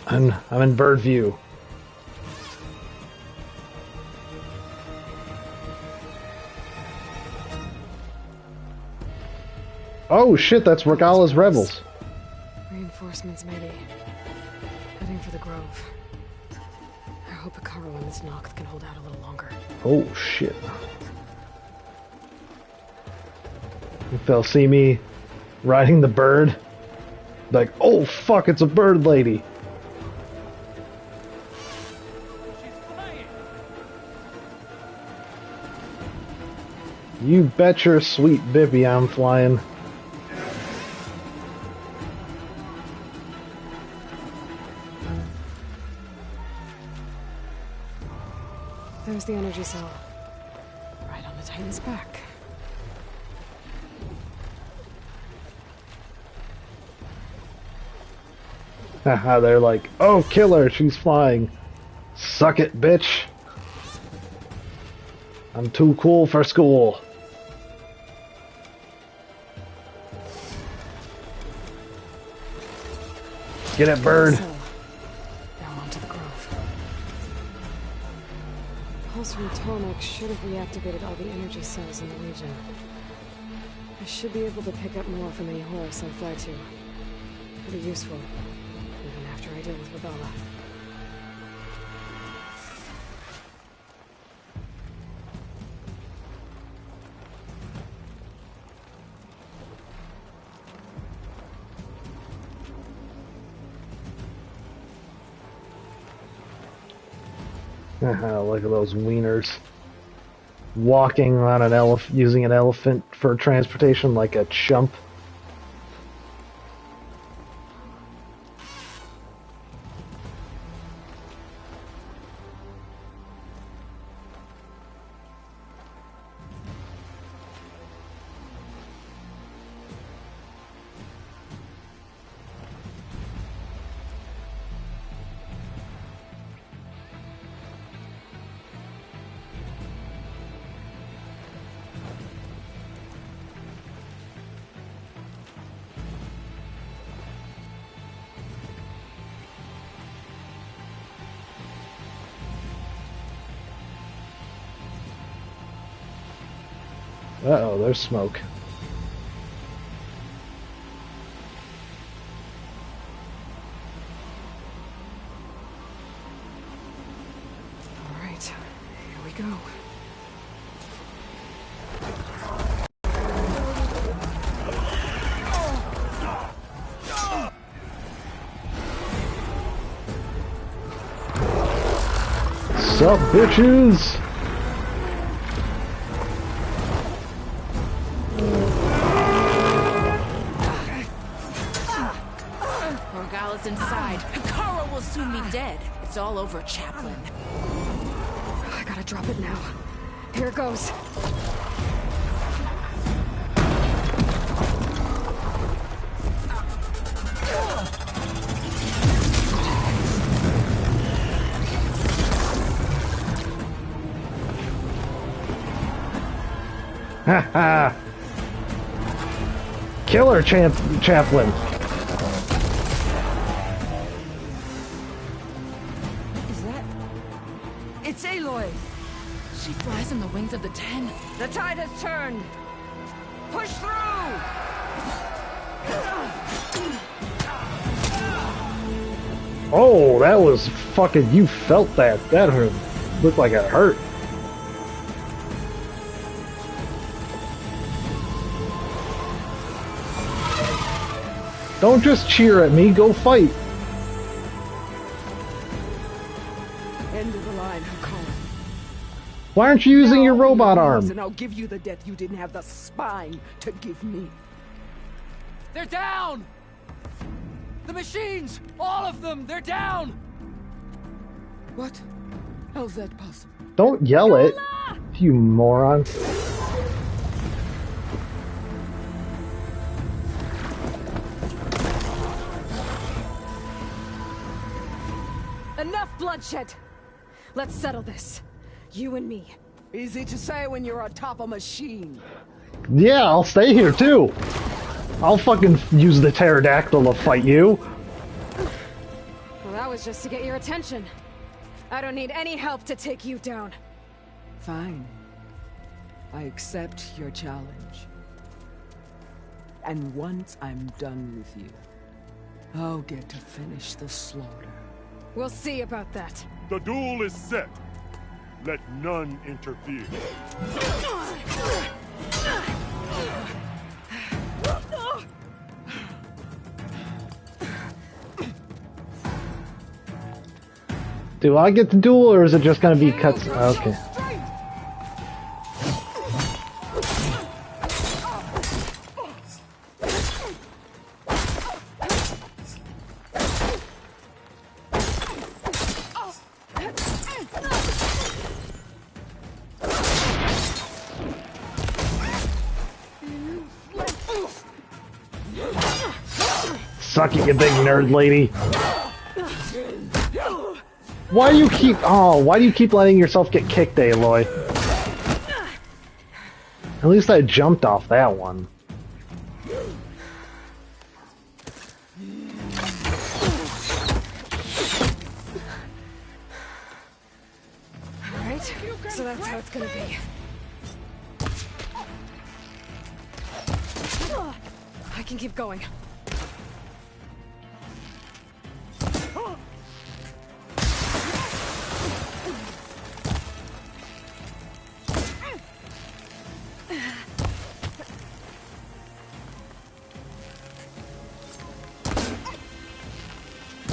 I'm in bird view. Oh shit, that's Regala's rebels. Reinforcements, maybe. Heading for the Grove. I hope Ikaru and this Noct can hold out a little longer. Oh shit. If they'll see me riding the bird, like, oh fuck, it's a bird lady. You bet your sweet bippy I'm flying. There's the energy cell. Right on the Titan's back. Haha, they're like, oh, kill her, she's flying. Suck it, bitch. I'm too cool for school. Get it, bird. Now onto the Grove. Pulse from Tormek should have reactivated all the energy cells in the region. I should be able to pick up more from any Horus I fly to. It'll be useful, even after I deal with Regala. Look at those wieners. Walking on an elephant, using an elephant for transportation like a chump. Uh-oh, there's smoke. All right, here we go. Sup, bitches? Morgala's inside. Kara will soon be dead. It's all over, Chaplain. I gotta drop it now. Here it goes. Haha! Killer chaplain! Is that... It's Aloy! She flies on the wings of the Ten. The tide has turned! Push through! Oh, that was fucking... You felt that. That hurt. Looked like it hurt. Don't just cheer at me, go fight. End of the line, Hakon. Why aren't you using your robot arm? And I'll give you the death you didn't have the spine to give me. They're down! The machines! All of them! They're down! What? How's that possible? Don't yell it, you moron. Enough bloodshed! Let's settle this. You and me. Easy to say when you're atop a machine. Yeah, I'll stay here too. I'll fucking use the pterodactyl to fight you. Well, that was just to get your attention. I don't need any help to take you down. Fine. I accept your challenge. And once I'm done with you, I'll get to finish the slaughter. We'll see about that. The duel is set. Let none interfere. Do I get the duel, or is it just gonna be cuts? Okay. Suck it, you big nerd lady. Why do you keep letting yourself get kicked, Aloy? At least I jumped off that one. Alright, so that's how it's gonna be. I can keep going.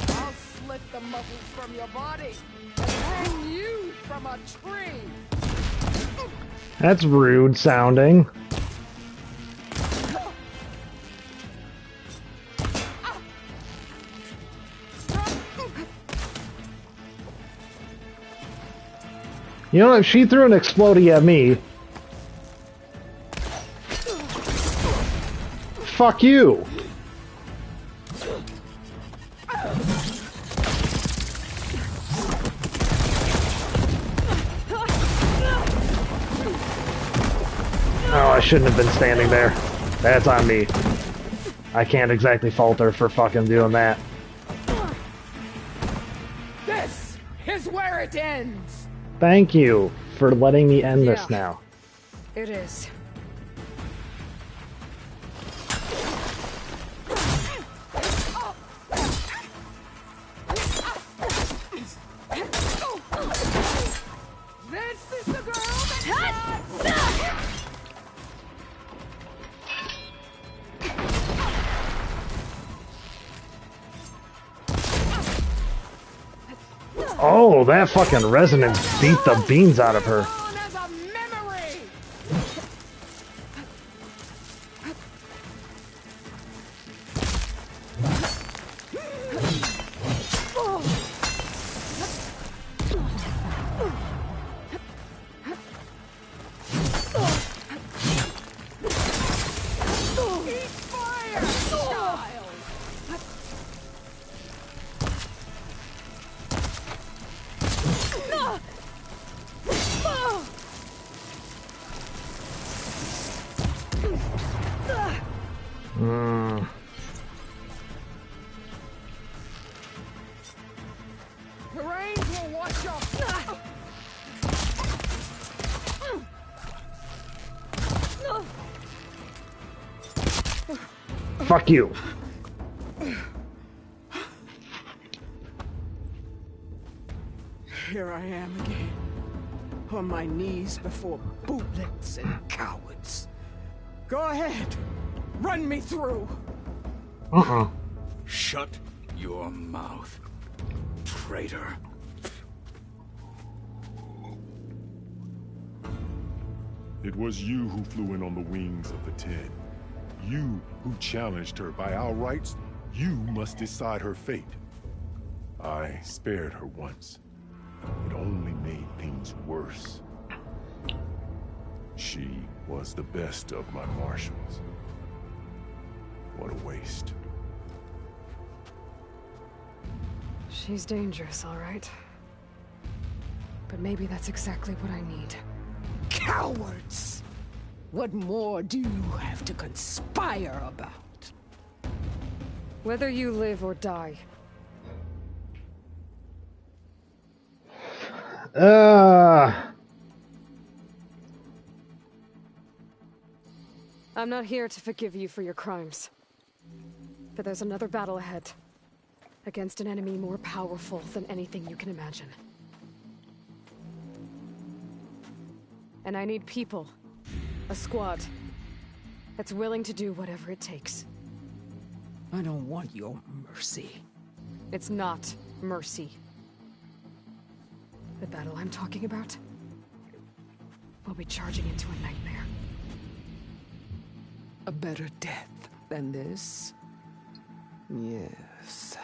I'll slit the muscles from your body and hang you from a tree. That's rude sounding. You know, if she threw an explodey at me... Fuck you! Oh, I shouldn't have been standing there. That's on me. I can't exactly fault her for fucking doing that. This is where it ends. Thank you for letting me end this now. It is. Oh, that fucking resonance beat the beans out of her. The rain will wash off. Fuck you. Here I am again, on my knees before bootlets and cowards. Go ahead, run me through. Shut your mouth, traitor. It was you who flew in on the wings of the Ten. You who challenged her by our rights. You must decide her fate. I spared her once. It only made things worse. She was the best of my marshals. What a waste. She's dangerous, all right. But maybe that's exactly what I need. Cowards! What more do you have to conspire about? Whether you live or die. I'm not here to forgive you for your crimes. But there's another battle ahead. Against an enemy more powerful than anything you can imagine. And I need people. A squad. That's willing to do whatever it takes. I don't want your mercy. It's not mercy. The battle I'm talking about will be charging into a nightmare. A better death than this? Yes.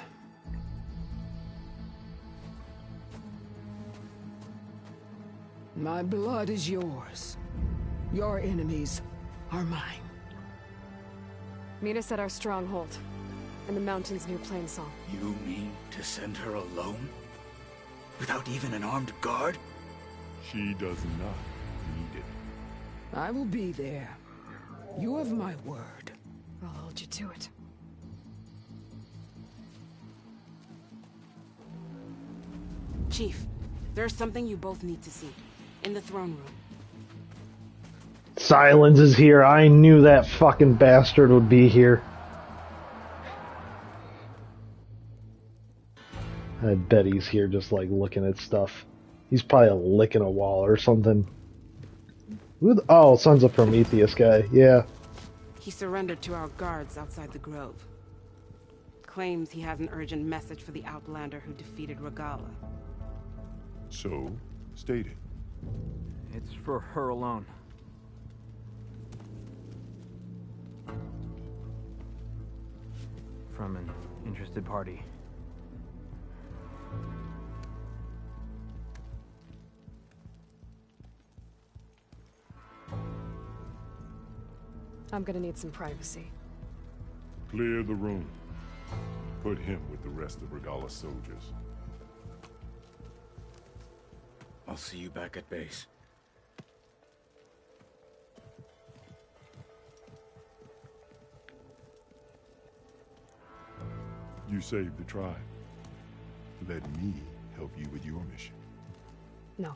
My blood is yours. Your enemies are mine. Meet us at our stronghold, in the mountains near Plainsong. You mean to send her alone? Without even an armed guard? She does not need it. I will be there. You have my word. I'll hold you to it. Chief, there's something you both need to see. In the throne room. Silence is here. I knew that fucking bastard would be here. I bet he's here just like looking at stuff. He's probably licking a wall or something. Oh, Sons of Prometheus guy. Yeah. He surrendered to our guards outside the grove. Claims he has an urgent message for the Outlander who defeated Regalla. So, state it. It's for her alone. From an interested party. I'm gonna need some privacy. Clear the room. Put him with the rest of Regalla's soldiers. I'll see you back at base. You saved the tribe. Let me help you with your mission. No.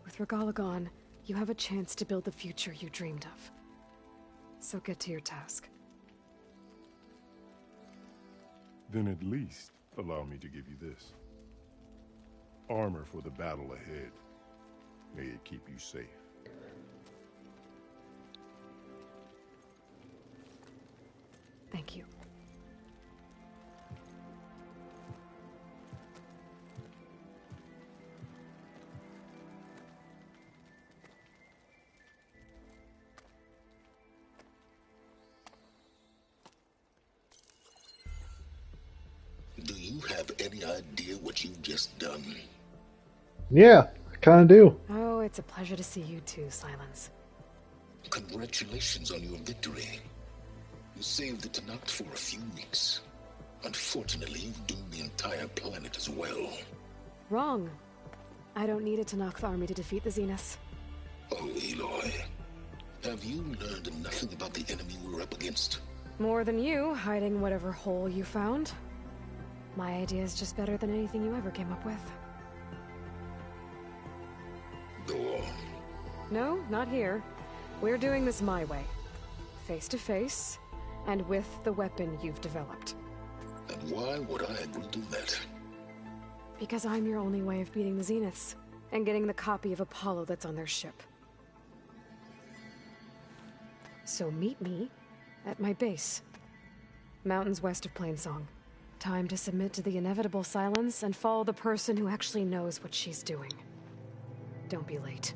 With Regalla gone, you have a chance to build the future you dreamed of. So get to your task. Then at least allow me to give you this. Armor for the battle ahead. May it keep you safe. Thank you. have any idea what you've just done? Yeah, I kind of do. Oh, it's a pleasure to see you too, Silence. Congratulations on your victory. You saved the Tenakth for a few weeks. Unfortunately, you've doomed the entire planet as well. Wrong. I don't need a Tenakth army to defeat the Zeniths. Oh, Aloy. Have you learned nothing about the enemy we're up against? More than you, hiding whatever hole you found. My idea is just better than anything you ever came up with. Go on. No, not here. We're doing this my way. Face to face, and with the weapon you've developed. And why would I agree to that? Because I'm your only way of beating the Zeniths, and getting the copy of Apollo that's on their ship. So meet me at my base. Mountains west of Plainsong. Time to submit to the inevitable silence and follow the person who actually knows what she's doing. Don't be late.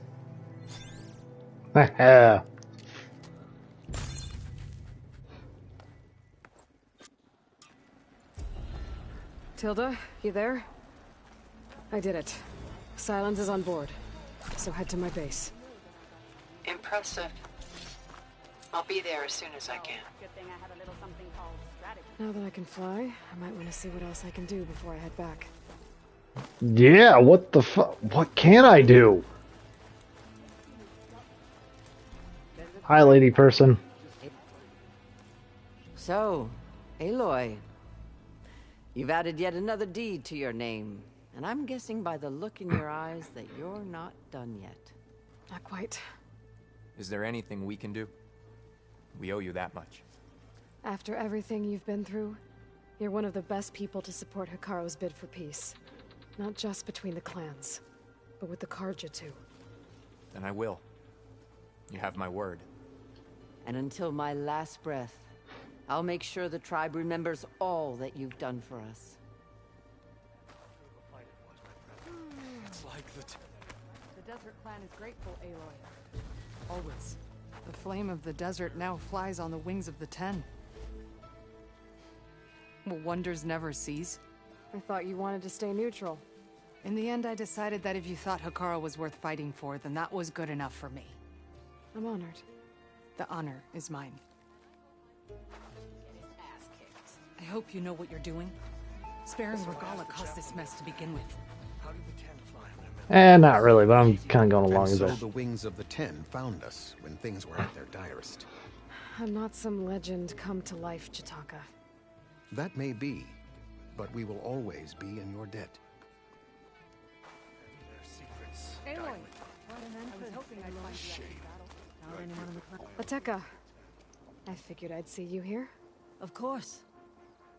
Tilda, you there? I did it. Silence is on board. So head to my base. Impressive. I'll be there as soon as I can. Now that I can fly, I might want to see what else I can do before I head back. Yeah, what the fuck? What can I do? Hi, lady person. So, Aloy, you've added yet another deed to your name, and I'm guessing by the look in your eyes that you're not done yet. Not quite. Is there anything we can do? We owe you that much. After everything you've been through, you're one of the best people to support Hekarro's bid for peace. Not just between the clans, but with the Carja too. Then I will. You have my word. And until my last breath, I'll make sure the tribe remembers all that you've done for us. It's like The Desert Clan is grateful, Aloy. Always. The flame of the desert now flies on the wings of the Ten. Will wonders never cease? I thought you wanted to stay neutral. In the end, I decided that if you thought Hekarro was worth fighting for, then that was good enough for me. I'm honored. The honor is mine. I hope you know what you're doing. Sparing Regalla caused this mess to begin with. Not really, but I'm kind of going along with so it. the wings of the Ten found us when things were at their direst. I'm not some legend come to life, Chitaka. That may be, but we will always be in your debt. Aloy, I was hoping I'd find you at this battle. Ateka. I figured I'd see you here. Of course.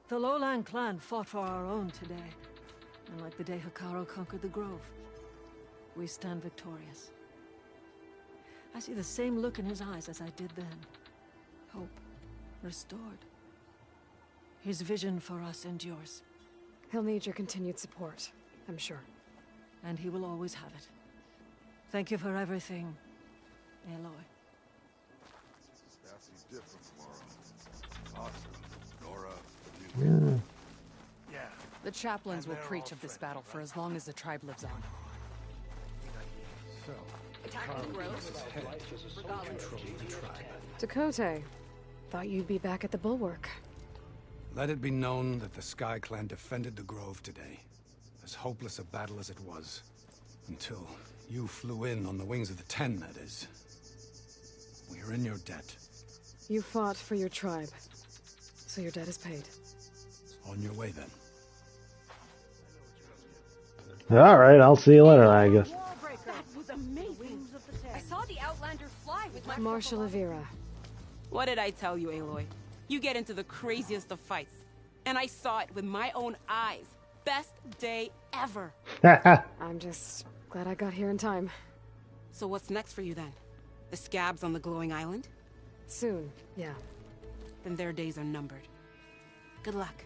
The Lowland clan fought for our own today. And like the day Hekarro conquered the Grove, we stand victorious. I see the same look in his eyes as I did then. Hope restored. His vision for us endures. He'll need your continued support, I'm sure. And he will always have it. Thank you for everything, Aloy. The chaplains will preach of this battle for as long as the tribe lives on. Tekotteh. Thought you'd be back at the Bulwark. Let it be known that the Sky Clan defended the Grove today. As hopeless a battle as it was. Until you flew in on the wings of the Ten, that is. We are in your debt. You fought for your tribe, so your debt is paid. On your way, then. Alright, I'll see you later, I guess. That was amazing. I saw the Outlander fly with my... Marshal Avira. What did I tell you, Aloy? You get into the craziest of fights. And I saw it with my own eyes. Best day ever. I'm just glad I got here in time. So what's next for you then? The scabs on the glowing island? Soon, yeah. Then their days are numbered. Good luck.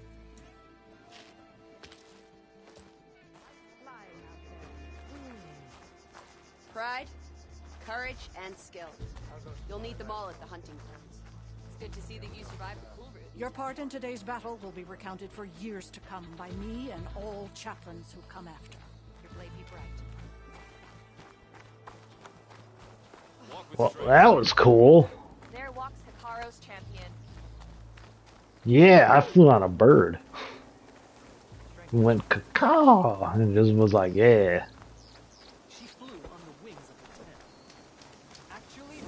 Pride, courage, and skill. You'll need them all at the hunting grounds. It's good to see that you survived the cool route. Your part in today's battle will be recounted for years to come by me and all chaplains who come after. Your blade be bright. Well, that was cool. There walks Hekarro's champion. Yeah, I flew on a bird. Went caw and just was like, yeah. She flew on the wings of the Ten. Actually,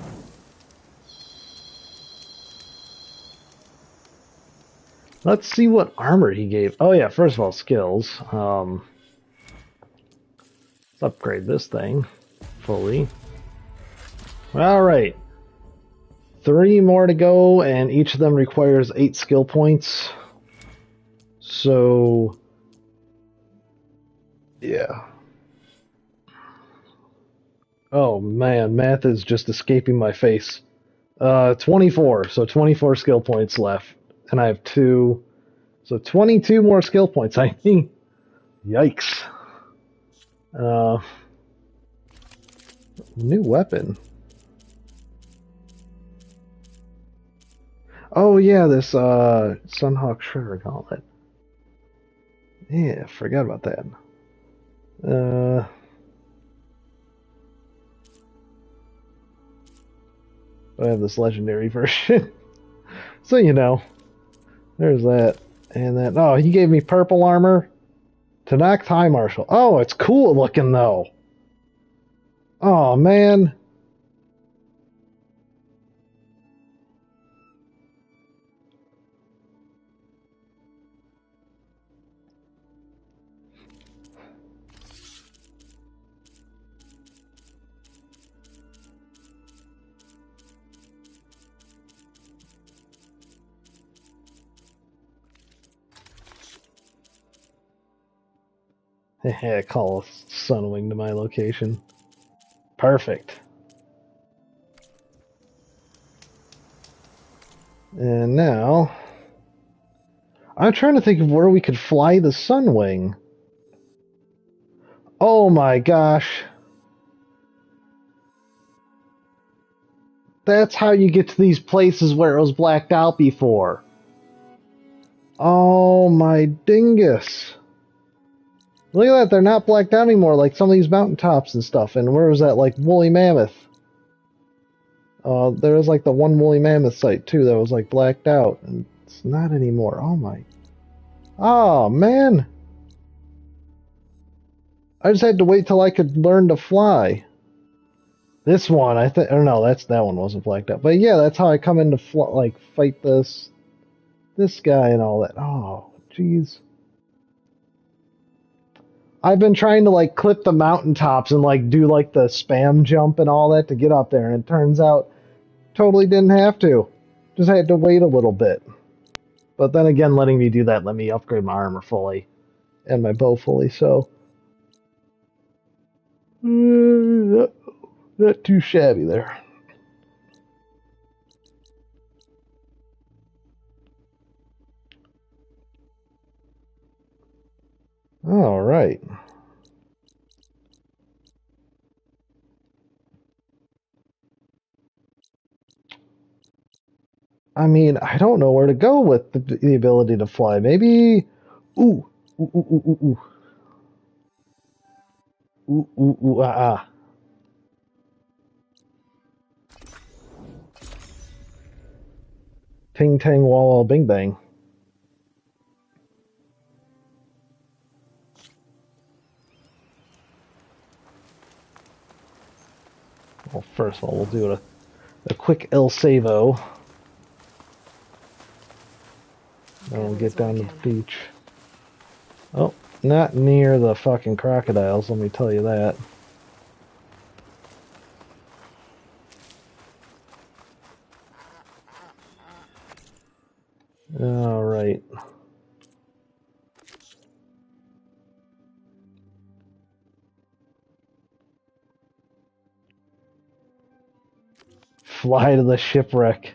Let's see what armor he gave. Oh yeah, first of all, skills. Let's upgrade this thing fully. Alright. 3 more to go, and each of them requires 8 skill points. So, yeah. Oh man, math is just escaping my face. 24, so 24 skill points left. And I have 2, so 22 more skill points, I think. Yikes. New weapon. Oh yeah, this Sunhawk Shredder Gauntlet. Yeah, forgot about that. I have this legendary version. So you know. There's that. And then oh, he gave me purple armor. Tenakth High Marshal. Oh, it's cool looking though. Oh man. Call Sunwing to my location. Perfect. And now I'm trying to think of where we could fly the Sunwing. Oh my gosh. That's how you get to these places where it was blacked out before. Oh my dingus. Look at that, they're not blacked out anymore, like some of these mountaintops and stuff. And where was that, like, Woolly Mammoth? There was, like, the one Woolly Mammoth site, too, that was, like, blacked out. And it's not anymore. Oh, my... Oh, man! I just had to wait till I could learn to fly. This one, I think... Or no, that one wasn't blacked out. But, yeah, that's how I come in to, fight this guy and all that. Oh, jeez. I've been trying to, like, clip the mountaintops and, like, do, like, the spam jump and all that to get up there, and it turns out totally didn't have to. Just had to wait a little bit. But then again, letting me do that let me upgrade my armor fully and my bow fully, so... not too shabby there. All right. I mean, I don't know where to go with the ability to fly. Maybe... Ooh. Ooh, ooh, ooh, ooh, ooh. Ooh, ooh, ooh, ah, ah. Ting, tang, wall, wall, bing, bang. Well, first of all, we'll do a quick El Savo. Then we'll get down to the beach. Oh, not near the fucking crocodiles, let me tell you that. All right. Fly to the shipwreck.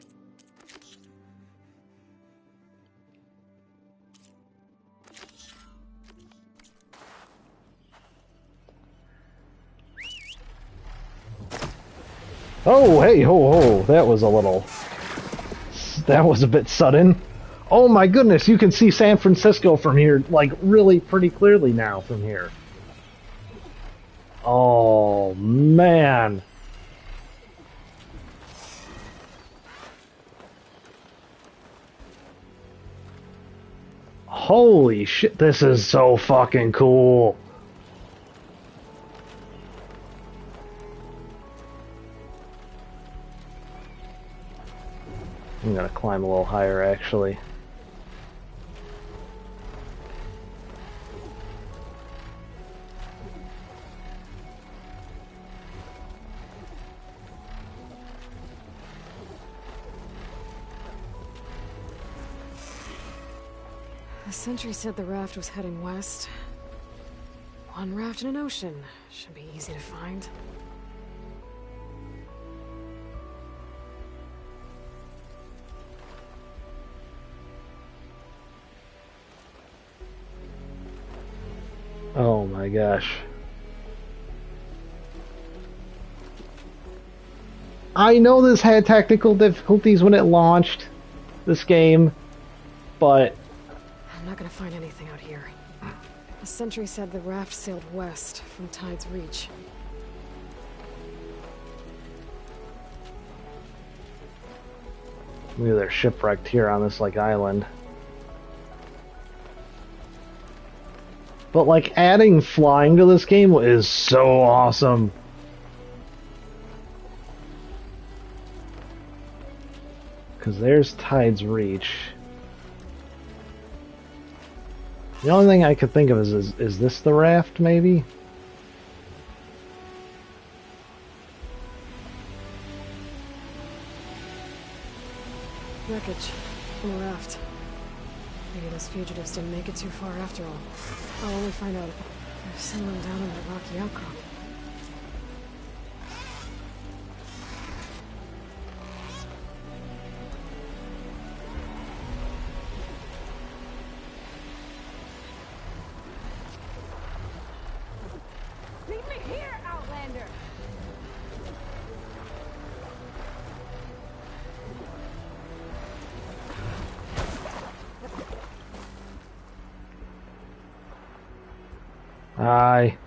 Oh, hey, ho, ho. That was a bit sudden. Oh my goodness, you can see San Francisco from here, like, really pretty clearly now from here. Oh, man. Holy shit, this is so fucking cool. I'm gonna climb a little higher, actually. The sentry said the raft was heading west. One raft in an ocean. Should be easy to find. Oh my gosh. I know this had technical difficulties when it launched, this game, but... I'm not gonna find anything out here. The sentry said the raft sailed west from Tide's Reach. Maybe they're shipwrecked here on this, like, island. But, like, adding flying to this game is so awesome. Because there's Tide's Reach. The only thing I could think of is this the raft, maybe? Wreckage from a raft. Maybe those fugitives didn't make it too far after all. I'll only find out if someone down in that rocky outcrop. Meet me here, Outlander! Aye.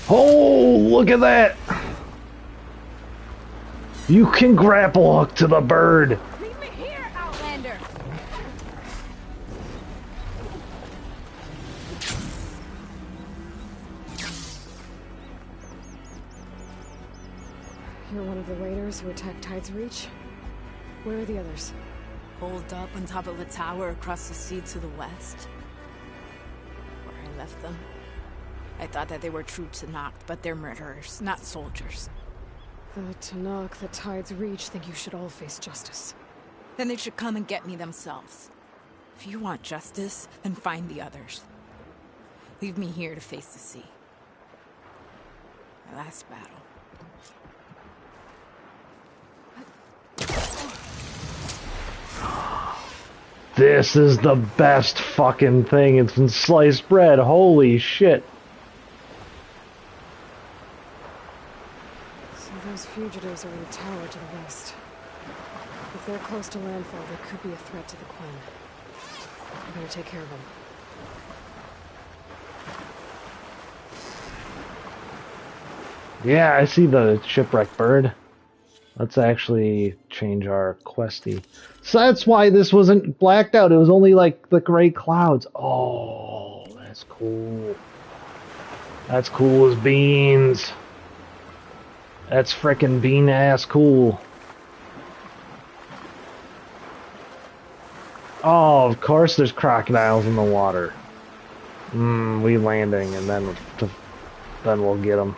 Oh, look at that! You can grapple hook to the bird. Meet me here, Outlander! You're one of the raiders who attacked Tide's Reach? Where are the others? Holed up on top of a tower across the sea to the west. Where I left them. I thought that they were true Tenakth, but they're murderers, not soldiers. The Tenakth, the Tide's Reach, think you should all face justice. Then they should come and get me themselves. If you want justice, then find the others. Leave me here to face the sea. My last battle. This is the best fucking thing. It's been sliced bread. Holy shit. So those fugitives are in a tower to the west. If they're close to landfall, they could be a threat to the Quen. I'm gonna take care of them. Yeah, I see the shipwrecked bird. Let's actually change our questy. So that's why this wasn't blacked out. It was only like the gray clouds. Oh, that's cool. That's cool as beans. That's frickin' bean ass cool. Oh, of course there's crocodiles in the water. We landing and then we'll get them.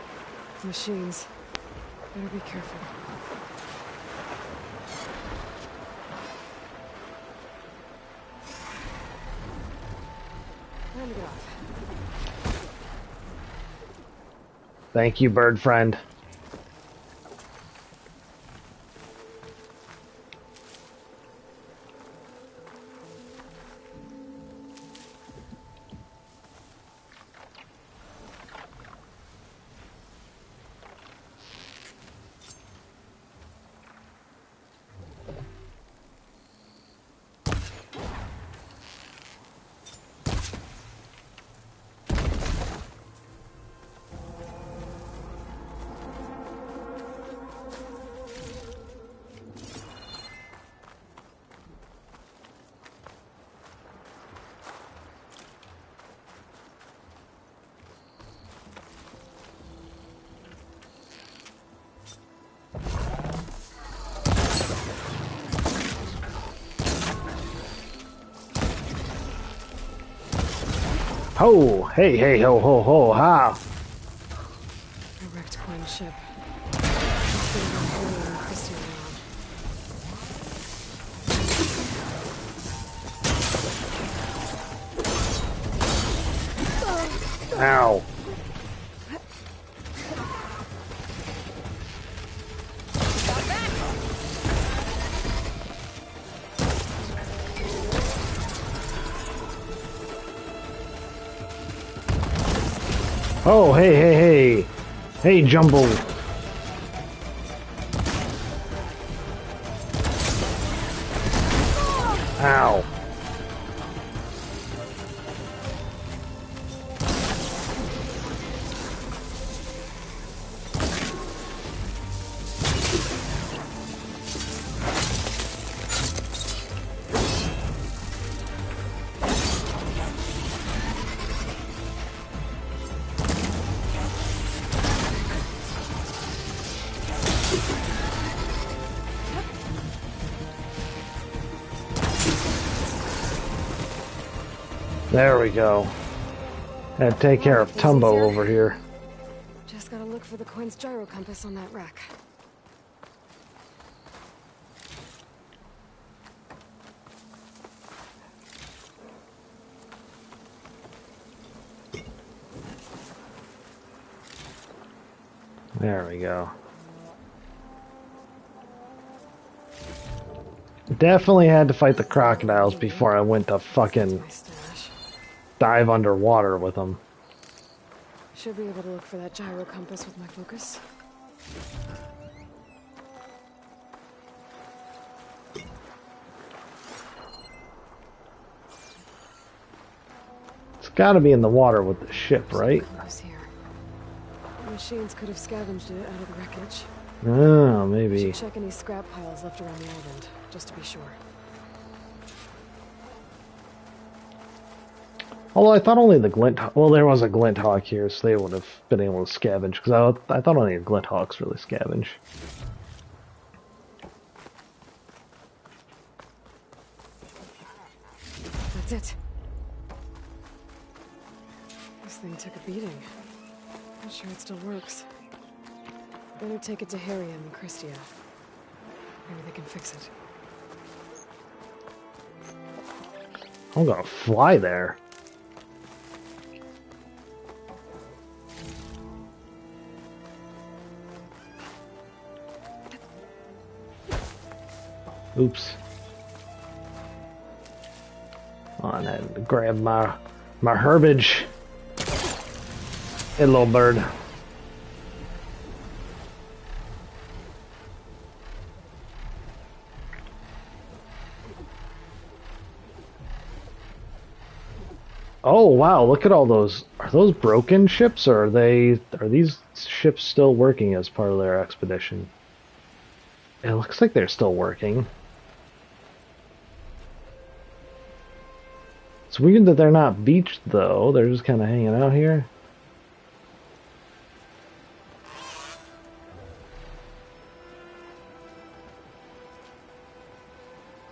Machines. Better be careful. Time to get off. Thank you, bird friend. Ho! Hey, hey, ho, ho, ho, ha! A wrecked Quinn ship. Must be around Haley and Christy around. Ow. Oh, hey, hey, hey. Hey, Jumbo. Ow. There we go. Had to take care of Tumbo over here. Just gotta look for the Quinn's gyro compass on that wreck. There we go. Definitely had to fight the crocodiles before I went to fucking dive underwater with them. Should be able to look for that gyro compass with my focus. It's gotta be in the water with the ship, right? Here. The machines could have scavenged it out of the wreckage. Oh, maybe. Should check any scrap piles left around the island, just to be sure. Although I thought only the glint... Well, there was a glint hawk here, so they would have been able to scavenge, because I thought only the glint hawks really scavenge. That's it. This thing took a beating. Not sure it still works. Better take it to Harry and Christia. Maybe they can fix it. I'm gonna fly there. Oops. On, I had to grab my herbage. Hey, little bird. Oh wow, look at all those. Are those broken ships, or are these ships still working as part of their expedition? It looks like they're still working. It's weird that they're not beached though, they're just kind of hanging out here.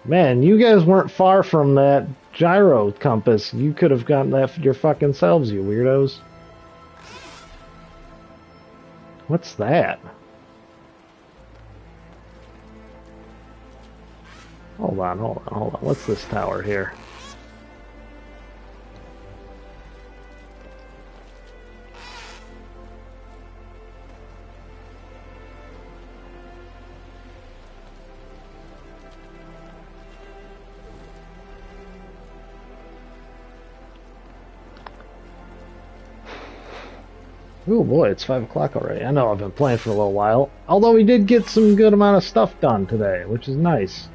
Man, you guys weren't far from that gyro compass. You could have gotten that for your fucking selves, you weirdos. What's that? Hold on, hold on, hold on. What's this tower here? Oh boy, it's 5 o'clock already. I know I've been playing for a little while. Although we did get some good amount of stuff done today, which is nice.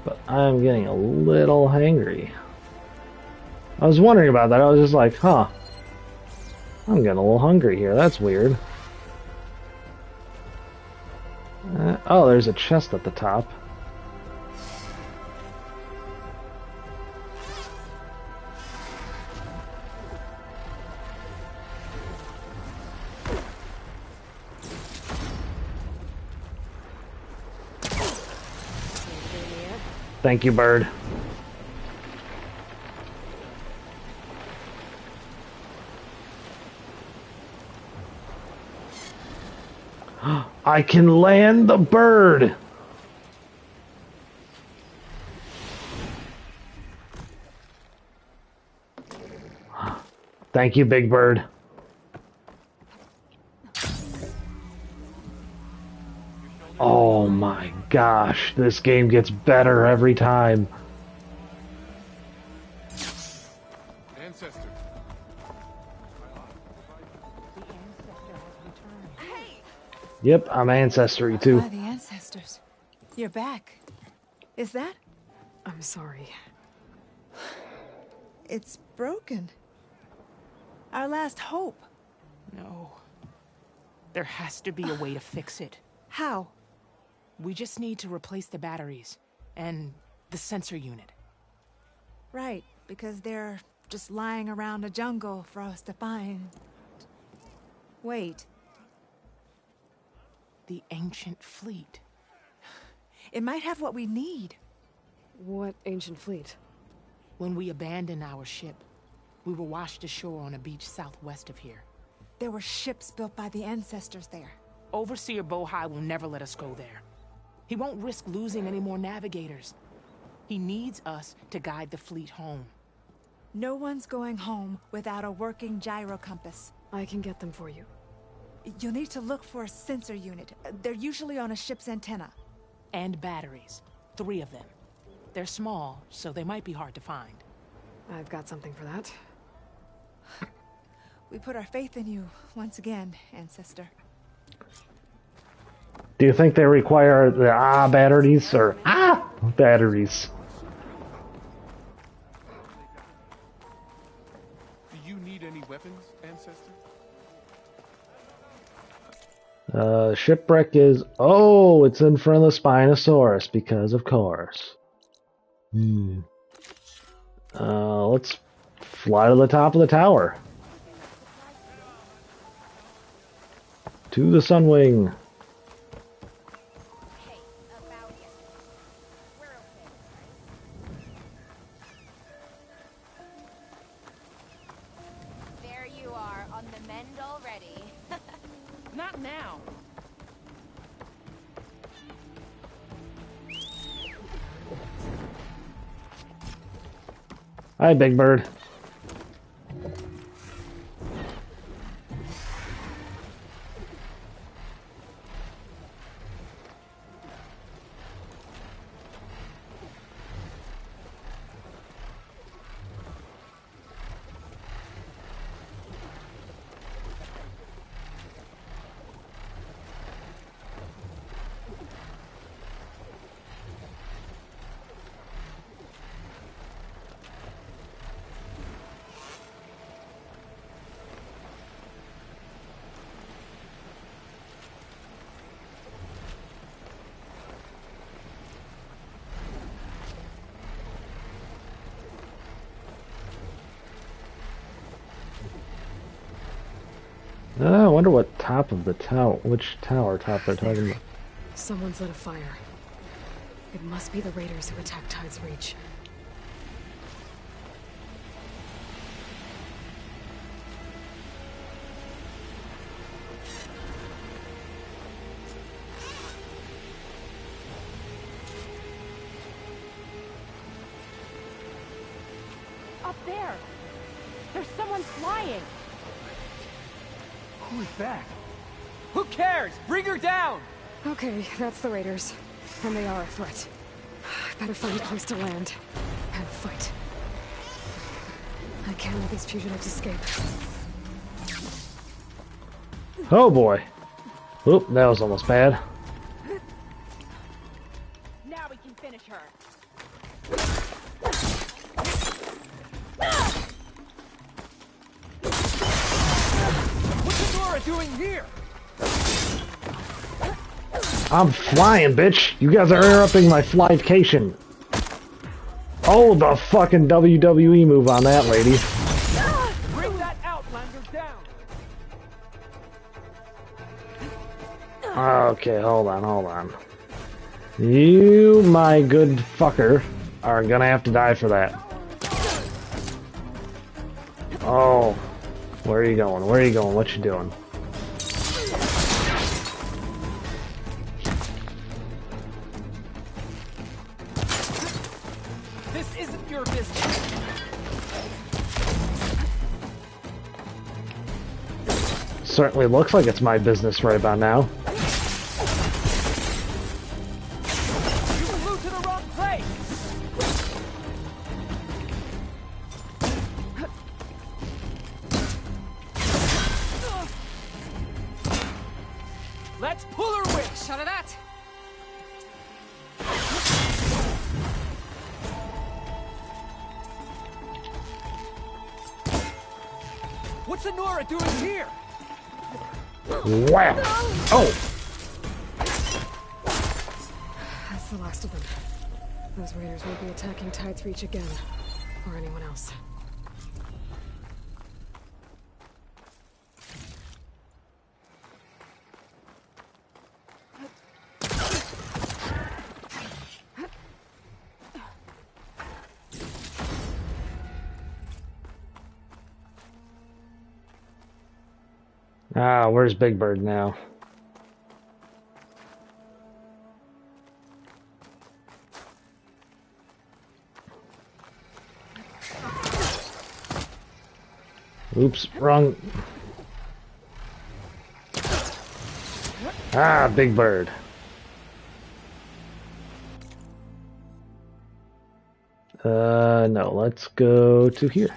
But I'm getting a little hangry. I was wondering about that. I was just like, huh. I'm getting a little hungry here. That's weird. Oh, there's a chest at the top. Thank you, bird. I can land the bird! Thank you, Big Bird. Oh my gosh, this game gets better every time. Ancestor. Yep, I'm Ancestry too. Ah, the ancestors. You're back. Is that? I'm sorry. It's broken. Our last hope. No. There has to be a way to fix it. How? We just need to replace the batteries and the sensor unit. Right, because they're just lying around a jungle for us to find. Wait. The ancient fleet. It might have what we need. What ancient fleet? When we abandoned our ship, we were washed ashore on a beach southwest of here. There were ships built by the ancestors there. Overseer Bohai will never let us go there. He won't risk losing any more navigators. He needs us to guide the fleet home. No one's going home without a working gyro compass. I can get them for you. You'll need to look for a sensor unit. They're usually on a ship's antenna. And batteries. 3 of them. They're small, so they might be hard to find. I've got something for that. We put our faith in you once again, Ancestor. Do you think they require the batteries or batteries? Do you need any weapons, Ancestor? Shipwreck is... Oh, it's in front of the Spinosaurus, because of course. Let's fly to the top of the tower. To the Sunwing. There you are, on the mend already. Not now. Hi, Big Bird. I wonder what top of the tower, which tower top they're talking about. Someone's lit a fire. It must be the raiders who attacked Tide's Reach. Up there! There's someone flying! Who is that? Who cares? Bring her down! Okay, that's the raiders. And they are a threat. I better find a place to land. And fight. I can't let these fugitives escape. Oh boy. Oop, that was almost bad. Now we can finish her. What's Nora doing here? I'm flying, bitch. You guys are interrupting my flycation. Oh, the fucking WWE move on that lady. Bring that Outlander down. Okay, hold on. You, my good fucker, are gonna have to die for that. Oh, where are you going? What you doing? This isn't your business. Certainly looks like it's my business right about now. You flew to the wrong place. Let's pull her wing. Shot of that. What's Anora doing here? Wow! Oh! That's the last of them. Those raiders won't be attacking Tide's Reach again. Or anyone else. Ah, where's Big Bird now? Oops, wrong. Ah, Big Bird. No, let's go to here.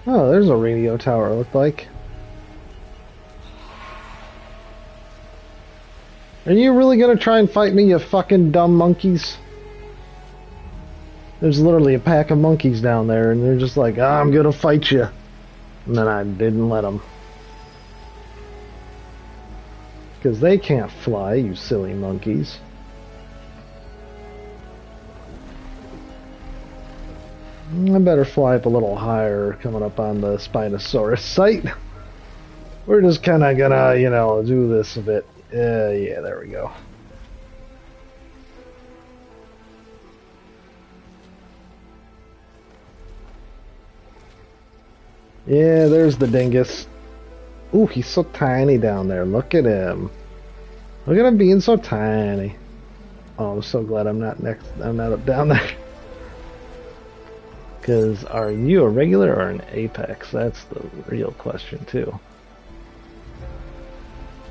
Oh, there's a radio tower, it looked like. Are you really gonna try and fight me, you fucking dumb monkeys? There's literally a pack of monkeys down there, and they're just like, I'm gonna fight you. And then I didn't let them. Because they can't fly, you silly monkeys. I better fly up a little higher coming up on the Spinosaurus site. We're just kind of gonna, you know, do this a bit. Yeah, there we go. Yeah, there's the dingus. Ooh, he's so tiny down there. Look at him. Look at him being so tiny. Oh, I'm so glad I'm not up down there. Because are you a regular or an apex? That's the real question, too.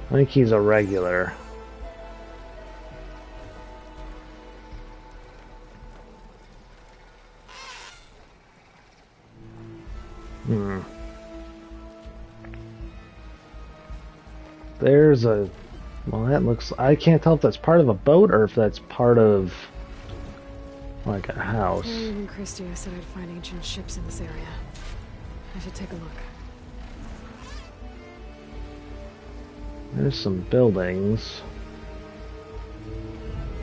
I think he's a regular. There's a... Well, that looks... I can't tell if that's part of a boat or if that's part of... like a house. Even Christia said I'd find ancient ships in this area. I should take a look. There's some buildings.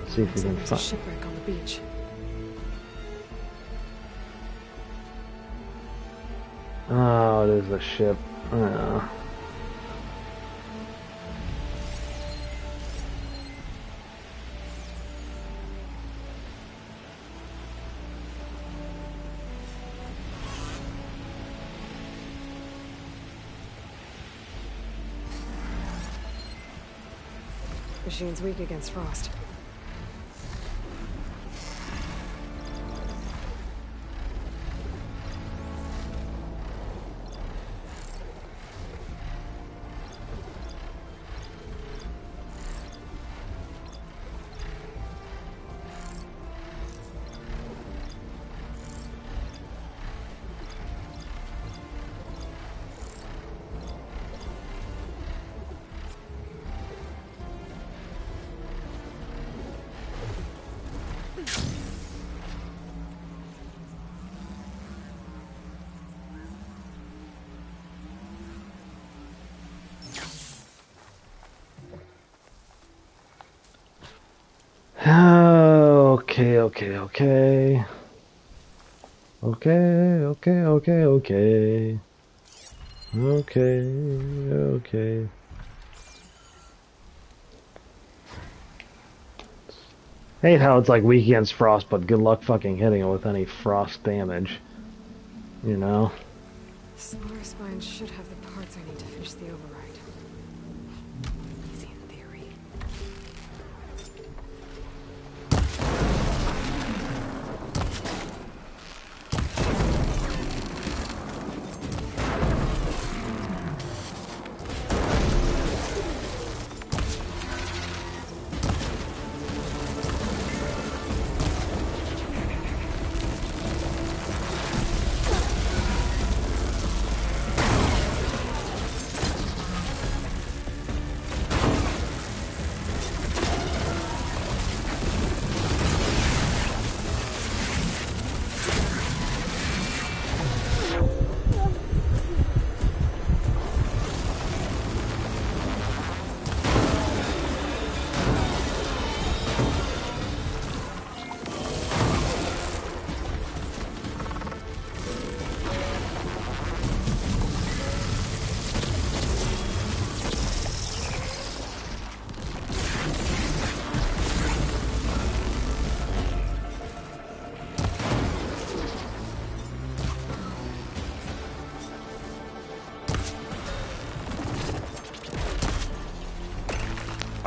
Let's see if we can There's a find... shipwreck on the beach. Oh, it is a ship. Oh. Machine's weak against frost. okay, okay. Okay, okay, okay, okay. Okay, okay. Hate how it's like weak against frost, but good luck fucking hitting it with any frost damage. You know? Solar Spine should have the parts I need to finish the override. Easy in theory.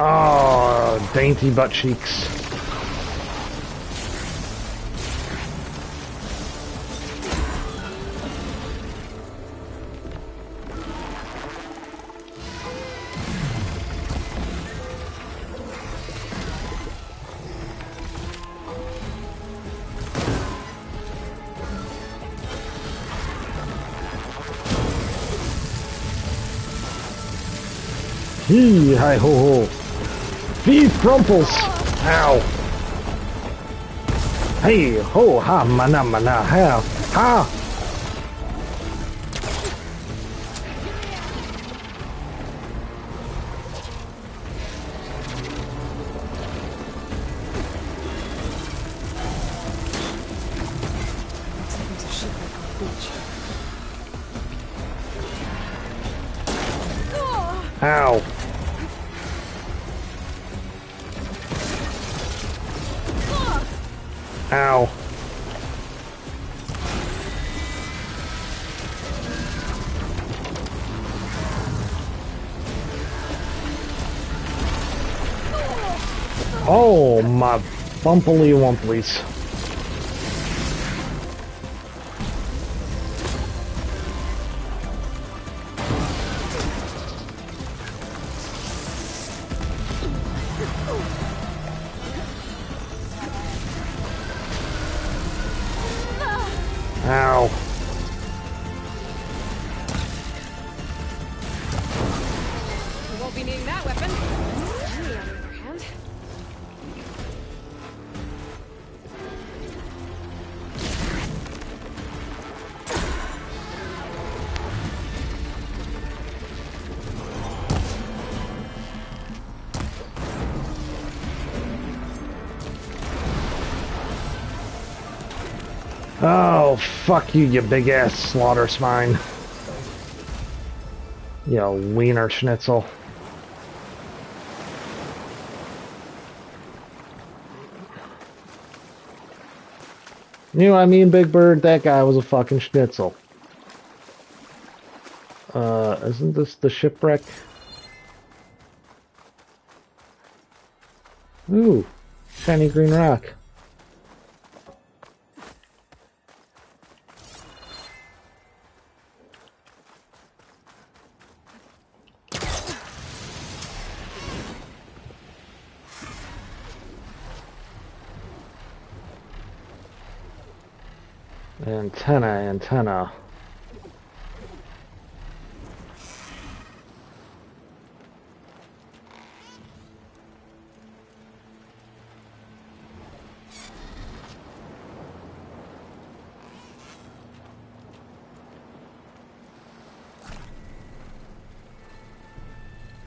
Oh, dainty butt cheeks. Hee, hi ho ho. Beef crumples! Ow! Hey ho ha mana mana ha ha! Ow! Ow. Oh, my bumpily wumplies. Ow. We won't be needing that weapon. On the other hand. Oh, fuck you, you big ass slaughter spine. You wiener schnitzel. You know what I mean, Big Bird? That guy was a fucking schnitzel. Isn't this the shipwreck? Ooh, shiny green rock. Antenna.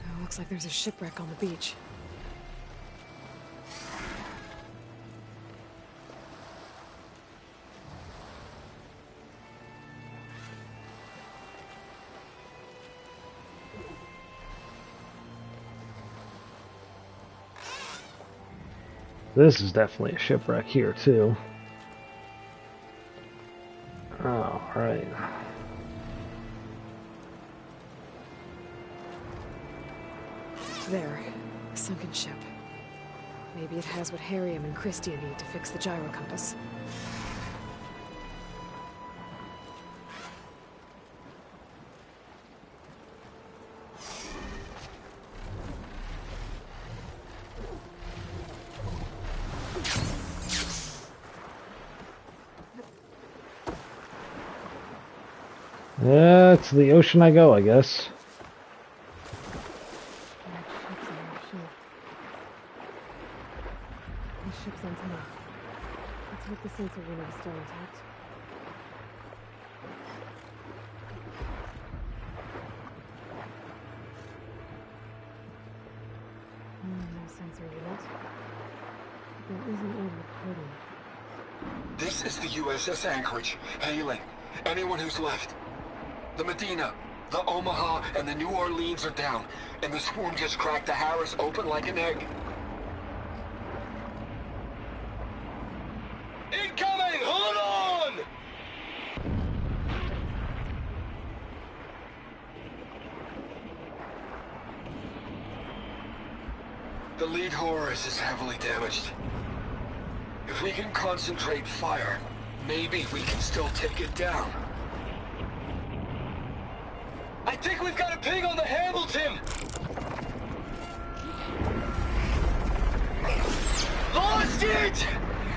Oh, looks like there's a shipwreck on the beach. This is definitely a shipwreck here, too. Oh, right. There. A sunken ship. Maybe it has what Harriam and Christia need to fix the gyro compass. Yeah, to the ocean I go, I guess. The ship's antenna. Let's hope the sensor unit is still intact. No sensor unit. There is an order coding. This is the USS Anchorage. Hailing. Anyone who's left. The Medina, the Omaha, and the New Orleans are down, and the swarm just cracked the Harris open like an egg. Incoming! Hold on! The lead Horus is heavily damaged. If we can concentrate fire, maybe we can still take it down. I think we've got a ping on the Hamilton! Lost it!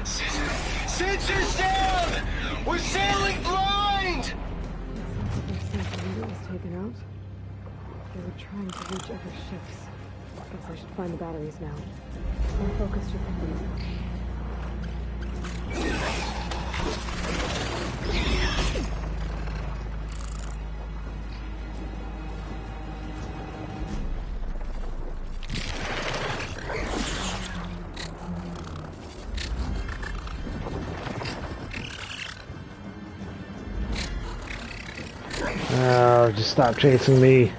Sensors down! We're sailing blind! Their sensor unit was taken out. They were trying to reach other ships. Guess I should find the batteries now. My focus should complete. Oh, just stop chasing me.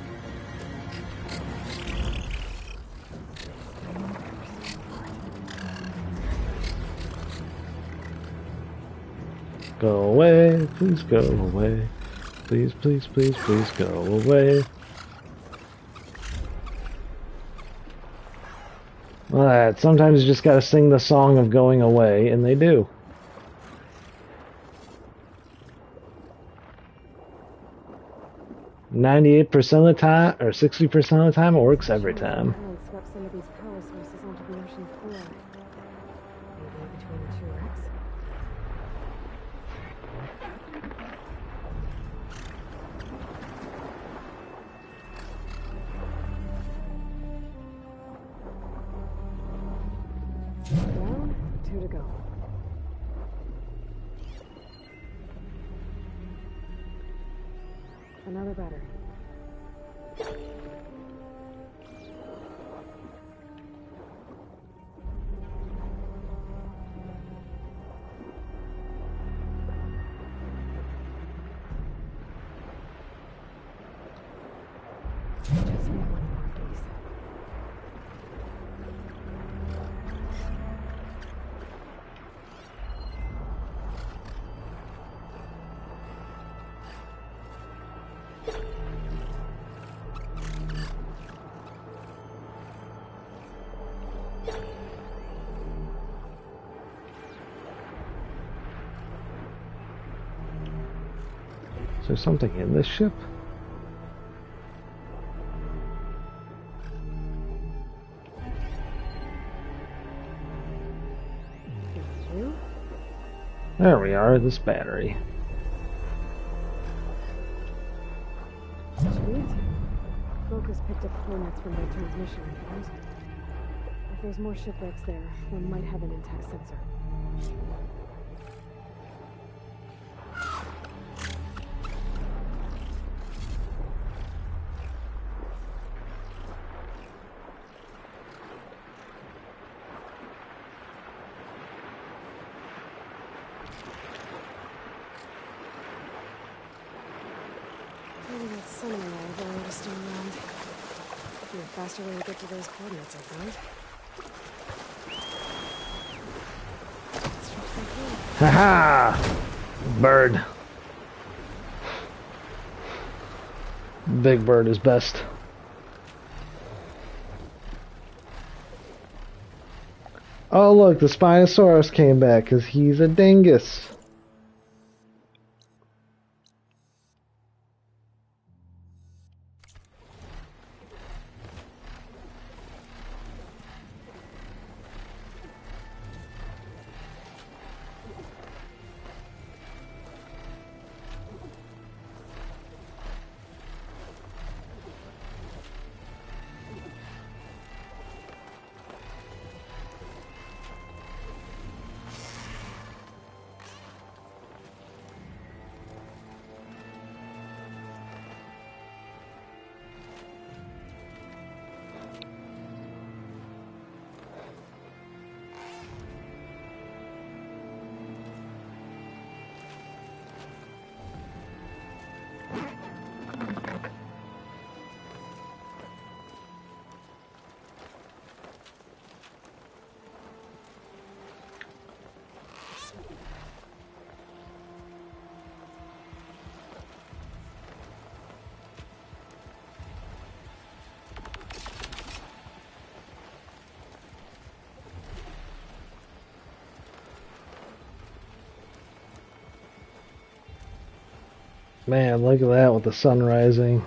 Go away, please go away. Please, please, please, please go away. Well, sometimes you just gotta sing the song of going away, and they do. "98% of the time, or 60% of the time, it works every time." Swept some of these power sources onto the ocean floor. Maybe between the two wrecks. Down, 2 to go. Another battery. Just need one more, please. Is there something in this ship? There we are, this battery. Sweet. Focus picked up coordinates from their transmission, right? If there's more shipwrecks there, one might have an intact sensor. Maybe that summoner I've already still around. Be a faster way to get to those coordinates I found. Haha! Bird. Big Bird is best. Oh look, the Spinosaurus came back because he's a dingus. Man, look at that with the sun rising.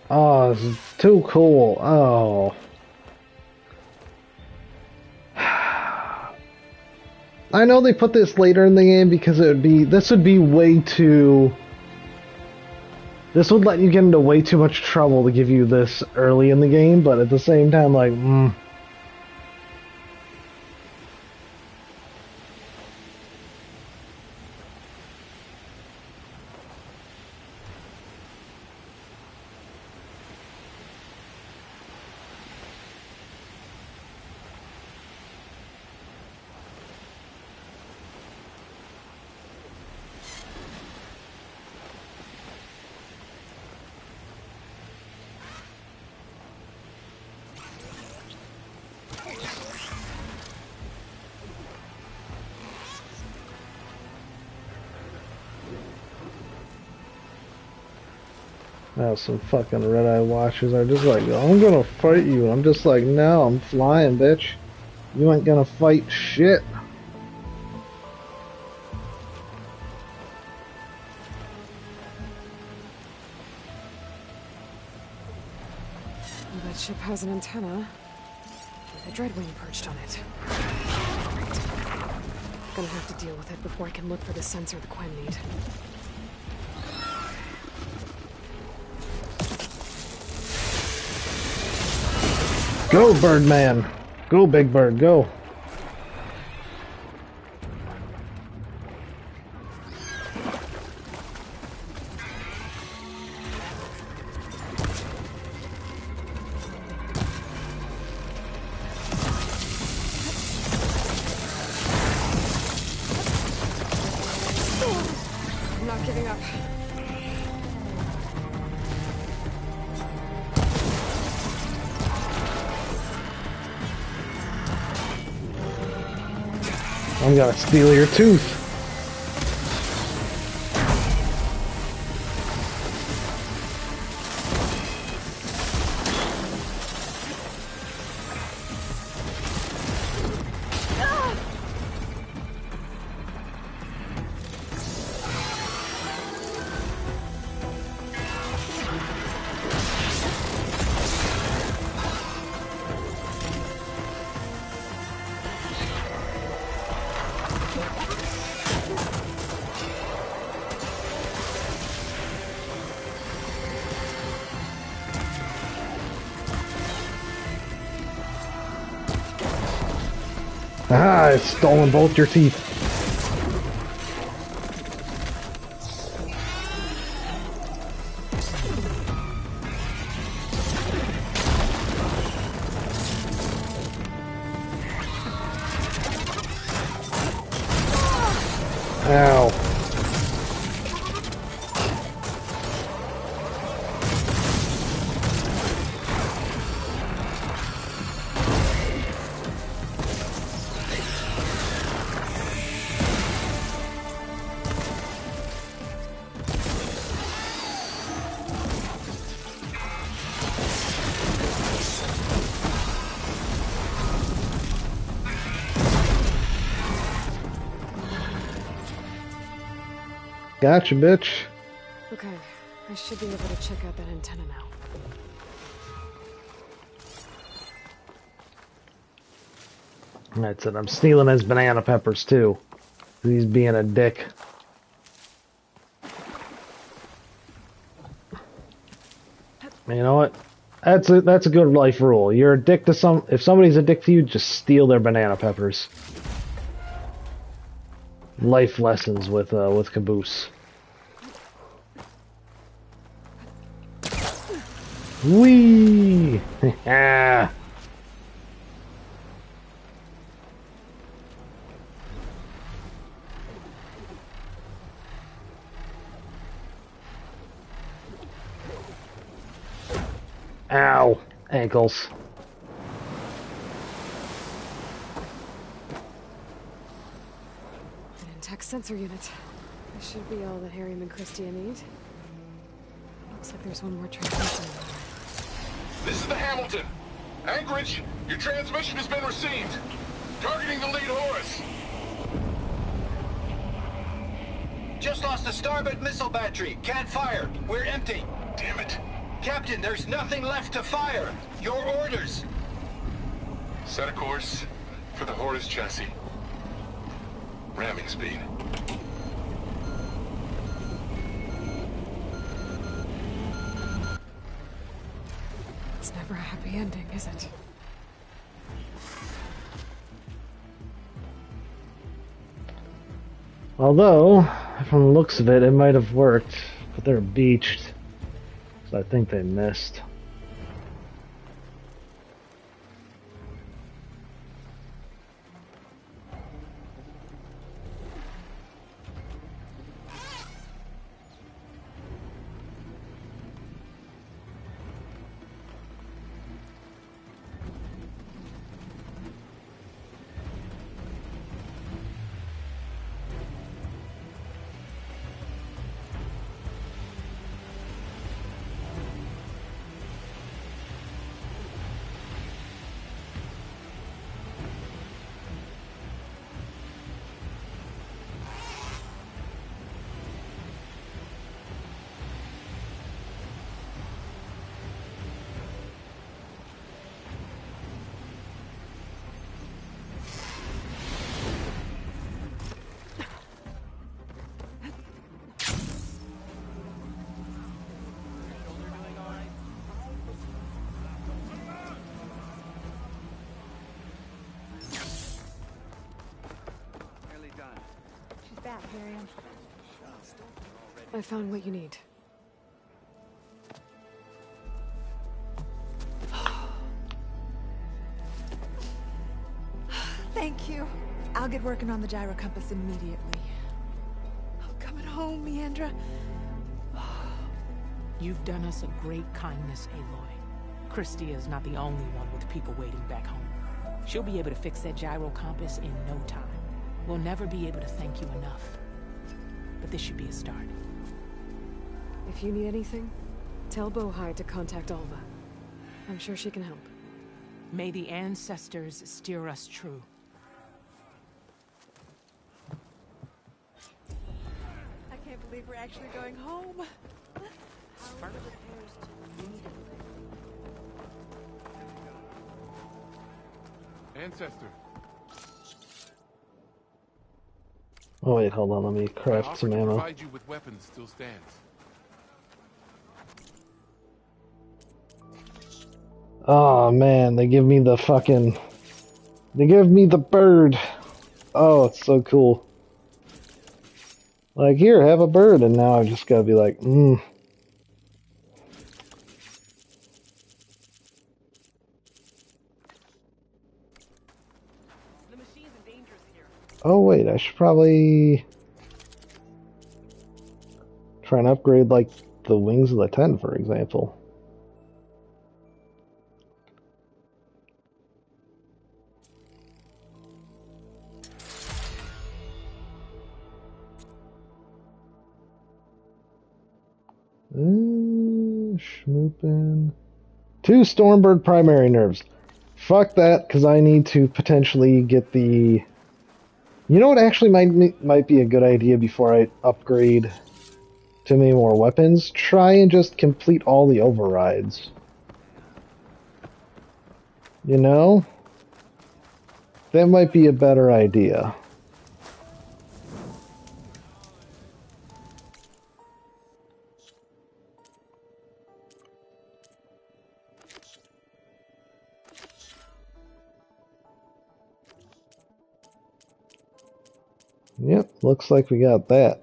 Oh, this is too cool. Oh. I know they put this later in the game because this would be way too... This would let you get into way too much trouble to give you this early in the game, but at the same time, like, Now some fucking red-eye watchers are just like, I'm gonna fight you. I'm just like, no, I'm flying, bitch. You ain't gonna fight shit. That ship has an antenna with a Dreadwing perched on it. Great. Gonna have to deal with it before I can look for the sensor the Quen need. Go, Birdman. Go, Big Bird, go. I'm not giving up. I'm gonna steal your tooth. Ah, it's stolen both your teeth. Ow. Gotcha, bitch. Okay, I should be able to check out that antenna now. That's it. I'm stealing his banana peppers too. He's being a dick. You know what? That's a good life rule. You're a dick to if somebody's a dick to you, just steal their banana peppers. Life lessons with Caboose. Whee! Ow! Ankles. An intact sensor unit. This should be all that Harry and Christia need. Looks like there's one more transmission. This is the Hamilton. Anchorage, your transmission has been received. Targeting the lead Horus. Just lost the starboard missile battery. Can't fire. We're empty. Damn it. Captain, there's nothing left to fire. Your orders. Set a course for the Horus chassis. Ramming speed. It's never a happy ending, is it? Although, from the looks of it, it might have worked, but they're beached. So I think they missed. I found what you need. Thank you. I'll get working on the gyro compass immediately. Oh, coming home, Meandra. You've done us a great kindness, Aloy. Christia is not the only one with people waiting back home. She'll be able to fix that gyro compass in no time. We'll never be able to thank you enough. But this should be a start. If you need anything, tell Bohai to contact Alva. I'm sure she can help. May the ancestors steer us true. I can't believe we're actually going home. Ancestor. Oh wait, hold on, let me craft some ammo. Provide you with weapons still stands. Oh man, they give me the fucking... They give me the bird. Oh, it's so cool. Like, here, have a bird, and now I just gotta be like, Oh wait, I should probably try and upgrade, like, the wings of the 10, for example. Schmoopin'. 2 Stormbird primary nerves. Fuck that, because I need to potentially get the... You know what actually might be a good idea before I upgrade too many more weapons, try and just complete all the overrides. You know? That might be a better idea. Yep, looks like we got that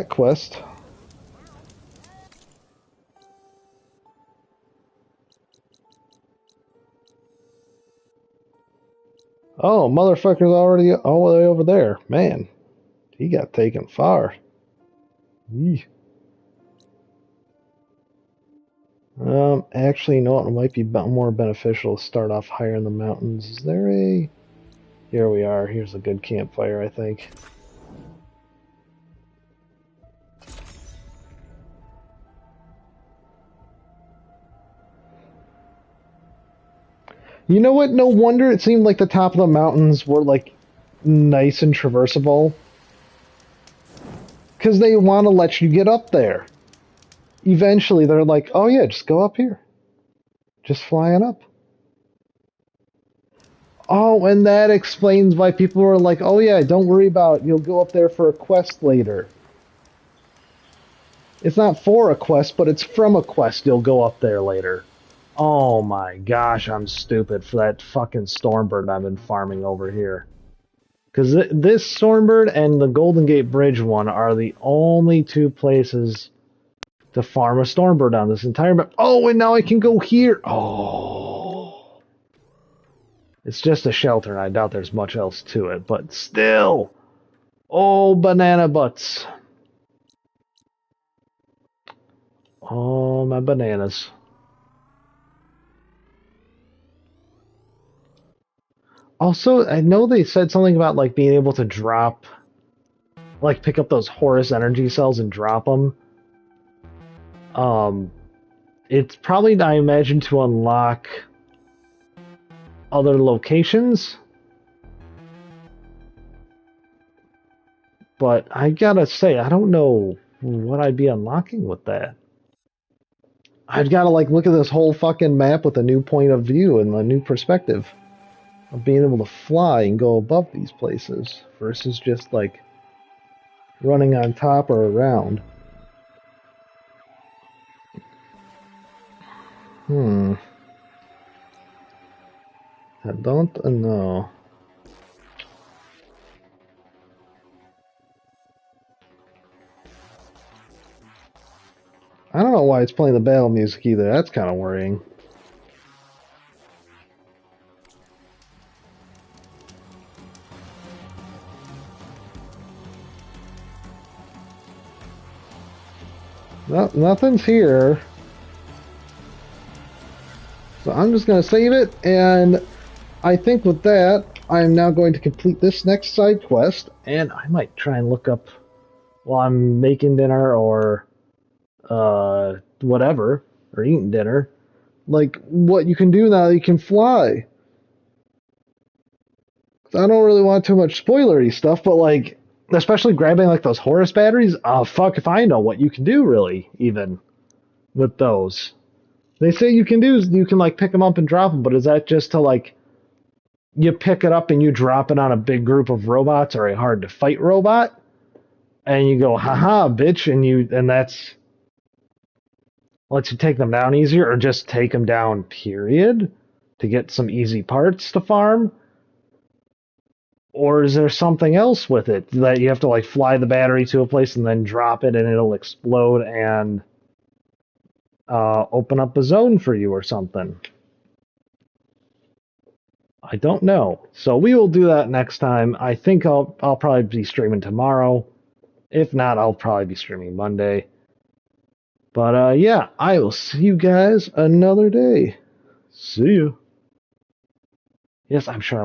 quest. Oh, motherfucker's already all the way over there. Man, he got taken far. Eeh. Actually, you know what? It might be more beneficial to start off higher in the mountains. Is there a... Here we are. Here's a good campfire, I think. You know what? No wonder it seemed like the top of the mountains were, like, nice and traversable. Because they want to let you get up there. Eventually, they're like, oh yeah, just go up here. Just flying up. Oh, and that explains why people were like, oh yeah, don't worry about it. You'll go up there for a quest later. It's not for a quest, but it's from a quest. You'll go up there later. Oh my gosh, I'm stupid for that fucking Stormbird I've been farming over here. Because this Stormbird and the Golden Gate Bridge one are the only two places to farm a Stormbird on this entire map. Oh, and now I can go here. Oh. It's just a shelter, and I doubt there's much else to it, but still. Oh, banana butts. Oh, my bananas. Also, I know they said something about, like, being able to drop, like, pick up those Horus energy cells and drop them. It's probably, I imagine, to unlock other locations. But I gotta say, I don't know what I'd be unlocking with that. I've gotta, like, look at this whole fucking map with a new point of view and a new perspective of being able to fly and go above these places versus just, like, running on top or around. I don't know. I don't know why it's playing the battle music either. That's kind of worrying. No, nothing's here. So I'm just going to save it, and I think with that, I'm now going to complete this next side quest, and I might try and look up while I'm making dinner or whatever, or eating dinner, like what you can do now that you can fly. I don't really want too much spoilery stuff, but like, especially grabbing like those Horus batteries, fuck if I know what you can do really, even with those. They say you can like pick them up and drop them, but is that just to like, you pick it up and you drop it on a big group of robots or a hard to fight robot, and you go, haha, bitch, and that's lets you take them down easier, or just take them down, period, to get some easy parts to farm? Or is there something else with it that you have to like fly the battery to a place and then drop it and it'll explode and open up a zone for you or something? I don't know. So we will do that next time. I think I'll probably be streaming tomorrow. If not, I'll probably be streaming Monday. But yeah, I will see you guys another day. See you. Yes, I'm sure